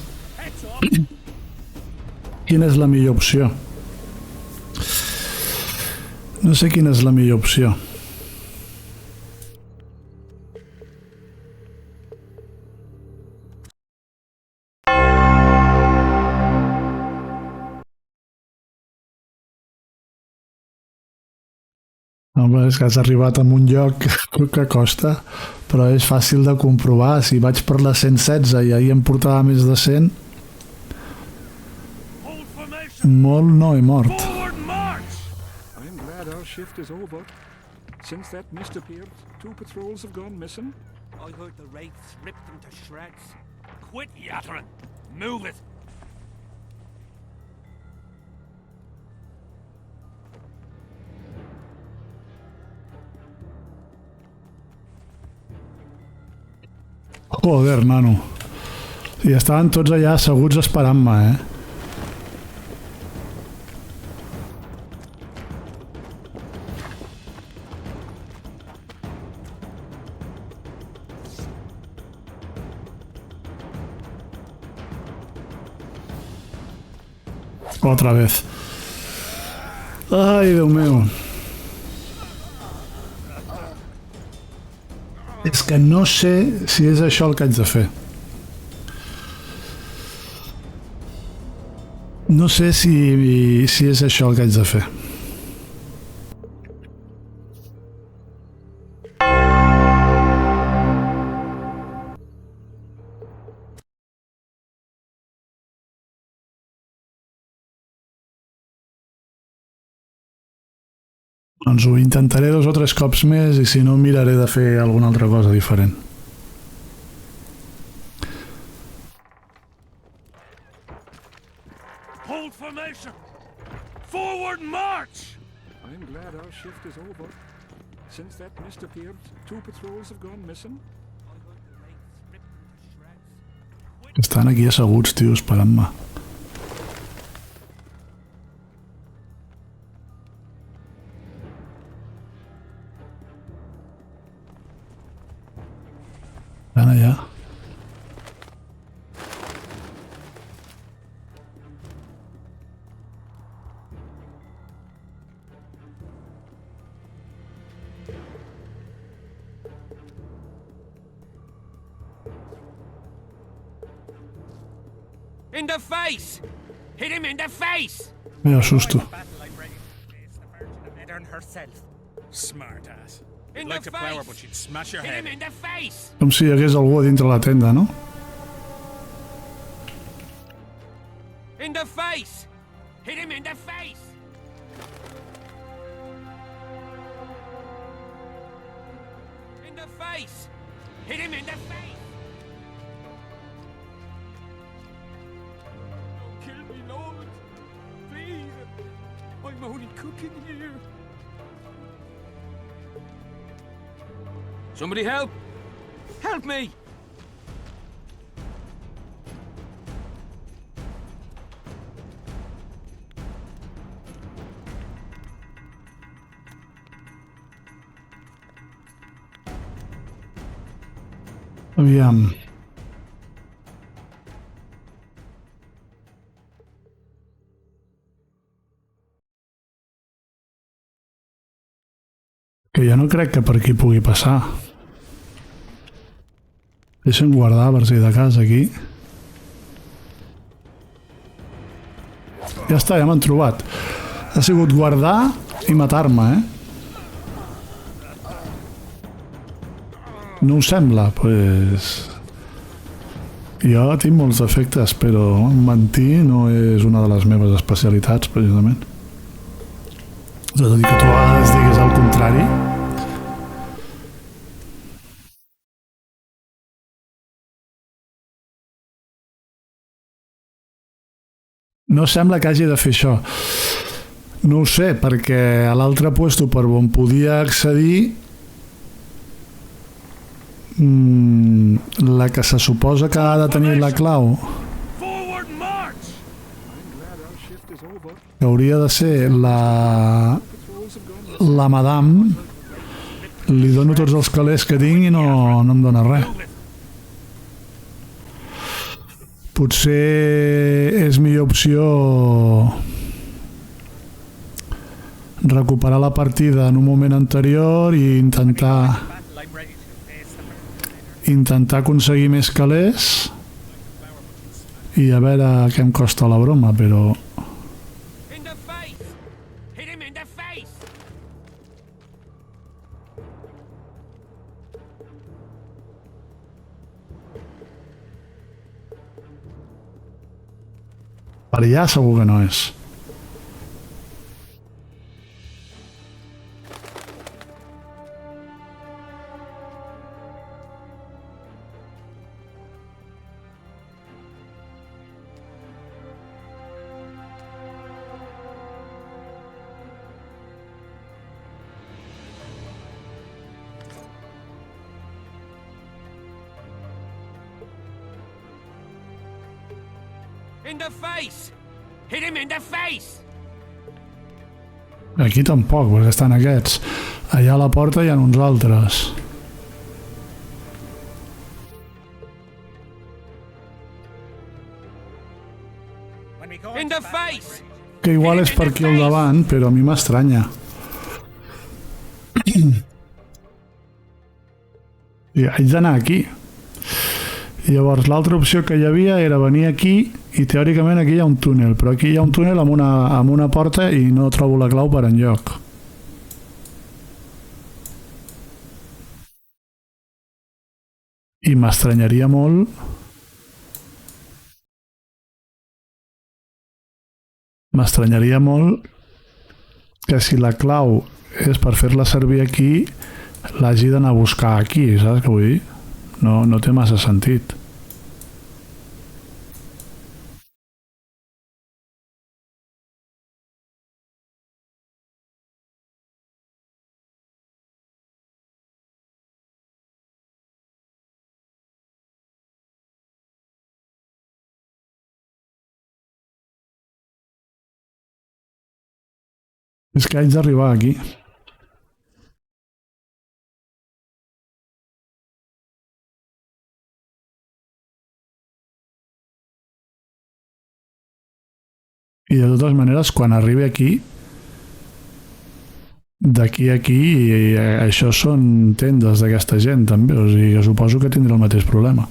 la millor opció. No sé quina és la millor opció. Home, és que has arribat a un lloc que costa, però és fàcil de comprovar. Si vaig per la 116 i ahir em portava més de 100, molt no he mort. I'm glad our shift is over. Since that mist appeared, 2 patrols have gone missing. I heard the wraiths ripped them to shreds. Quit yattering. Move it. Joder, nano. I estaven tots allà asseguts esperant-me, Otra vez. Ai, Déu meu. És que no sé si és això el que haig de fer. No sé si és això el que haig de fer. Doncs ho intentaré 2 o 3 cops més i si no miraré de fer alguna altra cosa diferent. Hold formation. Forward march. I'm glad our shift is over. Since that mist appeared, 2 patrols have gone missing. Estan aquí asseguts, tio, esperant-me. Estan allà. In the face! Hit him in the face! Me assusto. Smart ass. You'd like to plow her, but she'd smash your head. Hit him in the face! Com si hi hagués algú a dintre la tenda, no? In the face! Hit him in the face! In the face! Hit him in the face! Don't kill me, Lord. Please. I'm only cooking here. Somebody help! Help me! Aviam. Que jo no crec que per aquí pugui passar. Deixa'm guardar per si de cas aquí. Ja està, ja m'han trobat. Ha sigut guardar i matar-me, No us sembla? Pues... Jo tinc molts defectes, però mentir no és una de les meves especialitats, precisament. És a dir, que tu a vegades digues el contrari. No sembla que hagi de fer això. No ho sé, perquè a l'altre puesto per on podia accedir la que se suposa que ha de tenir la clau que hauria de ser la madame, li dono tots els calés que tinc i no em dona res. Potser és millor opció recuperar la partida en un moment anterior i intentar aconseguir més calés i a veure què em costa la broma, però... Per allà segur que no és. In the face! Hit him in the face! Aquí tampoc, perquè estan aquests. Allà a la porta hi ha uns altres. In the face! Que igual és per aquí al davant, però a mi m'estranya. I haig d'anar aquí. Llavors, l'altra opció que hi havia era venir aquí i teòricament aquí hi ha un túnel, però aquí hi ha un túnel amb una porta i no trobo la clau per enlloc. I m'estranyaria molt que si la clau és per fer-la servir aquí l'hagi d'anar a buscar aquí, saps què vull dir? No té massa sentit. És que haig d'arribar aquí. I de totes maneres, quan arribi aquí, d'aquí a aquí, això són tendes d'aquesta gent, també. O sigui, que suposo que tindrà el mateix problema.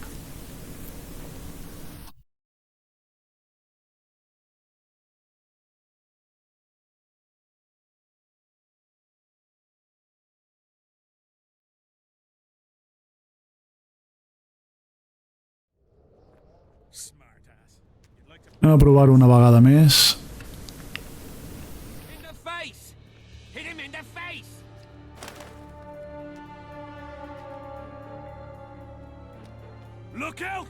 Anem a provar una vegada més. Look out!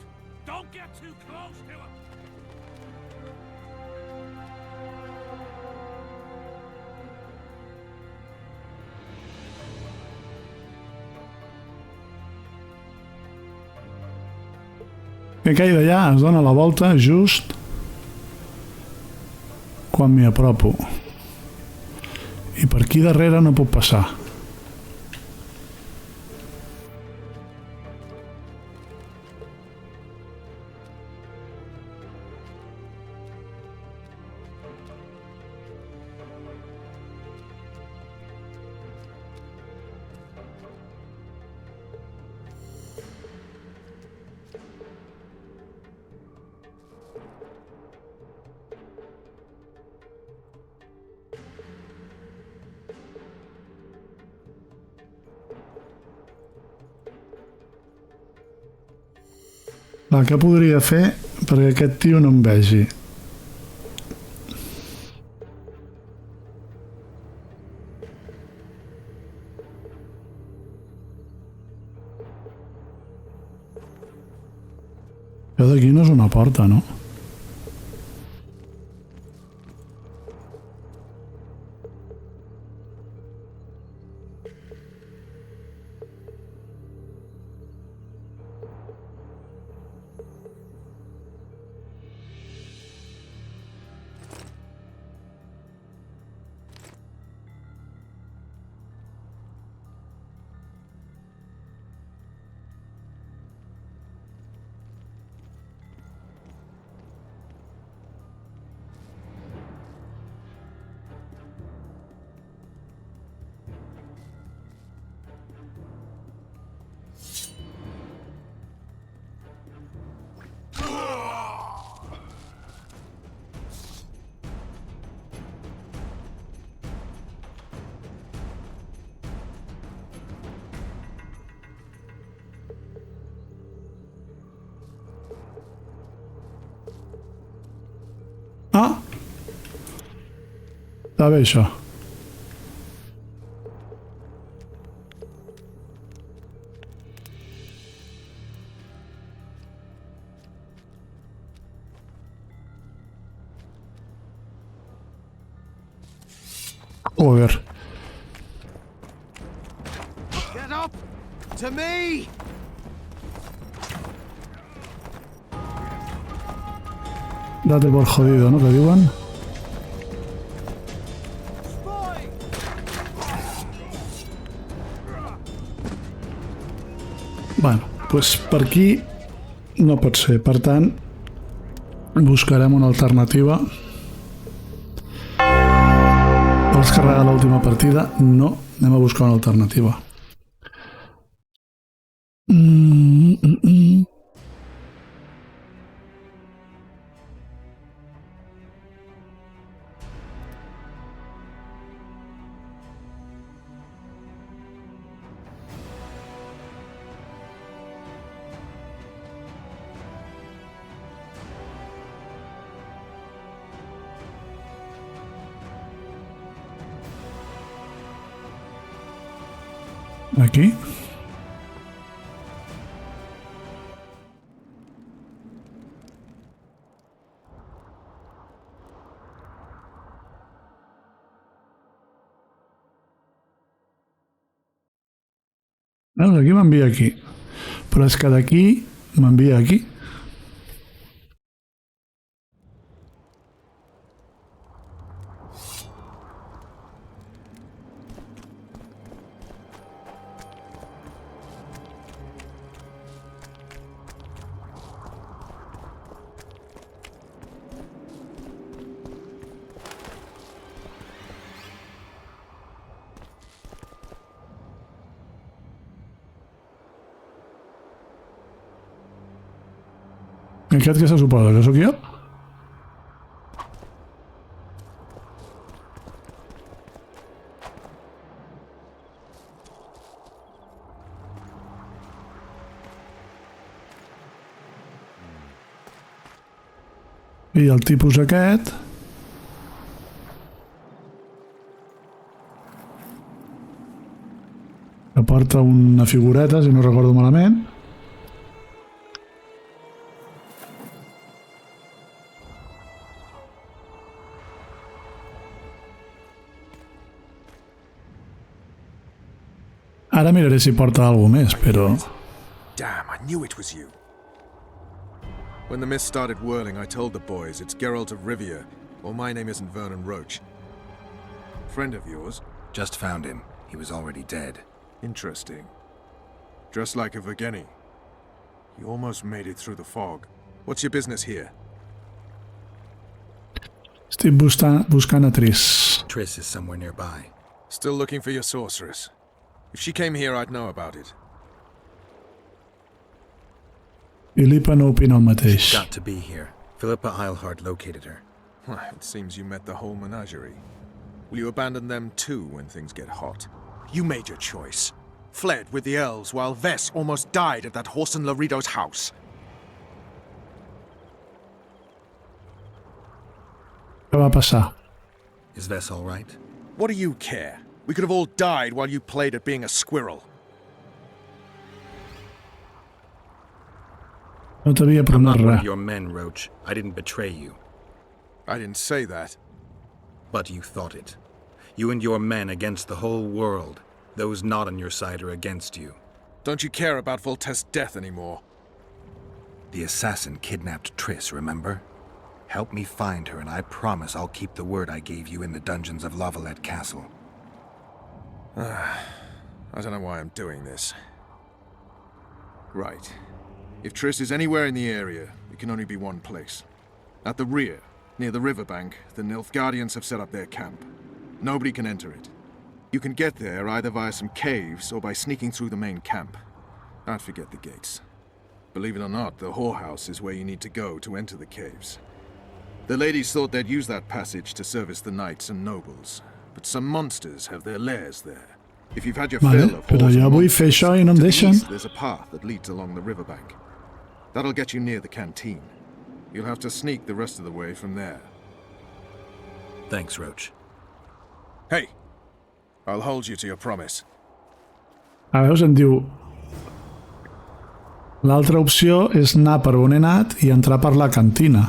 Don't get too close to him! Que aquell d'allà es dona la volta just quan m'hi apropo. I per aquí darrere no puc passar. La que podria fer perquè aquest tio no em vegi? Això d'aquí no és una porta, no? Ah! Està bé, això. Joder. Get up! To me! Date por jodido, ¿no? Que diuen. Bueno, doncs per aquí no pot ser. Per tant, buscarem una alternativa. Vols carregar l'última partida? No, anem a buscar una alternativa. Aquí. No, d'aquí m'envia aquí. Però és que d'aquí m'envia aquí. Aquest que se suposa que sóc jo? I el tipus aquest que porta una figureta, si no recordo malament. Ara miraré si porta alguna més, però... Damn, I knew it was you. When the mist started whirling, I told the boys it's Geralt of Rivia, or my name isn't Vernon Roach. Friend of yours? Just found him. He was already dead. Interesting. Dressed like a Vergenni. You almost made it through the fog. What's your business here? Estic buscant a Triss. Triss is somewhere nearby. Still looking for your sorceress. If she came here, I'd know about it. Philippa no opina el mateix. She's got to be here. Philippa Eilhart located her. It seems you met the whole menagerie. Will you abandon them too when things get hot? You made your choice. Fled with the elves while Vess almost died at that Horson Laredo's house. Què va passar? Is Vess all right? What do you care? We could have all died while you played at being a squirrel. No t'havia I'm not promès one res. of your men, Roach. I didn't betray you. I didn't say that. But you thought it. You and your men against the whole world. Those not on your side are against you. Don't you care about Voltaire's death anymore? The assassin kidnapped Triss, remember? Help me find her, and I promise I'll keep the word I gave you in the dungeons of La Valette Castle. I don't know why I'm doing this. Right. If Triss is anywhere in the area, it can only be one place. At the rear, near the riverbank, the Nilfgaardians have set up their camp. Nobody can enter it. You can get there either via some caves or by sneaking through the main camp. Don't forget the gates. Believe it or not, the whorehouse is where you need to go to enter the caves. The ladies thought they'd use that passage to service the knights and nobles, but some monsters have their lairs there. If you've had your Vale, fill of però whores jo and vull fer monsters, això i no em to the deixen. east, there's a path that leads along the riverbank. That'll get you near the canteen. You'll have to sneak the rest of the way from there. Thanks, Roach. Hey! I'll hold you to your promise. A veus, em diu... L'altra opció és anar per on he anat i entrar per la cantina.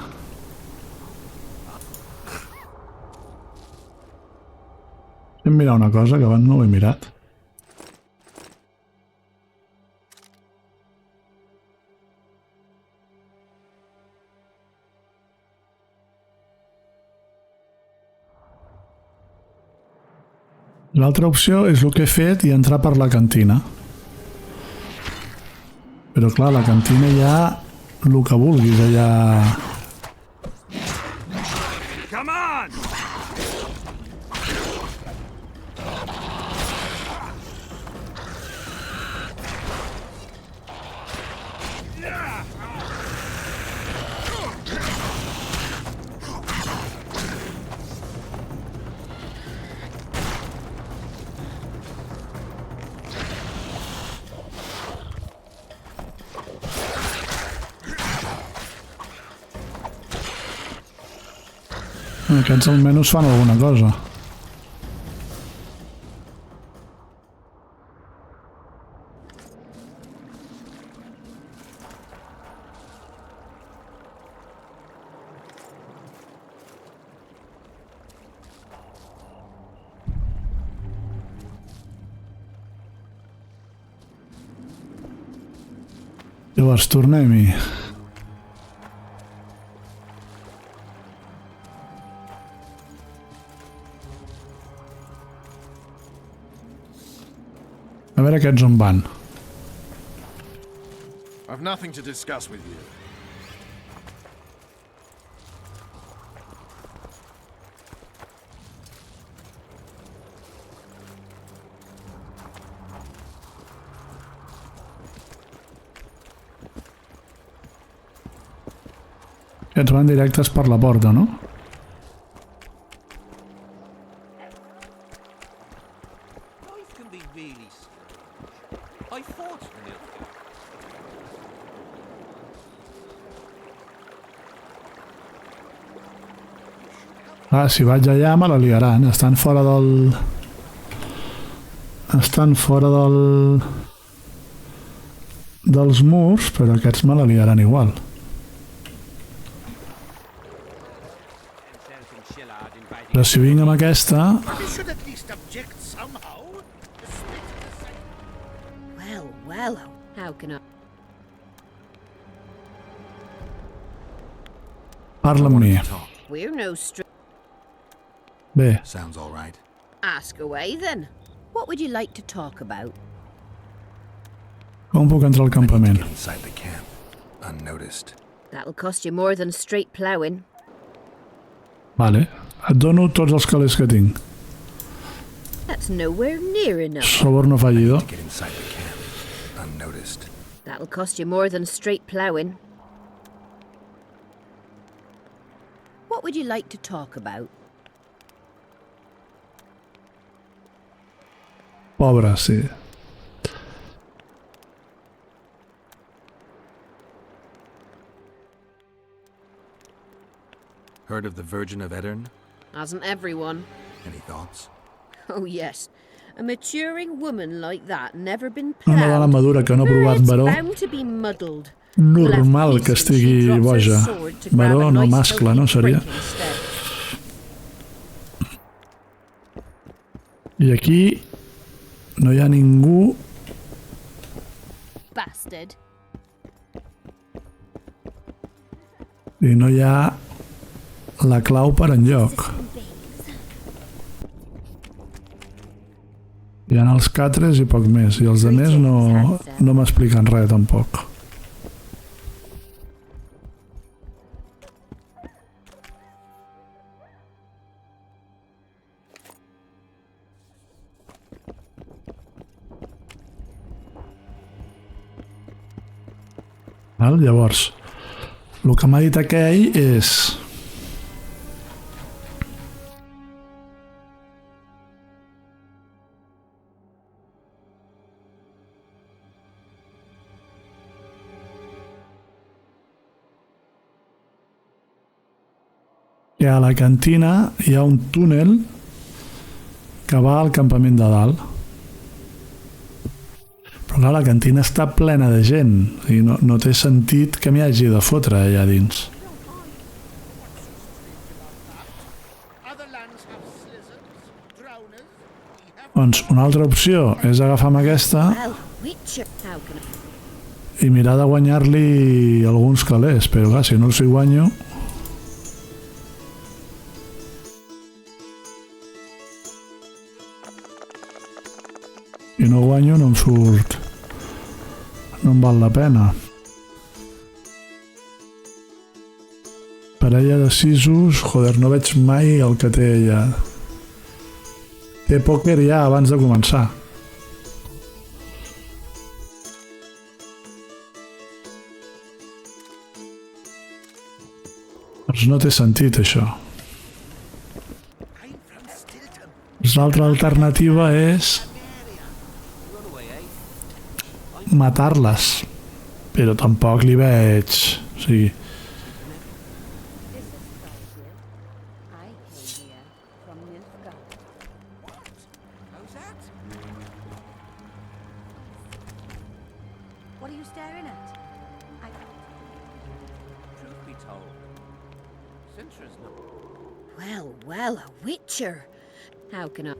Hem mirat una cosa que abans no ho he mirat. L'altra opció és el que he fet i entrar per la cantina. Però clar, la cantina hi ha el que vulguis allà... Come on! Aquests almenys fan alguna cosa. Llavors tornem-hi. A veure aquests on van. I've nothing to discuss with you. Aquests van directes per la porta, no? Life can be really strange. I fought the Nilfgaard. Ah, si vaig allà me la liaran. Estan fora del... Estan fora del... dels murs, però aquests me la liaran igual. Però si vinc amb aquesta... We should at least object somehow. Well, well, how can I... Parla amb mi. We're no str... Bé, Sounds all right. Ask away, then. What would you like to talk about? com puc entrar al campament? Get inside the camp, unnoticed. That'll cost you more than straight ploughing. Vale. Et dono tots els calés que tinc. That's nowhere near enough. Soborno fallido. Get inside the camp, unnoticed. That'll cost you more than straight ploughing. What would you like to talk about? Pobre, sí. Heard of the Virgin of Edirn? Hasn't everyone? Any thoughts? Oh, yes. A maturing woman like that never been Una dona proud. madura que no ha provat It's baró, bound to be muddled. normal que estigui boja. Baró no mascle, no seria? I aquí no hi ha ningú. Bastard. I no hi ha la clau per enlloc. Hi ha els catres i poc més, i els altres no m'expliquen res tampoc. Llavors, el que m'ha dit aquell és... que a la cantina hi ha un túnel que va al campament de dalt. Però clar, la cantina està plena de gent i no té sentit que m'hi hagi de fotre allà dins. Doncs una altra opció és agafar amb aquesta i mirar de guanyar-li alguns calés, però clar, si no els hi guanyo... I no guanyo, no em surt... no em val la pena. Parella de sisos, joder, no veig mai el que té ella. Té pòquer ja abans de començar. Doncs no té sentit, això. L'altra alternativa és... matar-les, però tampoc li veig, o sigui... What are you staring at? Truth be told, Cintra's not... Well, a witcher. How can I...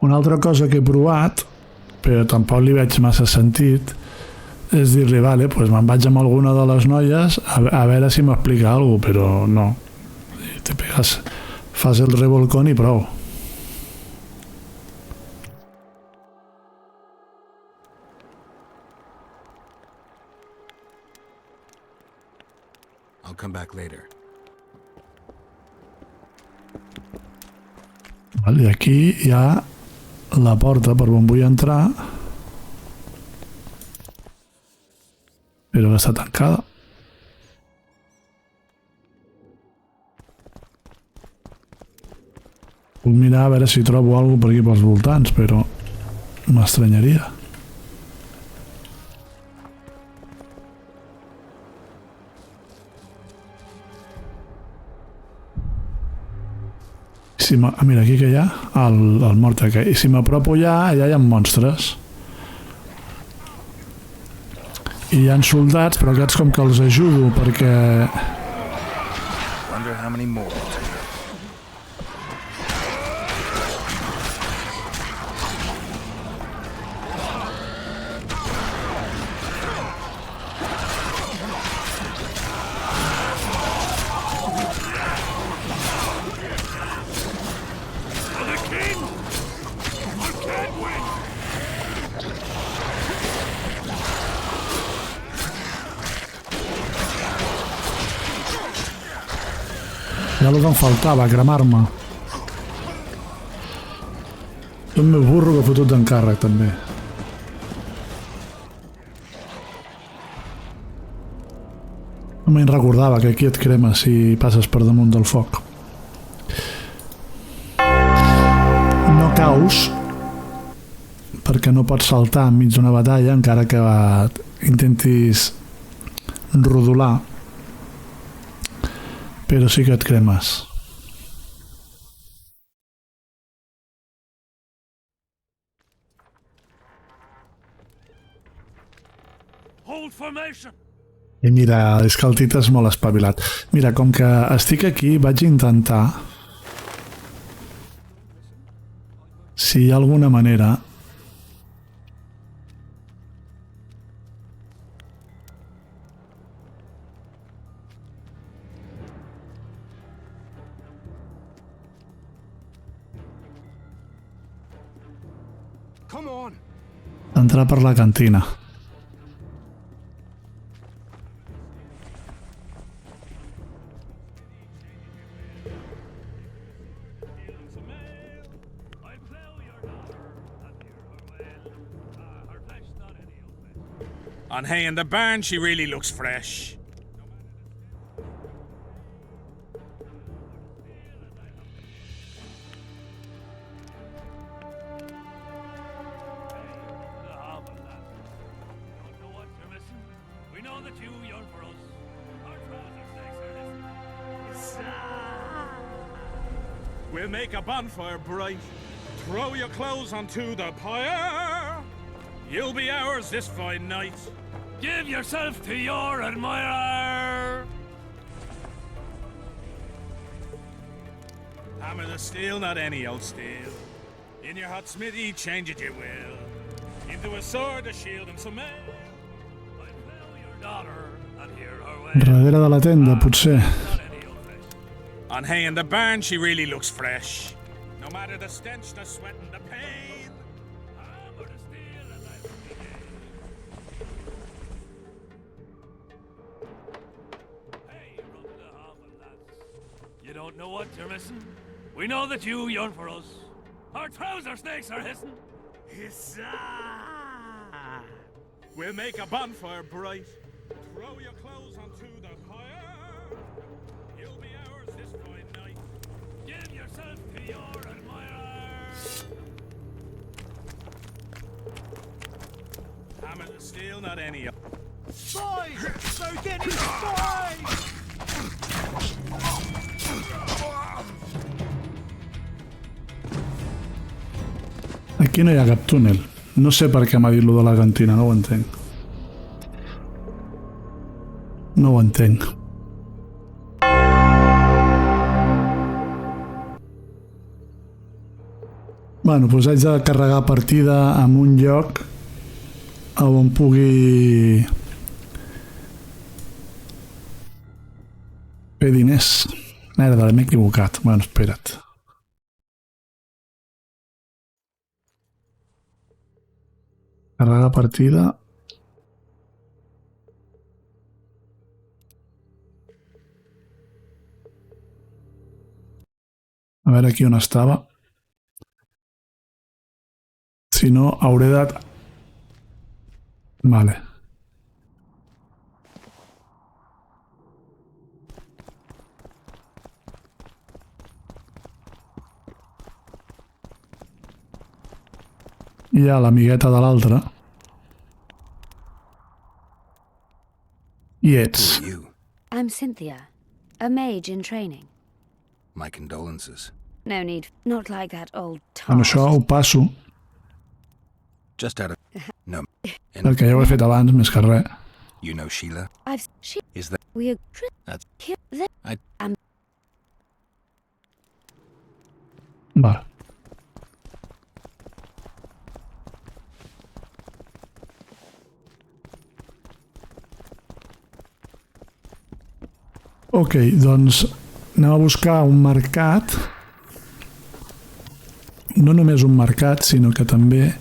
Una altra cosa que he provat, però tampoc li veig massa sentit, és dir-li, vale, doncs me'n vaig amb alguna de les noies a veure si m'explica alguna cosa, però no. Te pegas, fas el revolcón i prou. I'll come back later. I aquí hi ha la porta per on vull entrar, però està tancada. Puc mirar a veure si trobo alguna cosa per aquí pels voltants, però m'estranyaria. Mira, aquí que hi ha el mort aquell. I si m'apropo allà hi ha monstres. I hi ha soldats, però aquests com que els ajudo perquè... Wonder how many more. Ja el que em faltava, cremar-me. El meu burro que ha fotut d'encàrrec, també. No me'n recordava que aquí et crema si passes per damunt del foc. No caus, perquè no pots saltar enmig d'una batalla encara que intentis rodolar, però sí que et cremes. Hold formation! I mira, és que el Tita és molt espavilat. Mira, com que estic aquí, vaig intentar, si hi ha alguna manera, d'entrar per la cantina. On hay in the barn, she really looks fresh. We'll make a bonfire bright. Throw your clothes onto the pyre. You'll be ours this fine night. Give yourself to your admirer. Hammer the steel, not any old steel. In your hot smithy, change it you will. Into a sword, a shield, and some mail. I tell your daughter, and hear her way. Darrere de la tenda, potser. On hay in the barn, she really looks fresh. No matter the stench, the sweat, and the pain. Hammer the steel, and I will be gay. Hey, run to the harbour, lads. You don't know what you're missing. We know that you yearn for us. Our trouser snakes are hissing. Hissa! We'll make a bonfire bright. Throw your clothes onto the pyre. You'll be ours this fine night. Give yourself to your admirer. Hammer the steel, not any. Boys! They're getting spied! Aquí no hi ha cap túnel. No sé per què m'ha dit lo de la cantina, no ho entenc. No ho entenc. Bueno, doncs haig de carregar partida en un lloc on pugui fer diners. Merda, m'he equivocat. Bueno, espera't. Carregar partida. A veure aquí on estava. Si no, hauré de... Vale. Hi ha l'amigueta de l'altre. I ets... I'm Cynthia, a mage in training. My condolences. No need, not like that old Amb això ho passo, Just out of... No. perquè ja ho he fet abans, més que res. You know Sheila? Is that... We That's... I... Vale. Ok, doncs anem a buscar un mercat. No només un mercat, sinó que també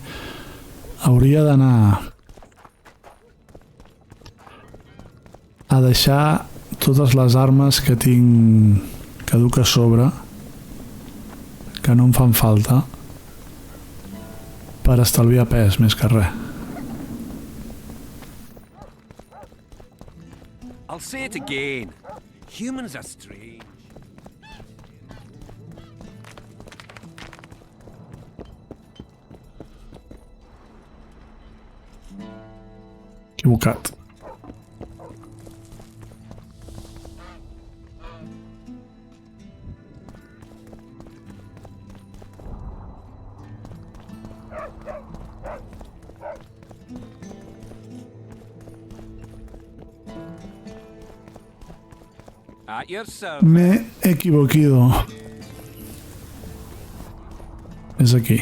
hauria d'anar a deixar totes les armes que tinc que duc a sobre, que no em fan falta, per estalviar pes, més que res. I'll say it again. Humans are strange. Equivocat. At your service. Me he equivoquido. És aquí.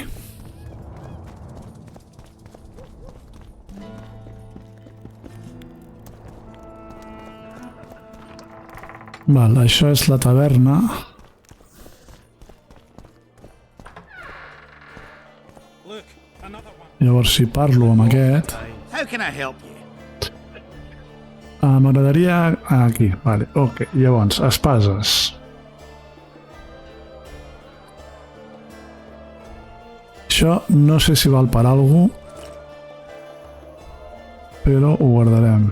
Val, això és la taverna. Llavors, si parlo amb aquest... How can I help you? M'agradaria... aquí, vale, ok. Llavors, espases. Això no sé si val per algú, però ho guardarem.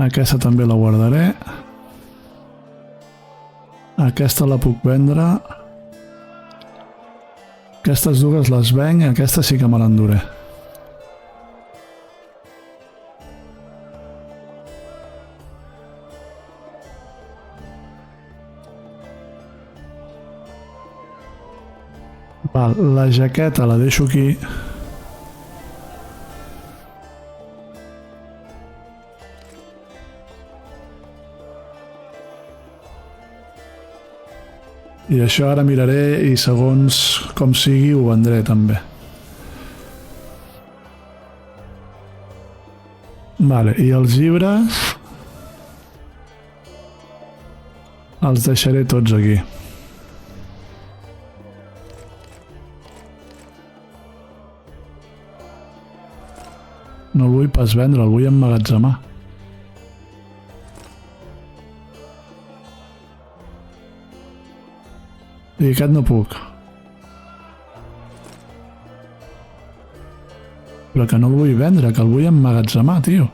Aquesta també la guardaré. Aquesta la puc vendre. Aquestes dues les venc i aquesta sí que me l'enduré. Val, la jaqueta la deixo aquí. I això ara miraré i segons com sigui ho vendré també. Vale, i els llibres els deixaré tots aquí. No el vull pas vendre, el vull emmagatzemar. I aquest no puc. Però que no el vull vendre, que el vull emmagatzemar, tio.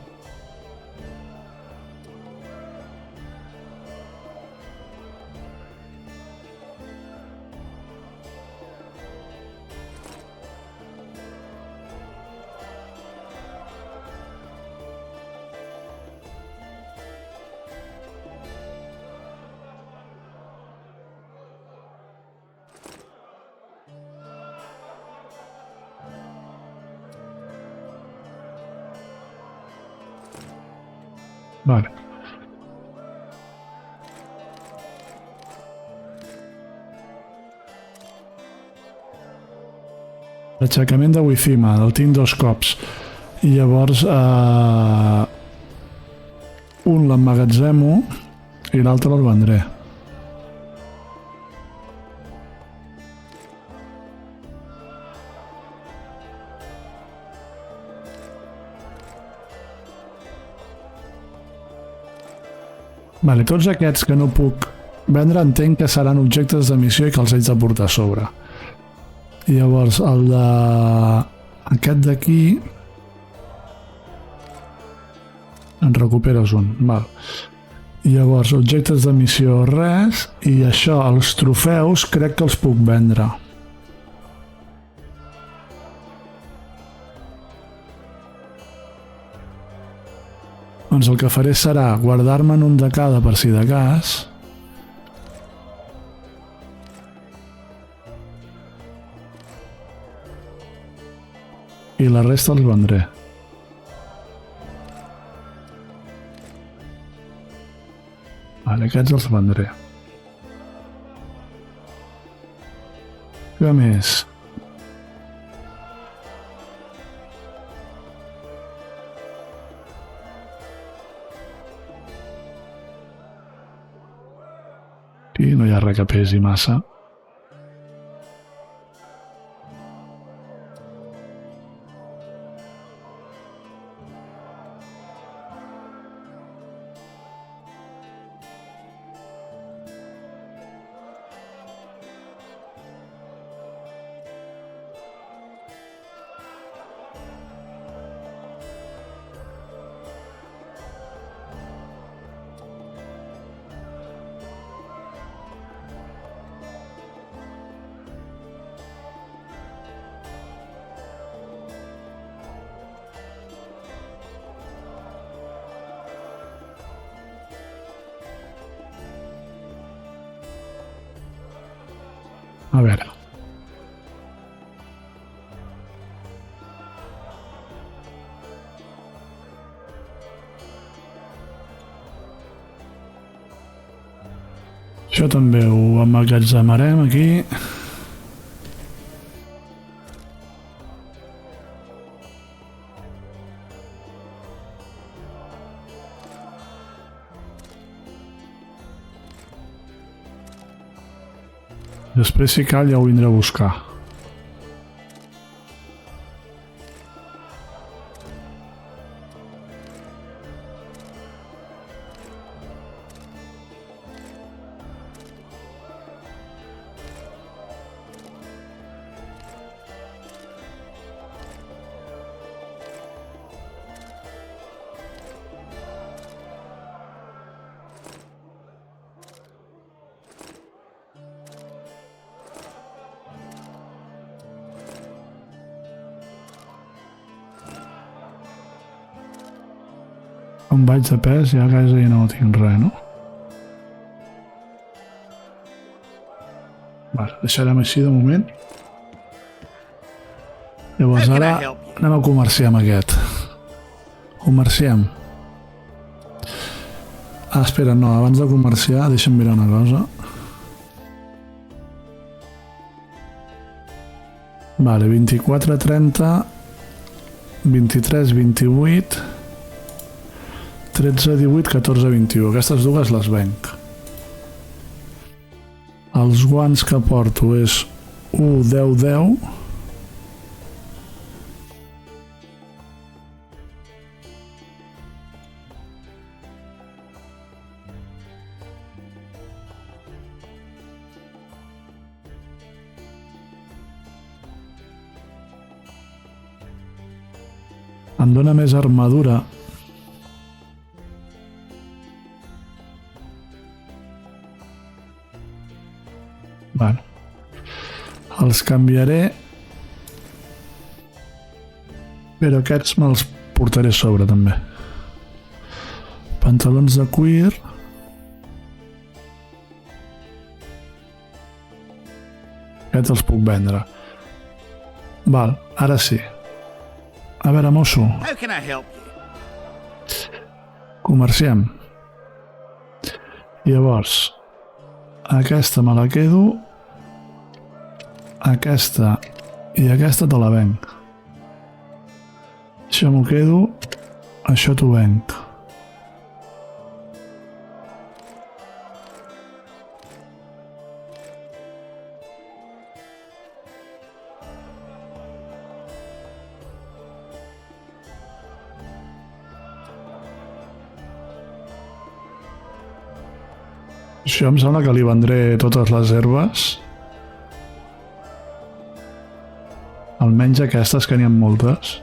Vale. L'aixecament de Withima, el tinc 2 cops. I llavors un l'emmagatzemo i l'altre el vendré. Vale, tots aquests que no puc vendre entenc que seran objectes de missió i que els haig de portar a sobre. I llavors el de... aquest d'aquí... en recuperes un, val. I llavors objectes de missió res, i això, els trofeus, crec que els puc vendre. Doncs el que faré serà guardar-me'n un de cada per si de cas. I la resta els vendré. Vale, aquests els vendré. Què més? Aquí no hi ha res que pesi massa. A veure. Això també ho emmagatzemarem aquí. Després, si cal, ja ho vindré a buscar. Com vaig de pes, ja quasi no tinc res, no? Vale, deixarem així de moment. Llavors ara anem a comerciar amb aquest. Comerciem. Ah, espera, no, abans de comerciar deixa'm mirar una cosa. Vale, 24, 30, 23, 28... 13, 18, 14, 21. Aquestes dues les venc. Els guants que porto és 1, 10, 10. Em dóna més armadura. Bueno, els canviaré, però aquests me'ls portaré a sobre també. Pantalons de cuir. Aquests els puc vendre. Val, ara sí. A veure, mosso. How can I help you? Comerciem. Llavors, aquesta me la quedo, aquesta i aquesta te la venc. Això m'ho quedo, això t'ho venc. Això em sembla que li vendré totes les herbes. Almenys aquestes, que n'hi ha moltes.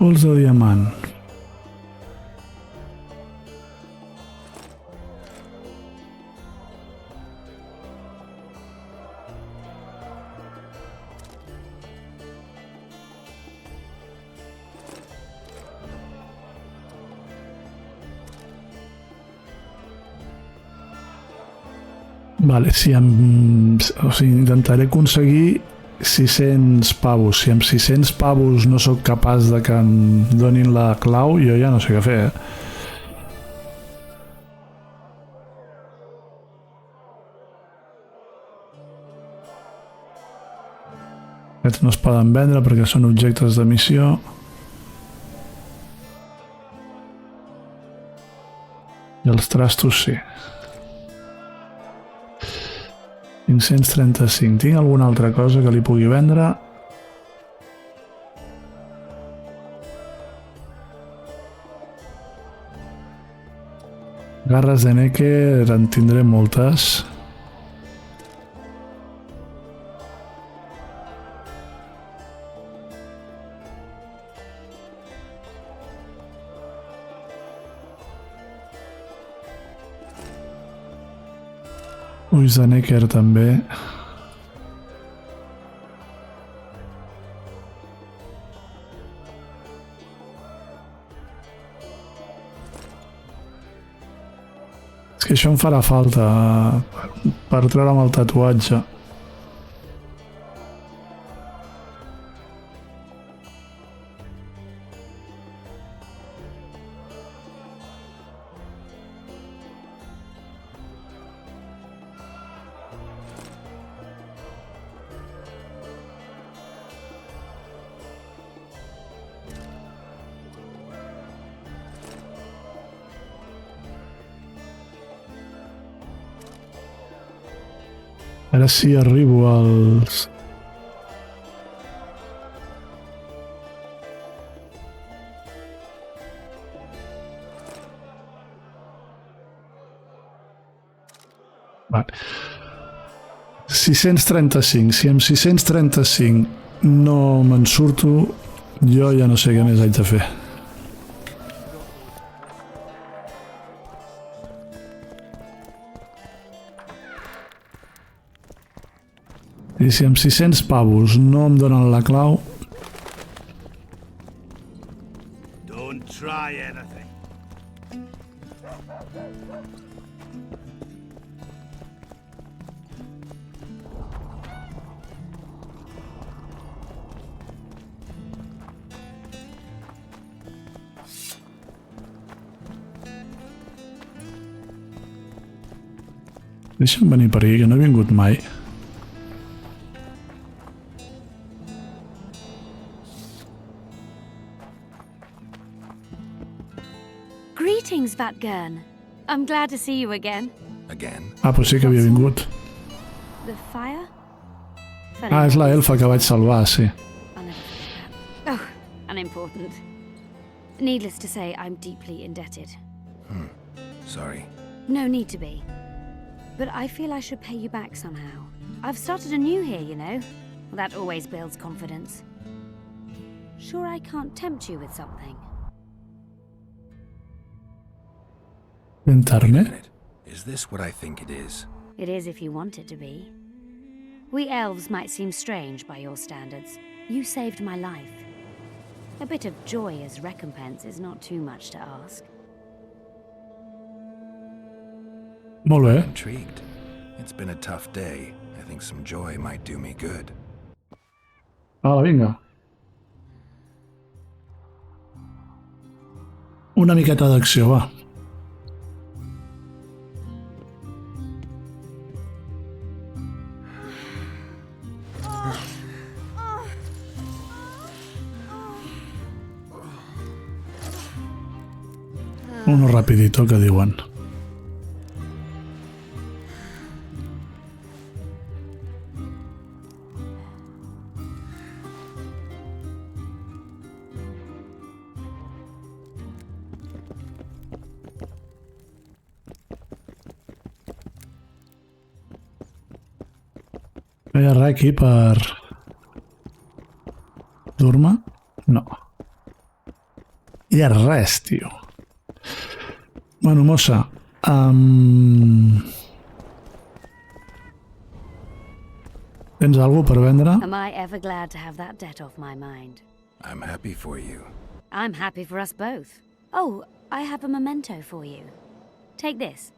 Pols de diamant. Vale, si intentaré aconseguir 600 pavos. Si amb 600 pavos no sóc capaç de que em donin la clau, jo ja no sé què fer, Aquests no es poden vendre perquè són objectes de missió. I els trastos sí. 535. Tinc alguna altra cosa que li pugui vendre? Garres de Necker en tindré moltes. Ulls de Necker també. És que això em farà falta per treure'm el tatuatge. Ara sí arribo als... Vale. 635. Si amb 635 no me'n surto, jo ja no sé què més haig de fer. I si amb 600 pavos no em donen la clau... Don't try anything. Deixa'm venir per aquí, que no he vingut mai. Greetings, Vatgern. I'm glad to see you again. Again? Ah, pues sí que havia vingut. The fire? Ah, és la elfa que vaig salvar, sí. Oh, unimportant. Needless to say, I'm deeply indebted. Sorry. No need to be. But I feel I should pay you back somehow. I've started anew here, you know. That always builds confidence. Sure I can't tempt you with something? Internet? Is this what I think it is? It is if you want it to be. We elves might seem strange by your standards. You saved my life. A bit of joy as recompense is not too much to ask. Molt bé. Intrigued. It's been a tough day. I think some joy might do me good. Hola, vinga. Una miqueta d'acció, va. Uno rapidito que diuen. No hi ha res aquí per... dur-me? No. Hi ha res, tio. Bueno, mossa, tens alguna per vendre? Am I ever glad to have that debt off my mind? I'm happy for you. I'm happy for us both. Oh, I have a memento for you. Take this.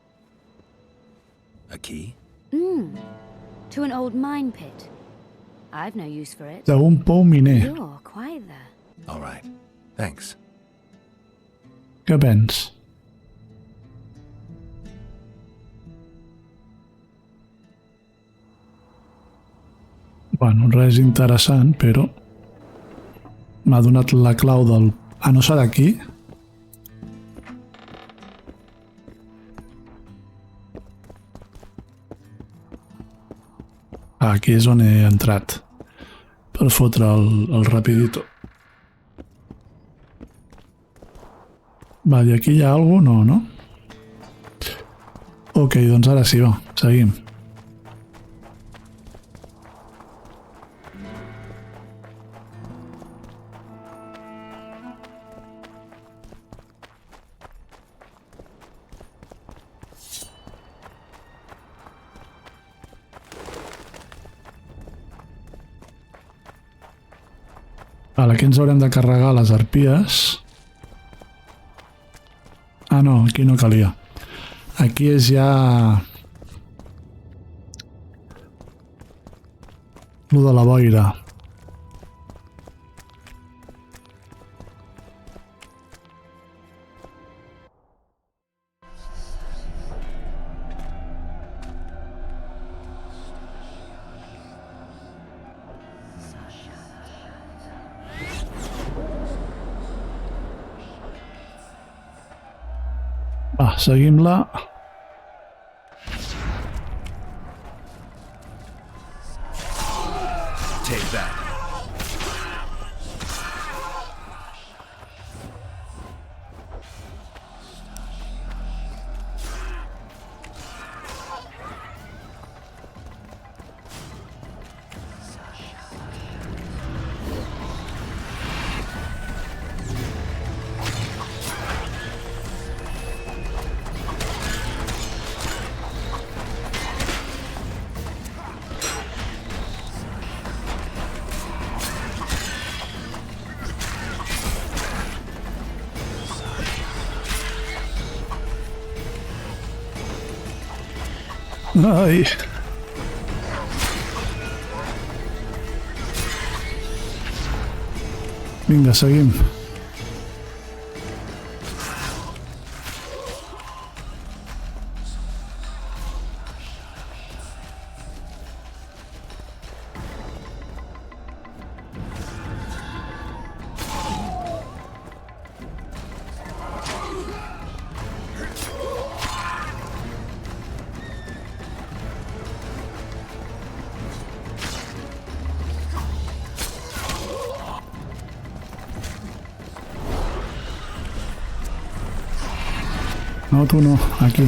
A key? To an old mine pit. I've no use for it. D'un pou miner. You're quite there. All right. Thanks. Què pens? Bueno, res interessant, però m'ha donat la clau del... Ah, no serà aquí? Ah, aquí és on he entrat per fotre el rapidito. Vale, aquí hi ha alguna cosa, no? Ok, doncs ara sí, va, seguim. Vale, aquí ens haurem de carregar les arpies. Ah, no, aquí no calia. Aquí és ja... lo de la boira. Va, seguim-la. Take that. Ai. Vinga, seguim. No, tú no, aquí.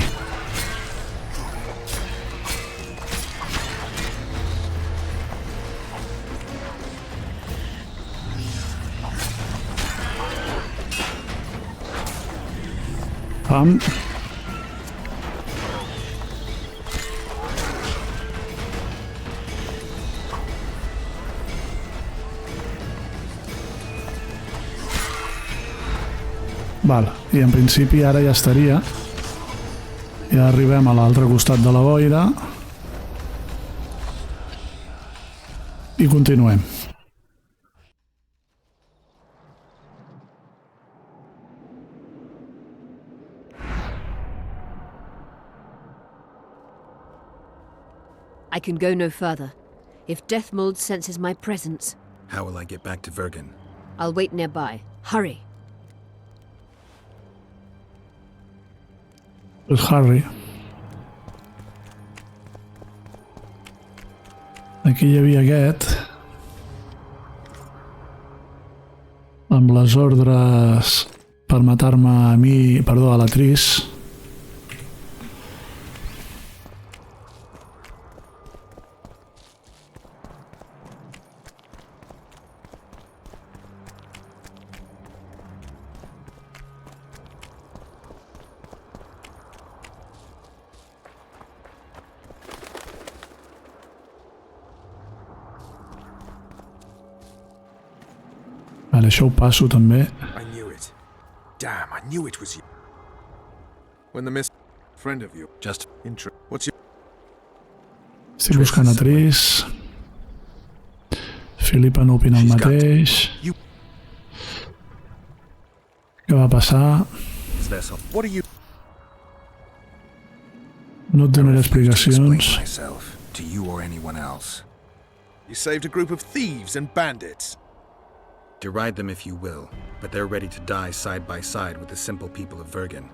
Pam. Val, i en principi ara ja estaria. Ja arribem a l'altre costat de la boira. I continuem. I can go no further. If Deathmold senses my presence... How will I get back to Vergen? I'll wait nearby. Hurry. Pues Harry. Aquí hi havia aquest. Amb les ordres per matar-me a mi, perdó, a la Tris. Vale, això ho passo també. I knew it. Damn, I knew it was you. When the miss friend of you. Just what's your Estic buscant a Tris. Filipa no opina el mateix. Què va passar? What are you? No et donaré explicacions. Myself to you or anyone else. You saved a group of thieves and bandits. Deride them if you will, but they're ready to die side by side with the simple people of Vergen.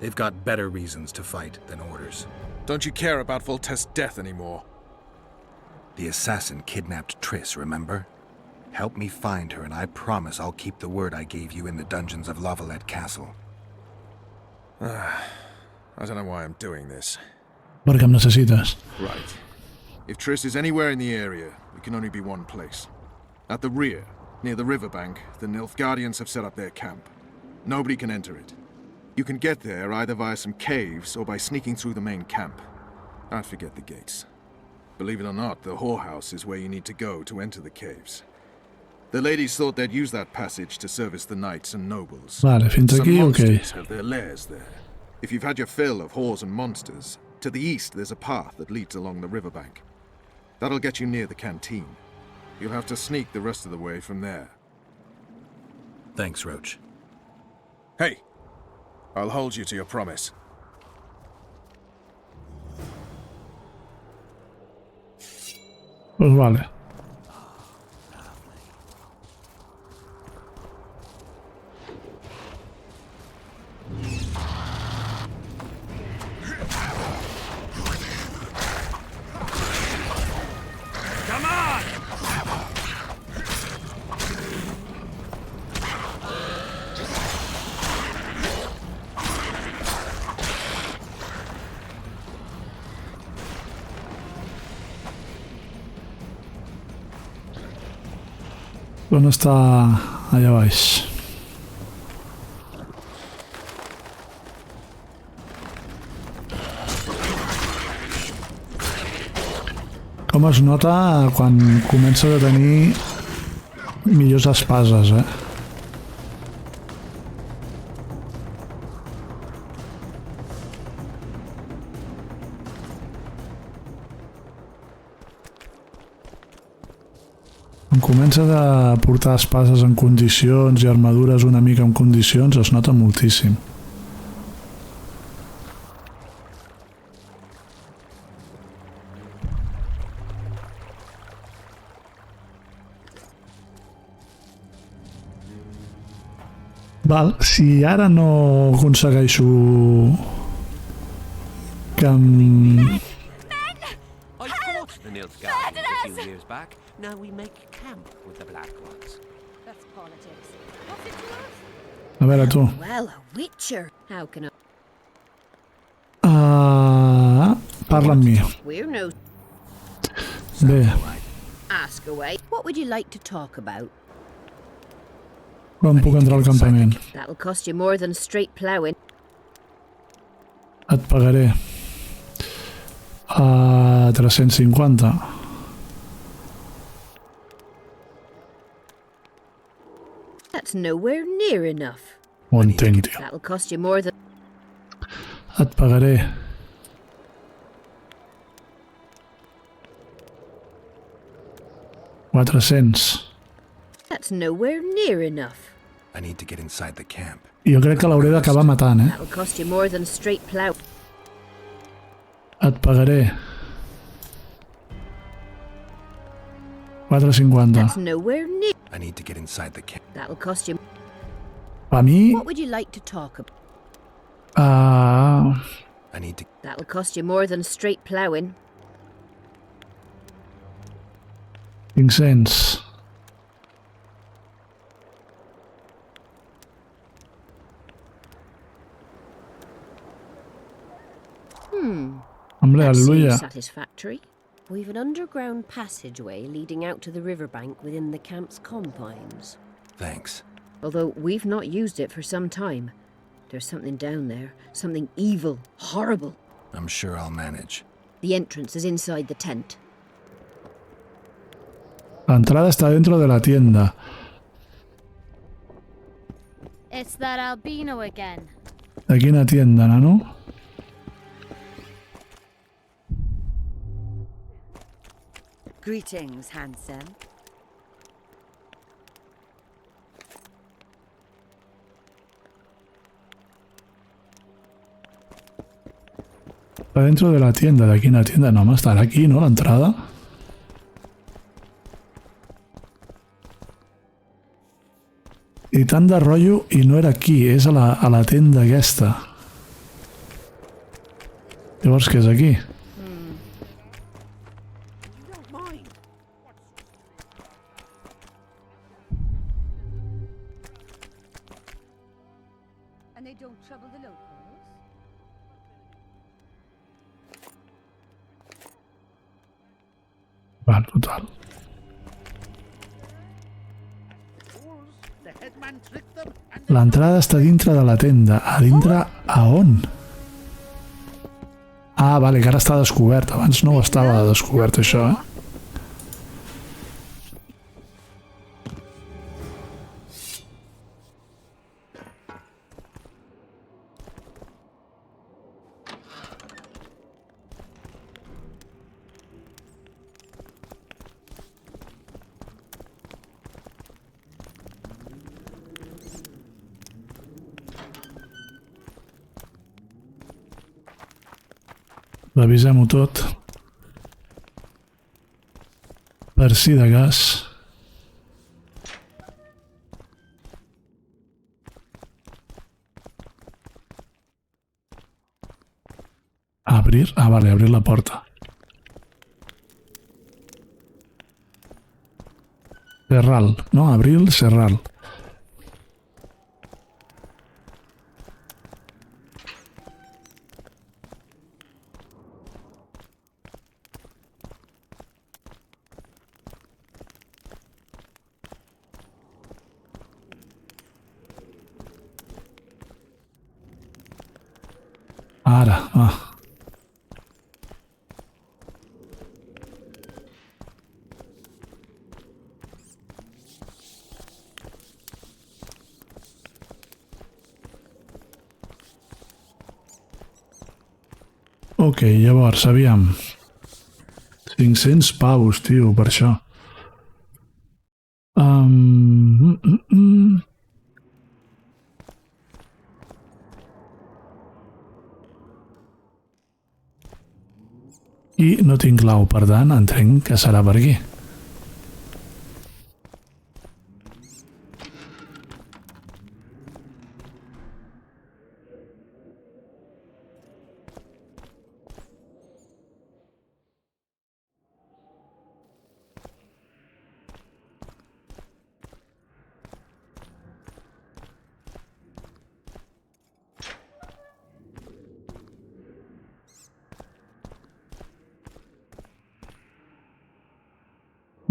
They've got better reasons to fight than orders. Don't you care about Voltaire's death anymore? The assassin kidnapped Triss, remember? Help me find her and I promise I'll keep the word I gave you in the dungeons of Lavalette Castle. I don't know why I'm doing this. Perquè em necessites. Right. If Triss is anywhere in the area, it can only be one place. At the rear, near the riverbank, the Nilfgaardians have set up their camp. Nobody can enter it. You can get there either via some caves or by sneaking through the main camp. I forget the gates. Believe it or not, the whorehouse is where you need to go to enter the caves. The ladies thought they'd use that passage to service the knights and nobles. Vale, fins Some aquí, ok. monsters have their lairs there. If you've had your fill of whores and monsters, to the east there's a path that leads along the riverbank. That'll get you near the canteen. You'll have to sneak the rest of the way from there. Thanks, Roach. Hey, I'll hold you to your promise. Pues vale. Come on! On està allà baix? Com es nota quan comença a tenir millors espases, eh? Quan comences a portar espases en condicions i armadures una mica en condicions, es nota moltíssim. Val, si ara no aconsegueixo que em... I fought the Nilfgaardians a few years back. Now we make camp with the Black Ones. That's politics. What's it to us? A veure, tu. Well, a witcher. How can I... Parla amb mi. We're no... Bé, Ask away. What would you like to talk about? quan puc entrar al campament? That'll cost you more than straight ploughing. Et pagaré 350. That's nowhere near enough. Ho entenc, tio. That'll cost you more than... Et pagaré 400. That's nowhere near enough. I need to get inside the camp. Jo crec que l'hauré d'acabar matant, eh? That'll cost you more than straight plough. Et pagaré 450. That's nowhere near... I need to get inside the camp. That'll cost you... A mi... What would you like to talk about? I need to... That'll cost you more than straight ploughing. 500. Hombre, That al·leluia. seems satisfactory. We've an underground passageway leading out to the riverbank within the camp's confines. Thanks. Although we've not used it for some time. There's something down there. Something evil, horrible. I'm sure I'll manage. The entrance is inside the tent. La entrada está dentro de la tienda. It's that albino again. De quina tienda, nano? Greetings, handsome. Está dentro de la tienda. De quina tienda? No, home, estarà aquí, no, l'entrada? I tant de rotllo i no era aquí, és a la tenda aquesta. Llavors, què és aquí? And they don't trouble the locals? Val, total. L'entrada està dintre de la tenda. A dintre a on? Ah, vale, que ara està descobert. Abans no ho estava descobert, això, eh? Revisem-ho tot. Per si de cas. Abrir? Ah, vale, abrir la porta. Serral, no? Abril, Serral. Ara, ah. Ok, llavors, aviam. 500 paus, tio, per això. I no tinc clau, per tant, entenc que serà per aquí.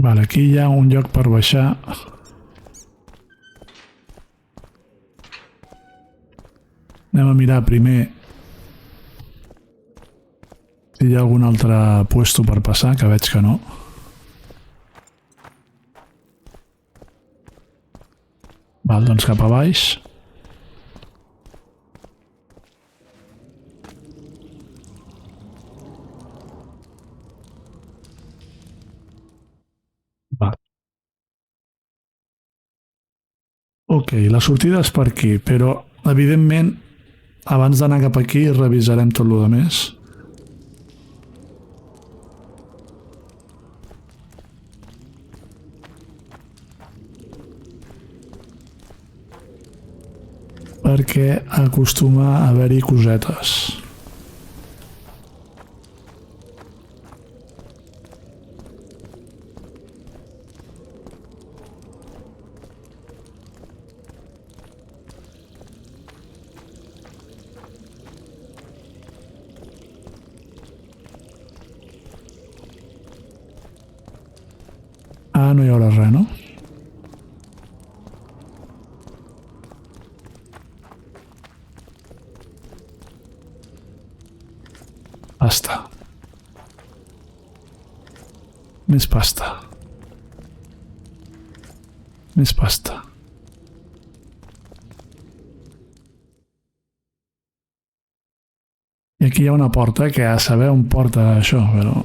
Vale, aquí hi ha un lloc per baixar. Anem a mirar primer si hi ha algun altre puesto per passar, que veig que no. Val, doncs cap a baix. Ok, la sortida és per aquí, però evidentment abans d'anar cap aquí revisarem tot el més. Perquè acostuma a haver-hi cosetes. Ah, no hi haurà res, no? Pasta. Més pasta. Més pasta. I aquí hi ha una porta que a saber on porta això, però...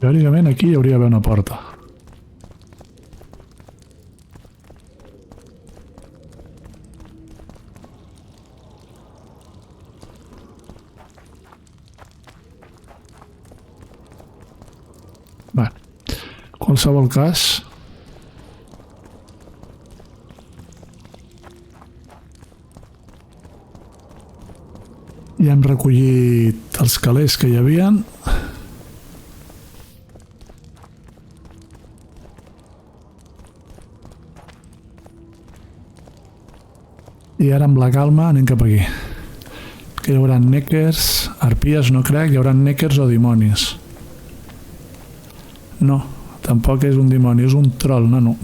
Teòricament aquí hi hauria d'haver una porta. Bé, qualsevol cas... Ja hem recollit els calés que hi havien. I ara amb la calma anem cap aquí. Que hi haurà neckers, arpies no crec, hi haurà neckers o dimonis. No, tampoc és un dimoni, és un troll, nano.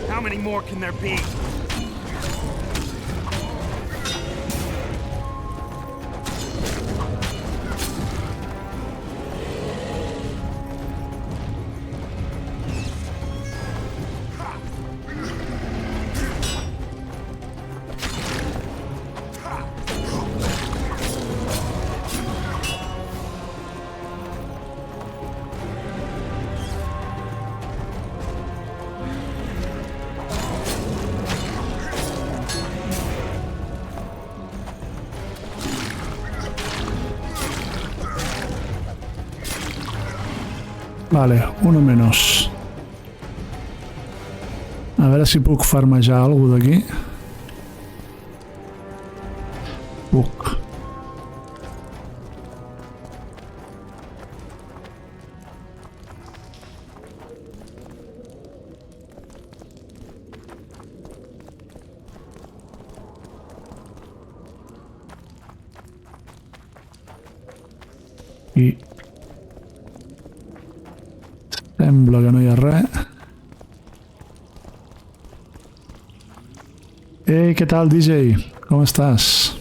How many more can there be? Vale, uno menos. A veure si puc farmejar alguna d'aquí. Puc. I sembla que no hi ha res. Ei, què tal, DJ? Com estàs?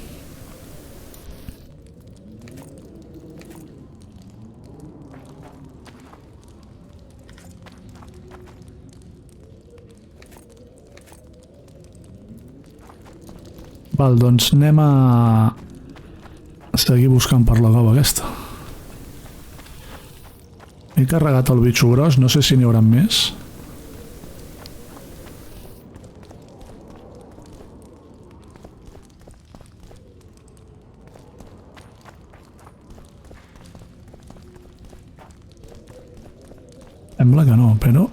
Val, doncs anem a seguir buscant per la cova aquesta. He carregat el bitxo gros, no sé si n'hi haurà més. Sembla que no, però...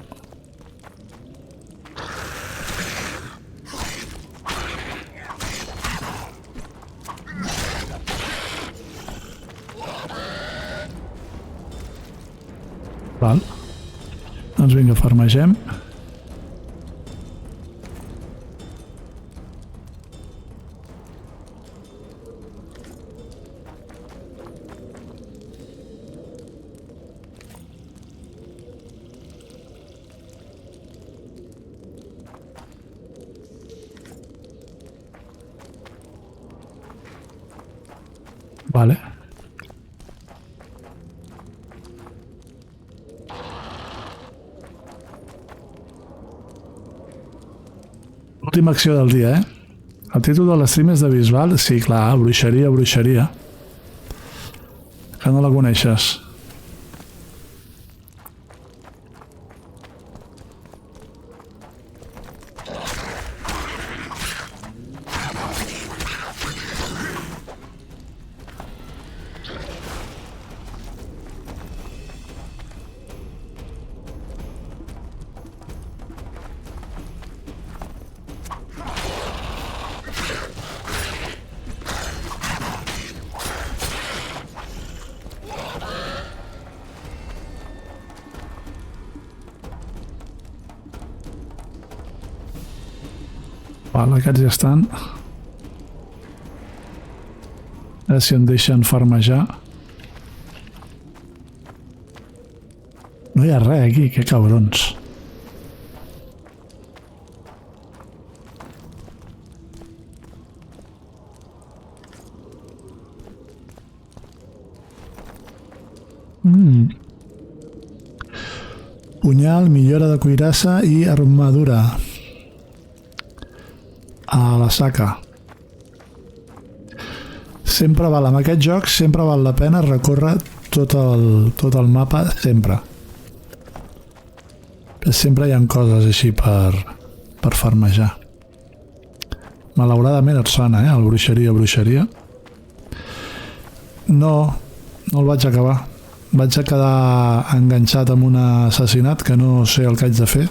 Val. Doncs vinga, farmegem. Vale. Última acció del dia, El títol de l'estream és de Bisbal? Sí, clar, bruixeria, bruixeria. Que no la coneixes. Val, aquests ja estan. A veure si em deixen farmejar. No hi ha res aquí, que cabrons. Punyal, millora de cuirassa i armadura. A la saca. Sempre val, amb aquest joc sempre val la pena recórrer tot el mapa, sempre. Sempre hi ha coses així per farmejar. Malauradament et sona, el bruixeria. No el vaig acabar. Vaig quedar enganxat amb un assassinat que no sé el que haig de fer.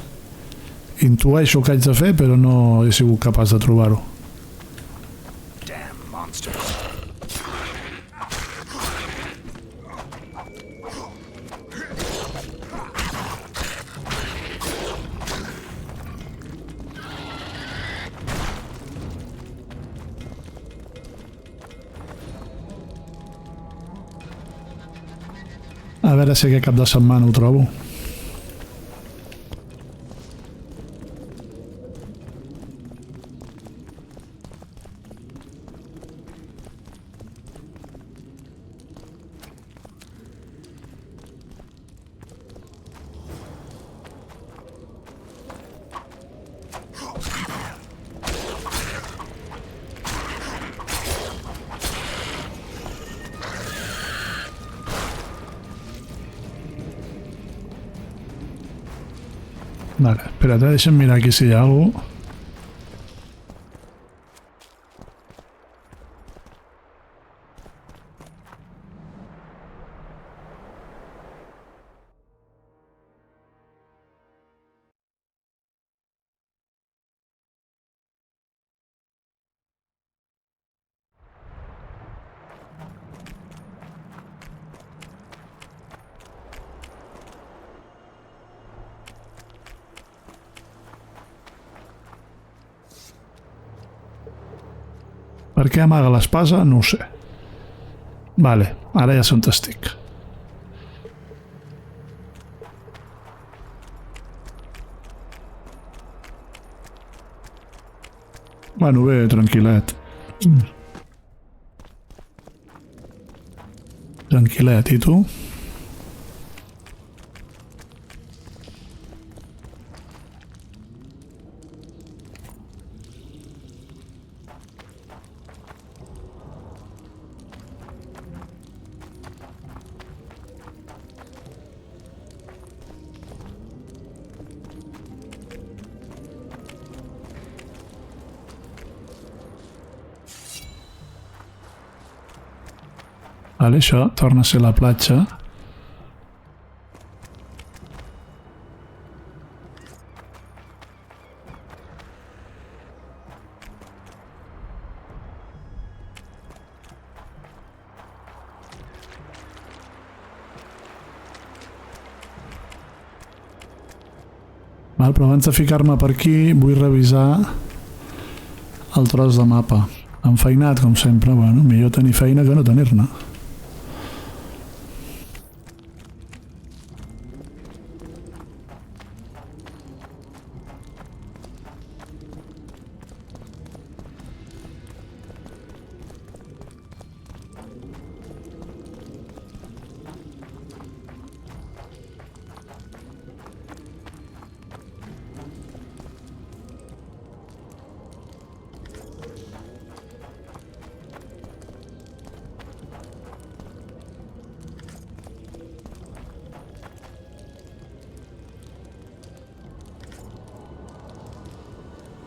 Intueixo el que haig de fer, però no he sigut capaç de trobar-ho. A veure si aquest cap de setmana ho trobo. Vale, espera't, deixa'm mirar aquí si hi ha alguna cosa. Per què amaga l'espasa? No ho sé. Vale, ara ja sé on estic. Bueno, bé, tranquil·let. Tranquil·let, i tu? Vale, això torna a ser la platja. Val, però abans de ficar-me per aquí vull revisar el tros de mapa. Enfeinat, com sempre. Bueno, millor tenir feina que no tenir-ne.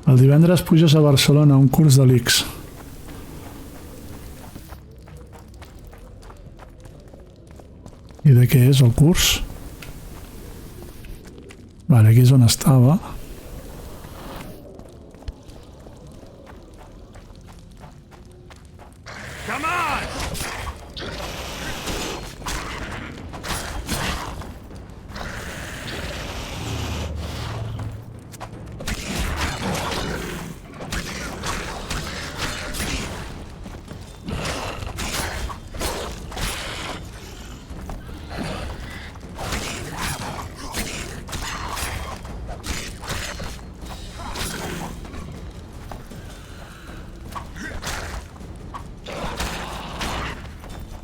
El divendres puges a Barcelona a un curs de l'ICS. I de què és el curs? Vale, aquí és on estava.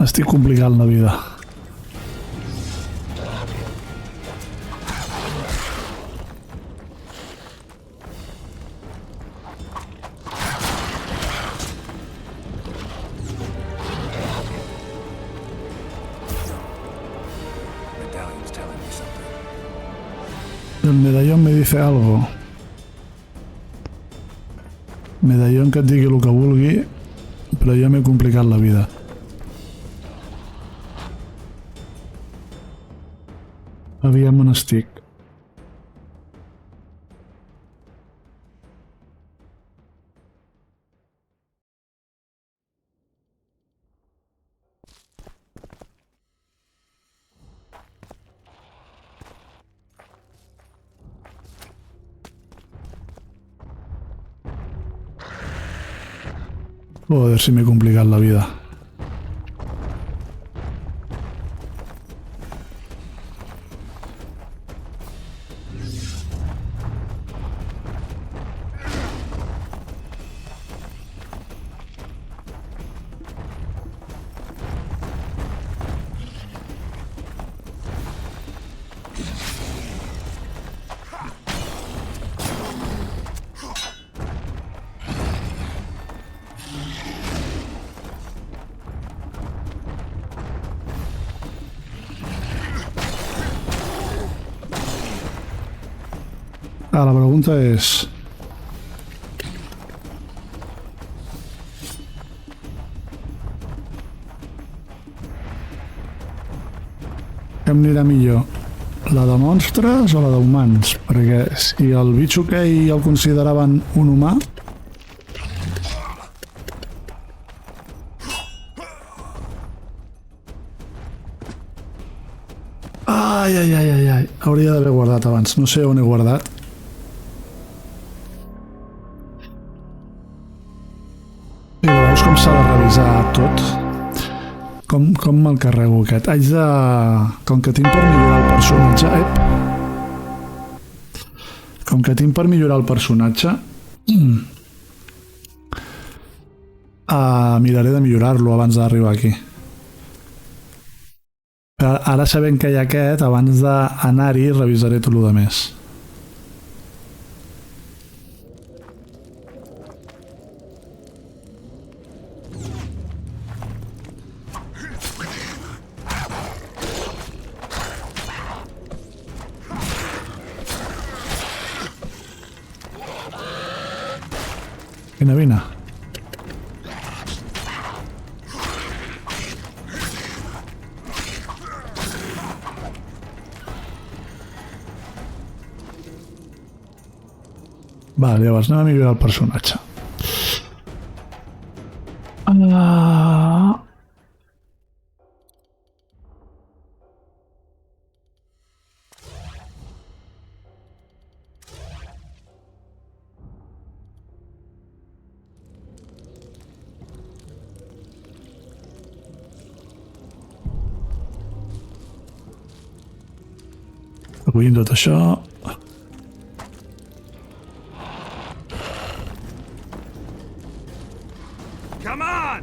Estic complicant la vida. El medallón me dice algo. Medallón que et digui el que vulgui, però jo m'he complicat la vida. Aviam on estic. Joder, si m'he complicat la vida. La pregunta és... Què em anirà millor? La de monstres o la d'humans? Perquè si el bitxo aquell el consideraven un humà... Ai, ai, ai, ai, ai. Hauria d'haver guardat abans. No sé on he guardat. I veus com com s'ha de revisar tot. Com me'l carrego aquest? Haig de... Com que tinc per millorar el personatge... Com que tinc per millorar el personatge... miraré de millorar-lo abans d'arribar aquí. Ara sabent que hi ha aquest, abans d'anar-hi revisaré tot el més. Vine. Vale, llavors anem a millorar el personatge. Recollim tot això. Come on!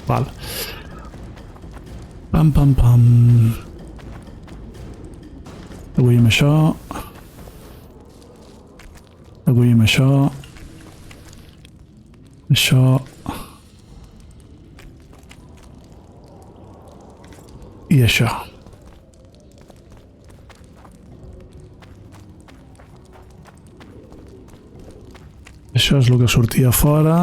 Val. Pam. Recollim això. Recollim això. Això. I això. Això és el que sortia fora.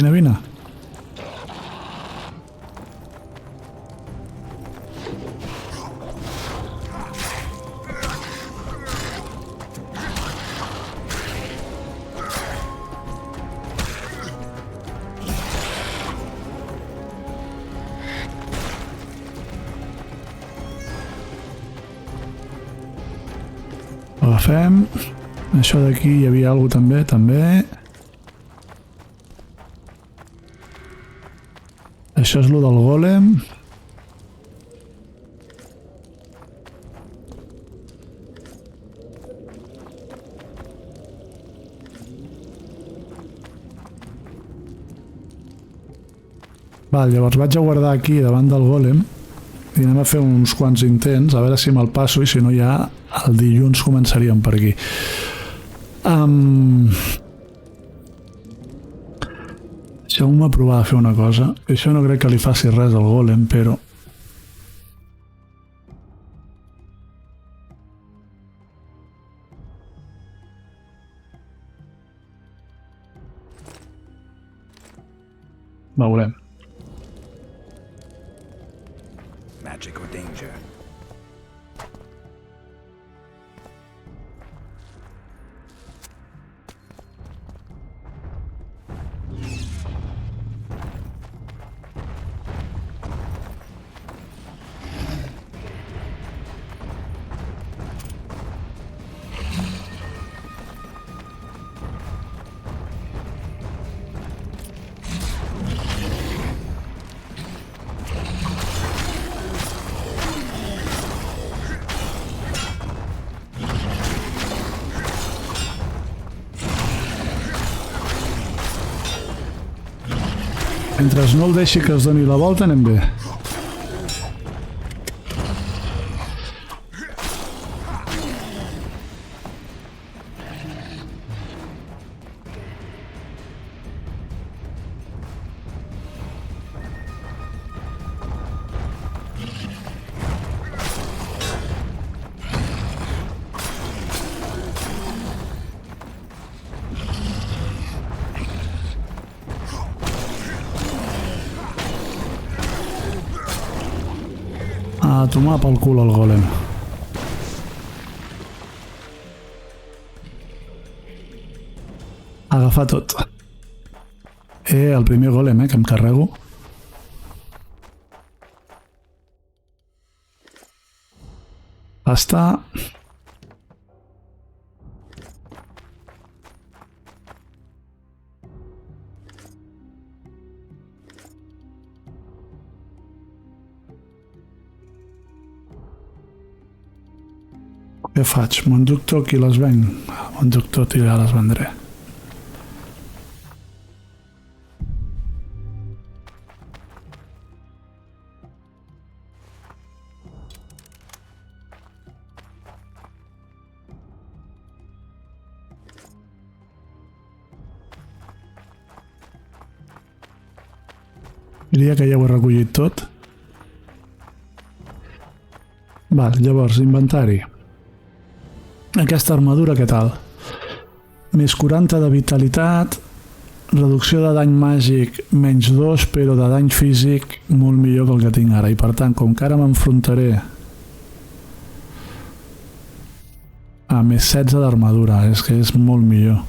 Vine. Agafem. Això d'aquí hi havia alguna cosa també. Això és lo del golem. Val, llavors vaig a guardar aquí davant del golem i anem a fer uns quants intents, a veure si me'l passo, i si no ja el dilluns començaríem per aquí. Deixeu-me provar a fer una cosa. Això no crec que li faci res al golem, però... veurem. Magic or danger? Mentre no el deixi que es doni la volta, anem bé. A tomar pel cul el golem. Agafar tot. El primer golem, que em carrego. Està... Què faig? M'enducto qui les venc? M'enducto i ja les vendré. Diria que ja ho he recollit tot. Val, llavors, inventari. Aquesta armadura, què tal? Més 40 de vitalitat, reducció de dany màgic menys 2, però de dany físic molt millor que el que tinc ara. I per tant, com que ara m'enfrontaré a més 16 d'armadura, és que és molt millor.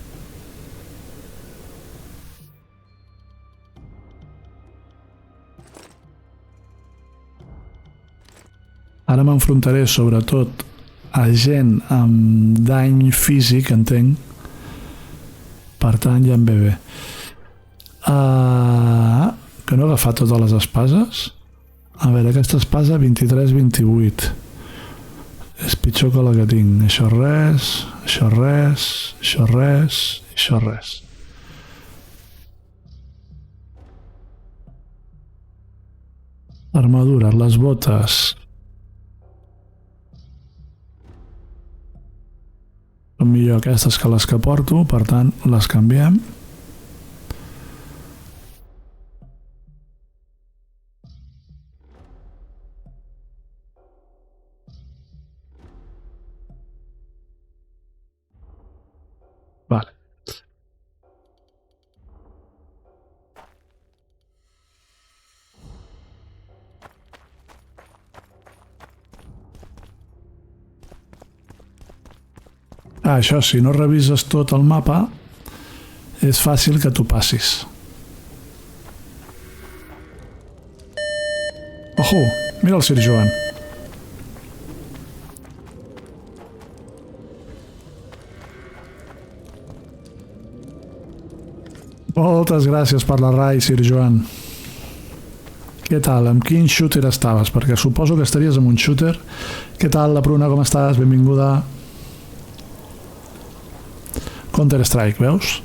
Ara m'enfrontaré sobretot a gent amb dany físic, entenc. Per tant, ja em ve bé. Que no he agafat totes les espases? A veure, aquesta espasa 23-28. És pitjor que la que tinc. Això res, això res, això res, això res. Armadura, les botes... Són millor aquestes que les que porto, per tant, les canviem. Vale. Això, si no revises tot el mapa, és fàcil que t'ho passis. Ojo, mira el Sir Joan. Moltes gràcies per la rai, Sir Joan. Què tal? Amb quin shooter estaves? Perquè suposo que estaries amb un shooter. Què tal, la Pruna, com estàs? Benvinguda. Counter-Strike, veus?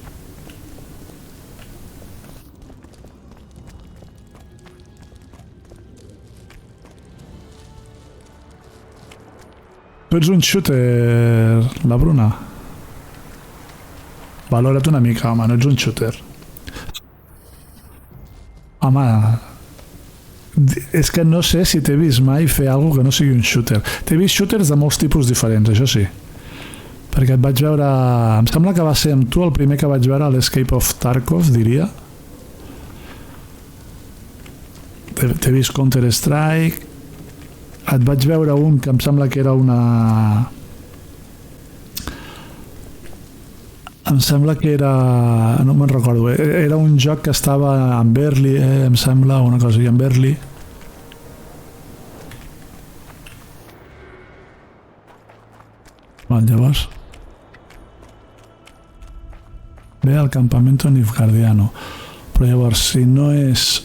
Tu ets un shooter, la Bruna. Valora't una mica, home, no ets un shooter. Home, és que no sé si t'he vist mai fer alguna cosa que no sigui un shooter. T'he vist shooters de molts tipus diferents, això sí. Perquè et vaig veure... Em sembla que va ser amb tu el primer que vaig veure a l'Escape of Tarkov, diria. T'he vist Counter-Strike. Et vaig veure un que em sembla que era una... Em sembla que era... No me'n recordo. Era un joc que estava en Berli, em sembla, una cosa així, en Berli. Llavors... Ve al campamento Nilfgaardiano. Però llavors, si no és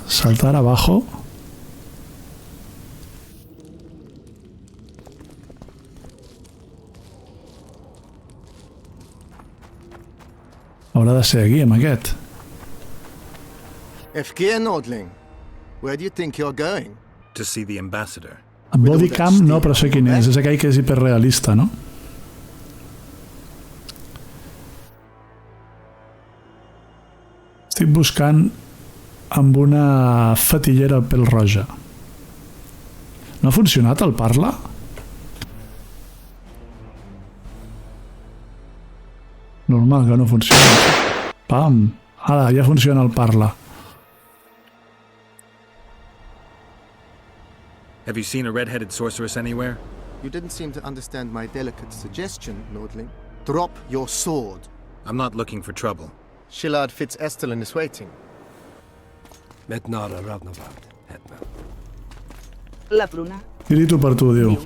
saltar abajo... Haurà de ser aquí, amb aquest. Efkia Nordling, where do you think you're going? To see the ambassador. Bodycam no, però sé quin és aquell que és hiperrealista, no? Estic buscant amb una fatillera pèl roja. No ha funcionat el parla? Normal que no funciona. Pam! Ara, ja funciona el parla. Have you seen a red-headed sorceress anywhere? You didn't seem to understand my delicate suggestion, Nordling. Drop your sword. I'm not looking for trouble. Shillard Fitz-Estelin is waiting. Metnara Ravnavad, Hetman. La pruna. Grito per tu, diu.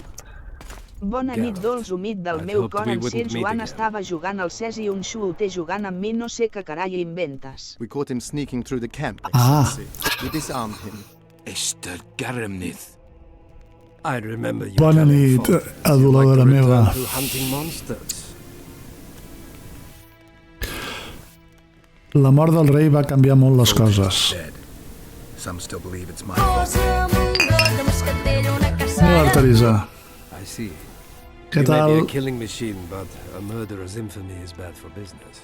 Bona nit, dolç humit del meu cor, encén Joan estava jugant al Cés i un xuoter jugant amb mi, no sé què carai inventes. We caught him sneaking through the camp, Ah. Excellency. We disarmed him. Esther Garamnith. I remember you. Bona nit, adoladora meva. Hunting monsters. La mort del rei va canviar molt les coses. Some still believe it's my Mira l'Arterisa. I see. Què You may be tal? a killing machine, but a murderer's infamy is bad for business.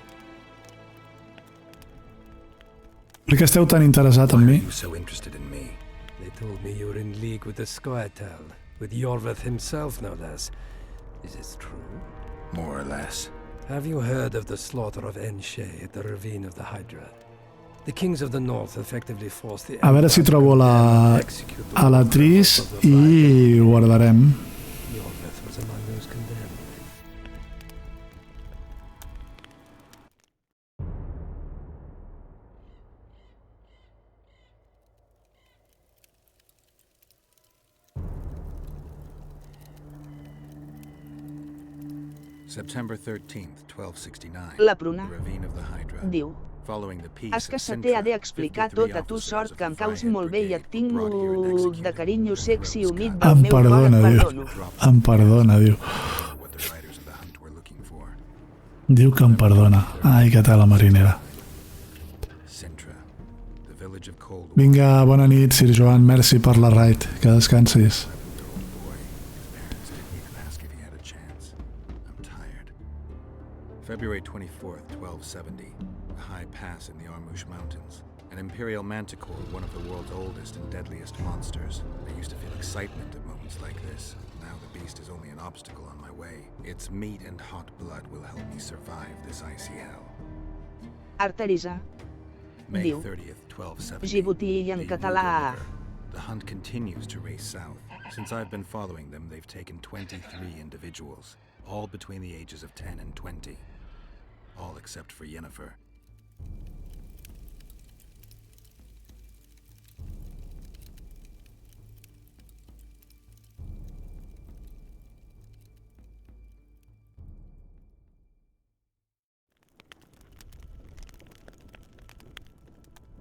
Per què esteu tan interessat en mi? so interested in me? They told me you were in league with the Scoia'tael, with Yorveth himself, no less. Is this true? More or less. Have you heard of the slaughter of Enshe at the ravine of the Hydra? The kings of the north effectively forced the A veure si trobo a la Tris i ho guardarem. Yorveth was among those condemned. September 13th, 1269. La pruna. The ravine of the Hydra. Diu. Following the peace És que of se Sintra, t'ha d'explicar tot a tu, sort que em caus molt bé i et tinc molt de carinyo sexy humit del Em meu cor, perdona, et diu. perdono. Em perdona, diu. Diu que em perdona. Ai, que tela marinera. Vinga, bona nit, Sir Joan. Merci per la raid. Que descansis. February 24th, 1270. The high pass in the Armouche Mountains. An imperial manticore, one of the world's oldest and deadliest monsters. I used to feel excitement at moments like this. Now the beast is only an obstacle on my way. Its meat and hot blood will help me survive this icy hell. Arterisa. May Diu. 30th, 1270. Djibouti en català. The hunt continues to race south. Since I've been following them, they've taken 23 individuals, all between the ages of 10 and 20. All except for Yennefer.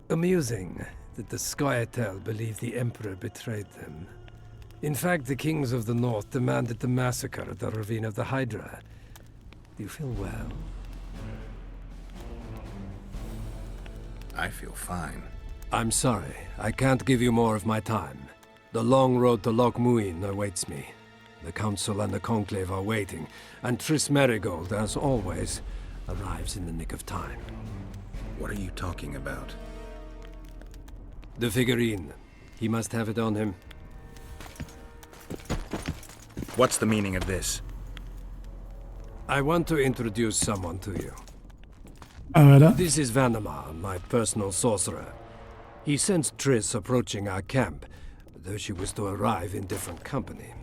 Amusing that the Scoia'tael believed the Emperor betrayed them. In fact, the kings of the north demanded the massacre at the ravine of the Hydra. Do you feel well? I feel fine. I'm sorry. I can't give you more of my time. The long road to Loch Muin awaits me. The Council and the Conclave are waiting, and Triss Merigold, as always, arrives in the nick of time. What are you talking about? The figurine. He must have it on him. What's the meaning of this? I want to introduce someone to you. A veure... This is Vanamar, my personal sorcerer. He sensed Triss approaching our camp, though she was to arrive in different company.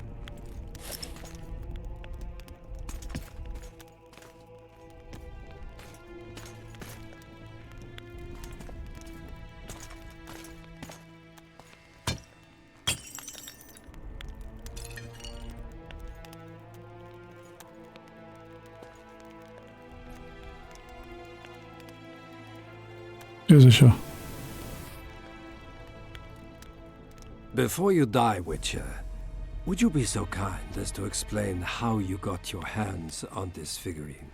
Què és això? Before you die, Witcher, would you be so kind as to explain how you got your hands on this figurine?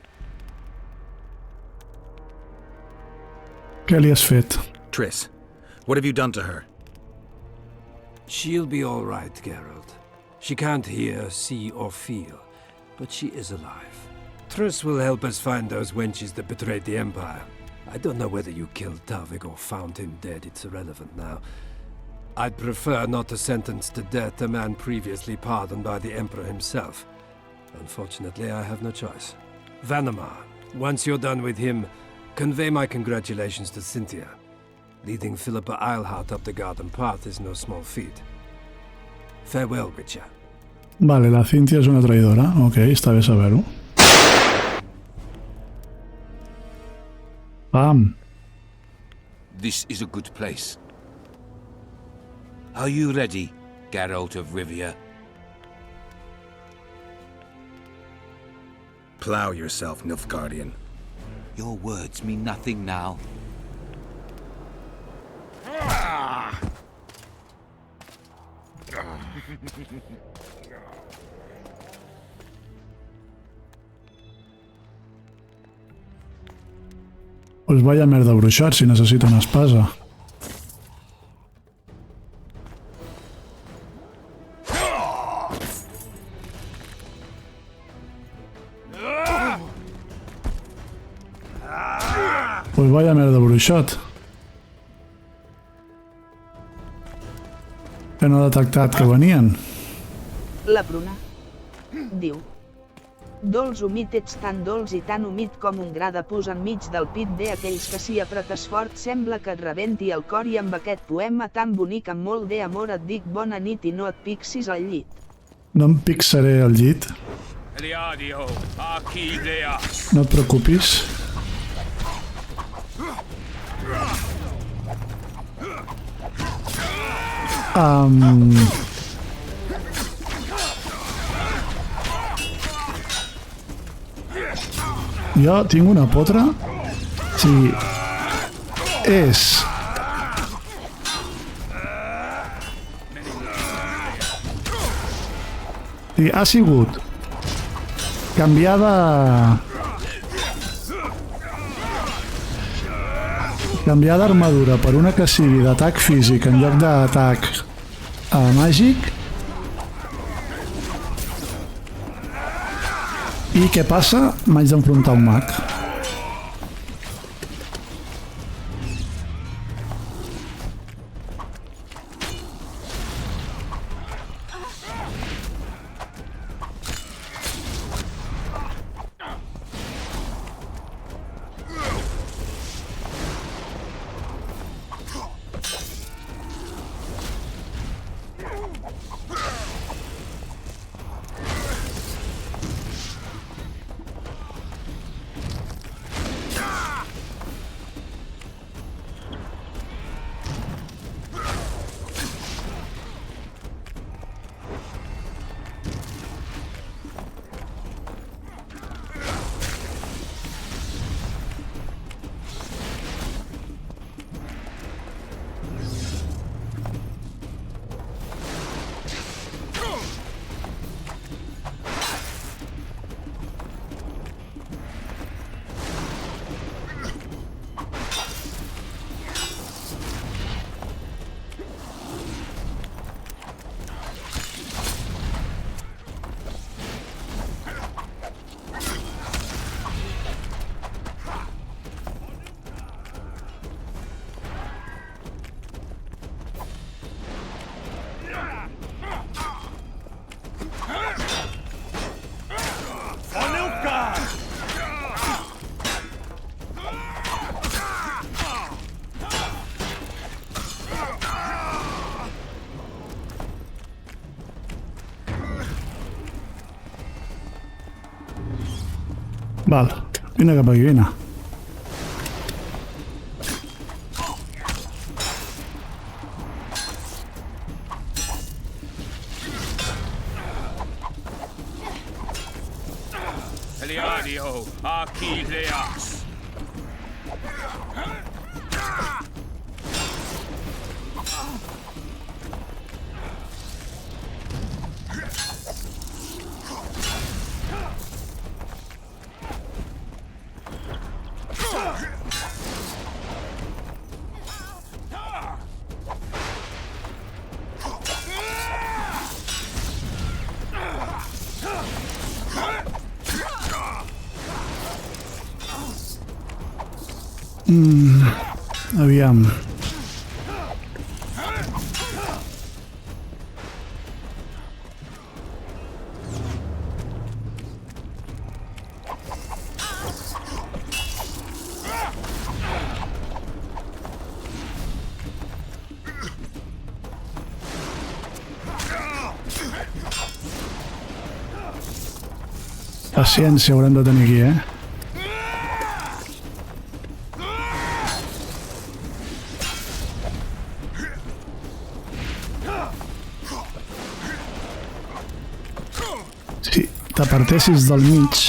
Què li has fet? Triss, What have you done to her? She'll be all right, Geralt. She can't hear, see, or feel, but she is alive. Triss will help us find those wenches that betrayed the Empire. I don't know whether you killed Talvik or found him dead. It's irrelevant now. I'd prefer not to sentence to death a man previously pardoned by the Emperor himself. Unfortunately, I have no choice. Vanamar, once you're done with him, convey my congratulations to Cynthia. Leading Philippa Eilhart up the garden path is no small feat. Farewell, Witcher. Vale, la Cynthia és una traïdora. Ok, està bé saber-ho. Pam! This is a good place. Are you ready, Geralt of Rivia? Plow yourself, Nilfgaardian. Your words mean nothing now. Pues vaya merda bruixot si necessita una espasa. Pues vaya merda bruixot. Que no ha detectat que venien. La pruna diu: dolç humit, ets tan dolç i tan humit com un gra de pus enmig del pit d'aquells que si apretes fort sembla que et rebenti el cor. I amb aquest poema tan bonic amb molt d'amor et dic bona nit i no et pixis al llit. No em pixaré al llit. No et preocupis. Jo tinc una potra. Si és si ha sigut canviada armadura per una que sigui d'atac físic en lloc d'atac màgic. I què passa? M'haig d'enfrontar un mag. Val, vine cap aquí, vine. Eliadio, Archileas. Aviam. Paciència haurem de tenir aquí, Si t'apartessis del mig...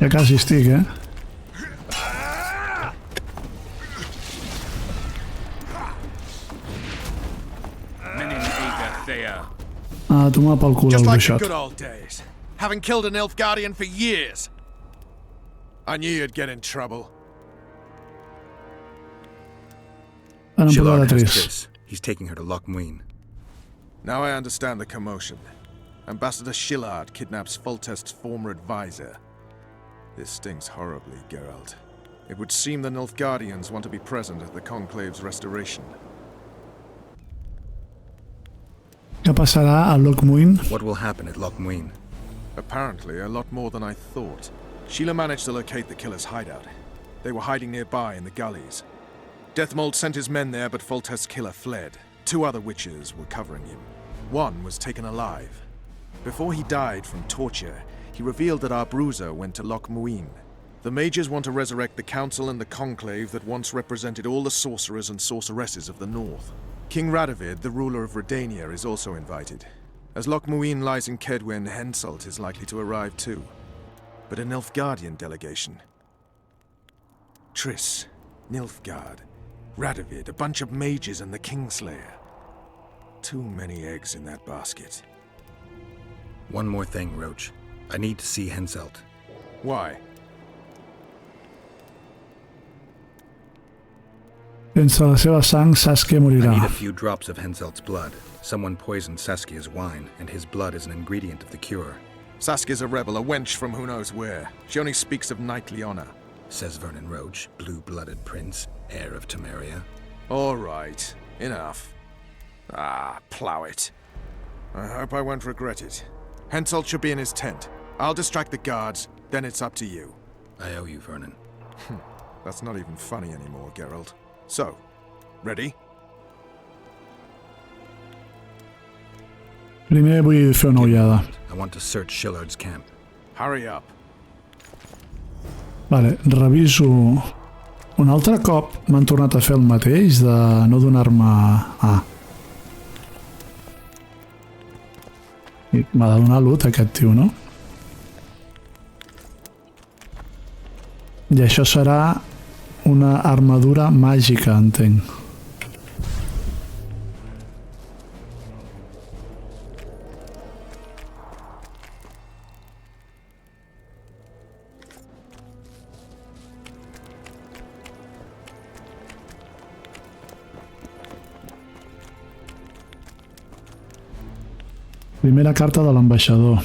Ja quasi estic, A tomar pel cul el bruixot. Good old days. Haven't killed an Nilfgaardian for years. I knew you'd get in trouble. Van Shillard emportar de has Triss. Triss. He's taking her to Loch Muin. Now I understand the commotion. Ambassador Shillard kidnaps Foltest's former advisor. This stings horribly, Geralt. It would seem the Nilfgaardians want to be present at the Conclave's restoration. Què passarà a Loch Muin? What will happen at Loch Muin? Apparently, a lot more than I thought. Sheila managed to locate the killer's hideout. They were hiding nearby in the gullies. Deathmold sent his men there, but Foltest's killer fled. 2 other witches were covering him. One was taken alive. Before he died from torture, he revealed that our bruiser went to Loch Muin. The mages want to resurrect the council and the conclave that once represented all the sorcerers and sorceresses of the north. King Radovid, the ruler of Redania, is also invited. As Loch Muin lies in Kedwen, Henselt is likely to arrive too. But a Nilfgaardian delegation. Triss, Nilfgaard, Radovid, a bunch of mages and the Kingslayer. Too many eggs in that basket. One more thing, Roach. I need to see Henselt. Why? Sense la seva sang, Saskia I morirà. need a few drops of Henselt's blood. Someone poisoned Saskia's wine, and his blood is an ingredient of the cure. Saskia's a rebel, a wench from who knows where. She only speaks of knightly honor. Says Vernon Roach, blue-blooded prince, heir of Temeria. All right, enough. Ah, plow it. I hope I won't regret it. Henselt should be in his tent. I'll distract the guards, then it's up to you. I owe you, Vernon. That's not even funny anymore, Geralt. So, ready? Primer vull fer una ullada. I want to search Shillard's camp. Hurry up. Vale, reviso... Un altre cop m'han tornat a fer el mateix de no donar-me... M'ha de donar loot aquest tio, no? I això serà una armadura màgica, entenc. Primera carta de l'ambaixador.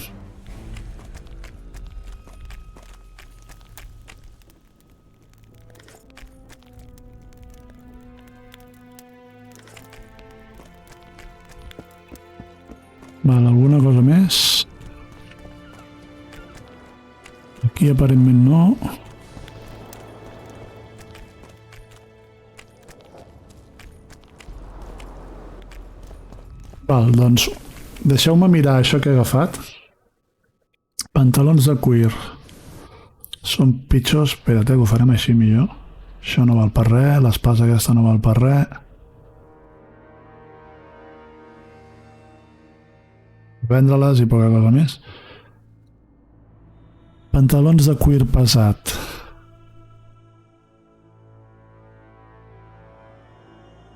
Val, alguna cosa més? Aquí aparentment no. Val, doncs deixeu-me mirar això que he agafat. Pantalons de cuir. Són pitjors. Espera't, que ho farem així millor. Això no val per res, l'espasa aquesta no val per res. Vendre-les i poca cosa més. Pantalons de cuir pesat.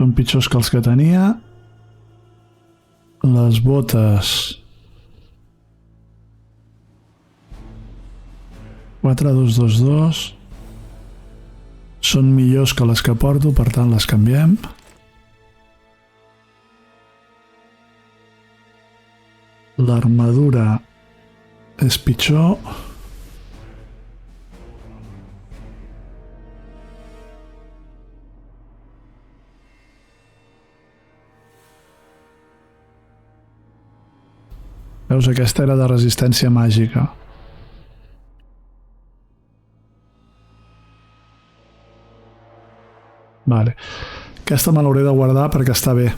són pitjors que els que tenia. Les botes 4-2-2-2 són millors que les que porto, per tant les canviem. L'armadura és pitjor. Veus, aquesta era de resistència màgica. Vale. Aquesta me l'hauré de guardar perquè està bé.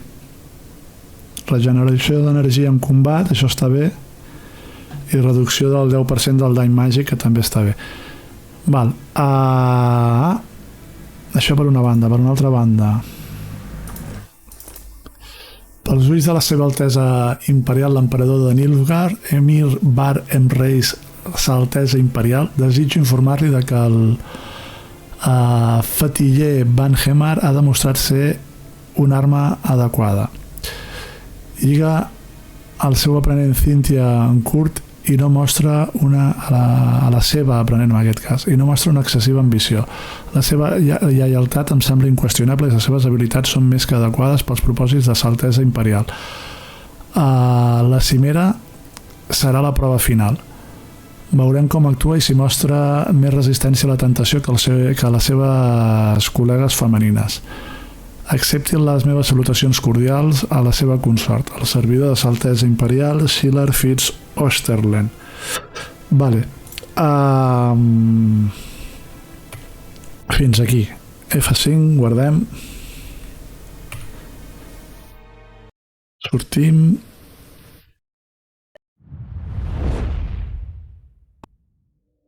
Regeneració d'energia en combat, això està bé. I reducció del 10% del dany màgic, que també està bé. Val. Això per una banda. Per una altra banda, pels ulls de la seva altesa imperial, l'emperador de Nilfgaard, Emir Bar Emreis, sa altesa imperial, desitjo informar-li de que el Fatiller Van Hemar ha demostrat ser una arma adequada. Lliga el seu aprenent Cynthia en curt i no mostra a la seva aprenent, en aquest cas, i no mostra una excessiva ambició. La seva lleialtat em sembla inqüestionable i les seves habilitats són més que adequades pels propòsits de sa altesa imperial. La cimera serà la prova final. Veurem com actua i si mostra més resistència a la tentació que les seves col·legues femenines. Accepti les meves salutacions cordials a la seva consort, el servidor de sa altesa imperial, Schiller Fitz Osterlen. Vale. Fins aquí. F5, guardem. Sortim.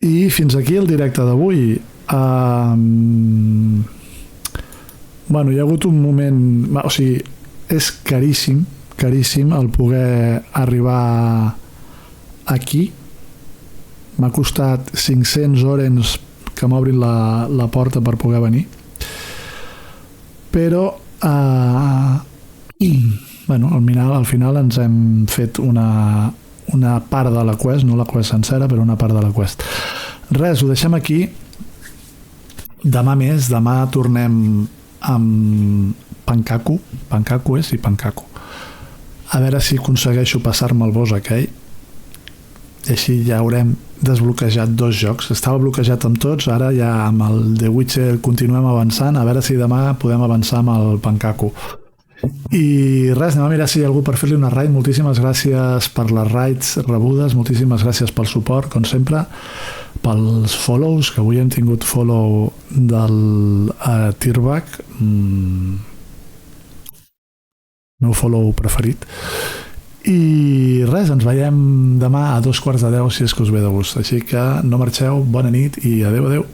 I fins aquí el directe d'avui. Bueno, hi ha hagut un moment... O sigui, és caríssim, caríssim el poder arribar aquí. M'ha costat 500 orens que m'obrin la porta per poder venir. Però, bueno, al final ens hem fet una part de la quest, no la quest sencera, però una part de la quest. Res, ho deixem aquí. Demà més, demà tornem amb Pankaku. Pankaku és? Sí, Pankaku. A veure si aconsegueixo passar-me el boss aquell. I així ja haurem desbloquejat 2 jocs. Estava bloquejat amb tots, ara ja amb el The Witcher continuem avançant, a veure si demà podem avançar amb el Pankaku. I res, anem a mirar si hi ha algú per fer-li una raid. Moltíssimes gràcies per les raids rebudes, moltíssimes gràcies pel suport, com sempre, pels follows, que avui hem tingut follow del Tirbach, meu follow preferit. I res, ens veiem demà a 2:15, si és que us ve de gust. Així que no marxeu, bona nit i adeu.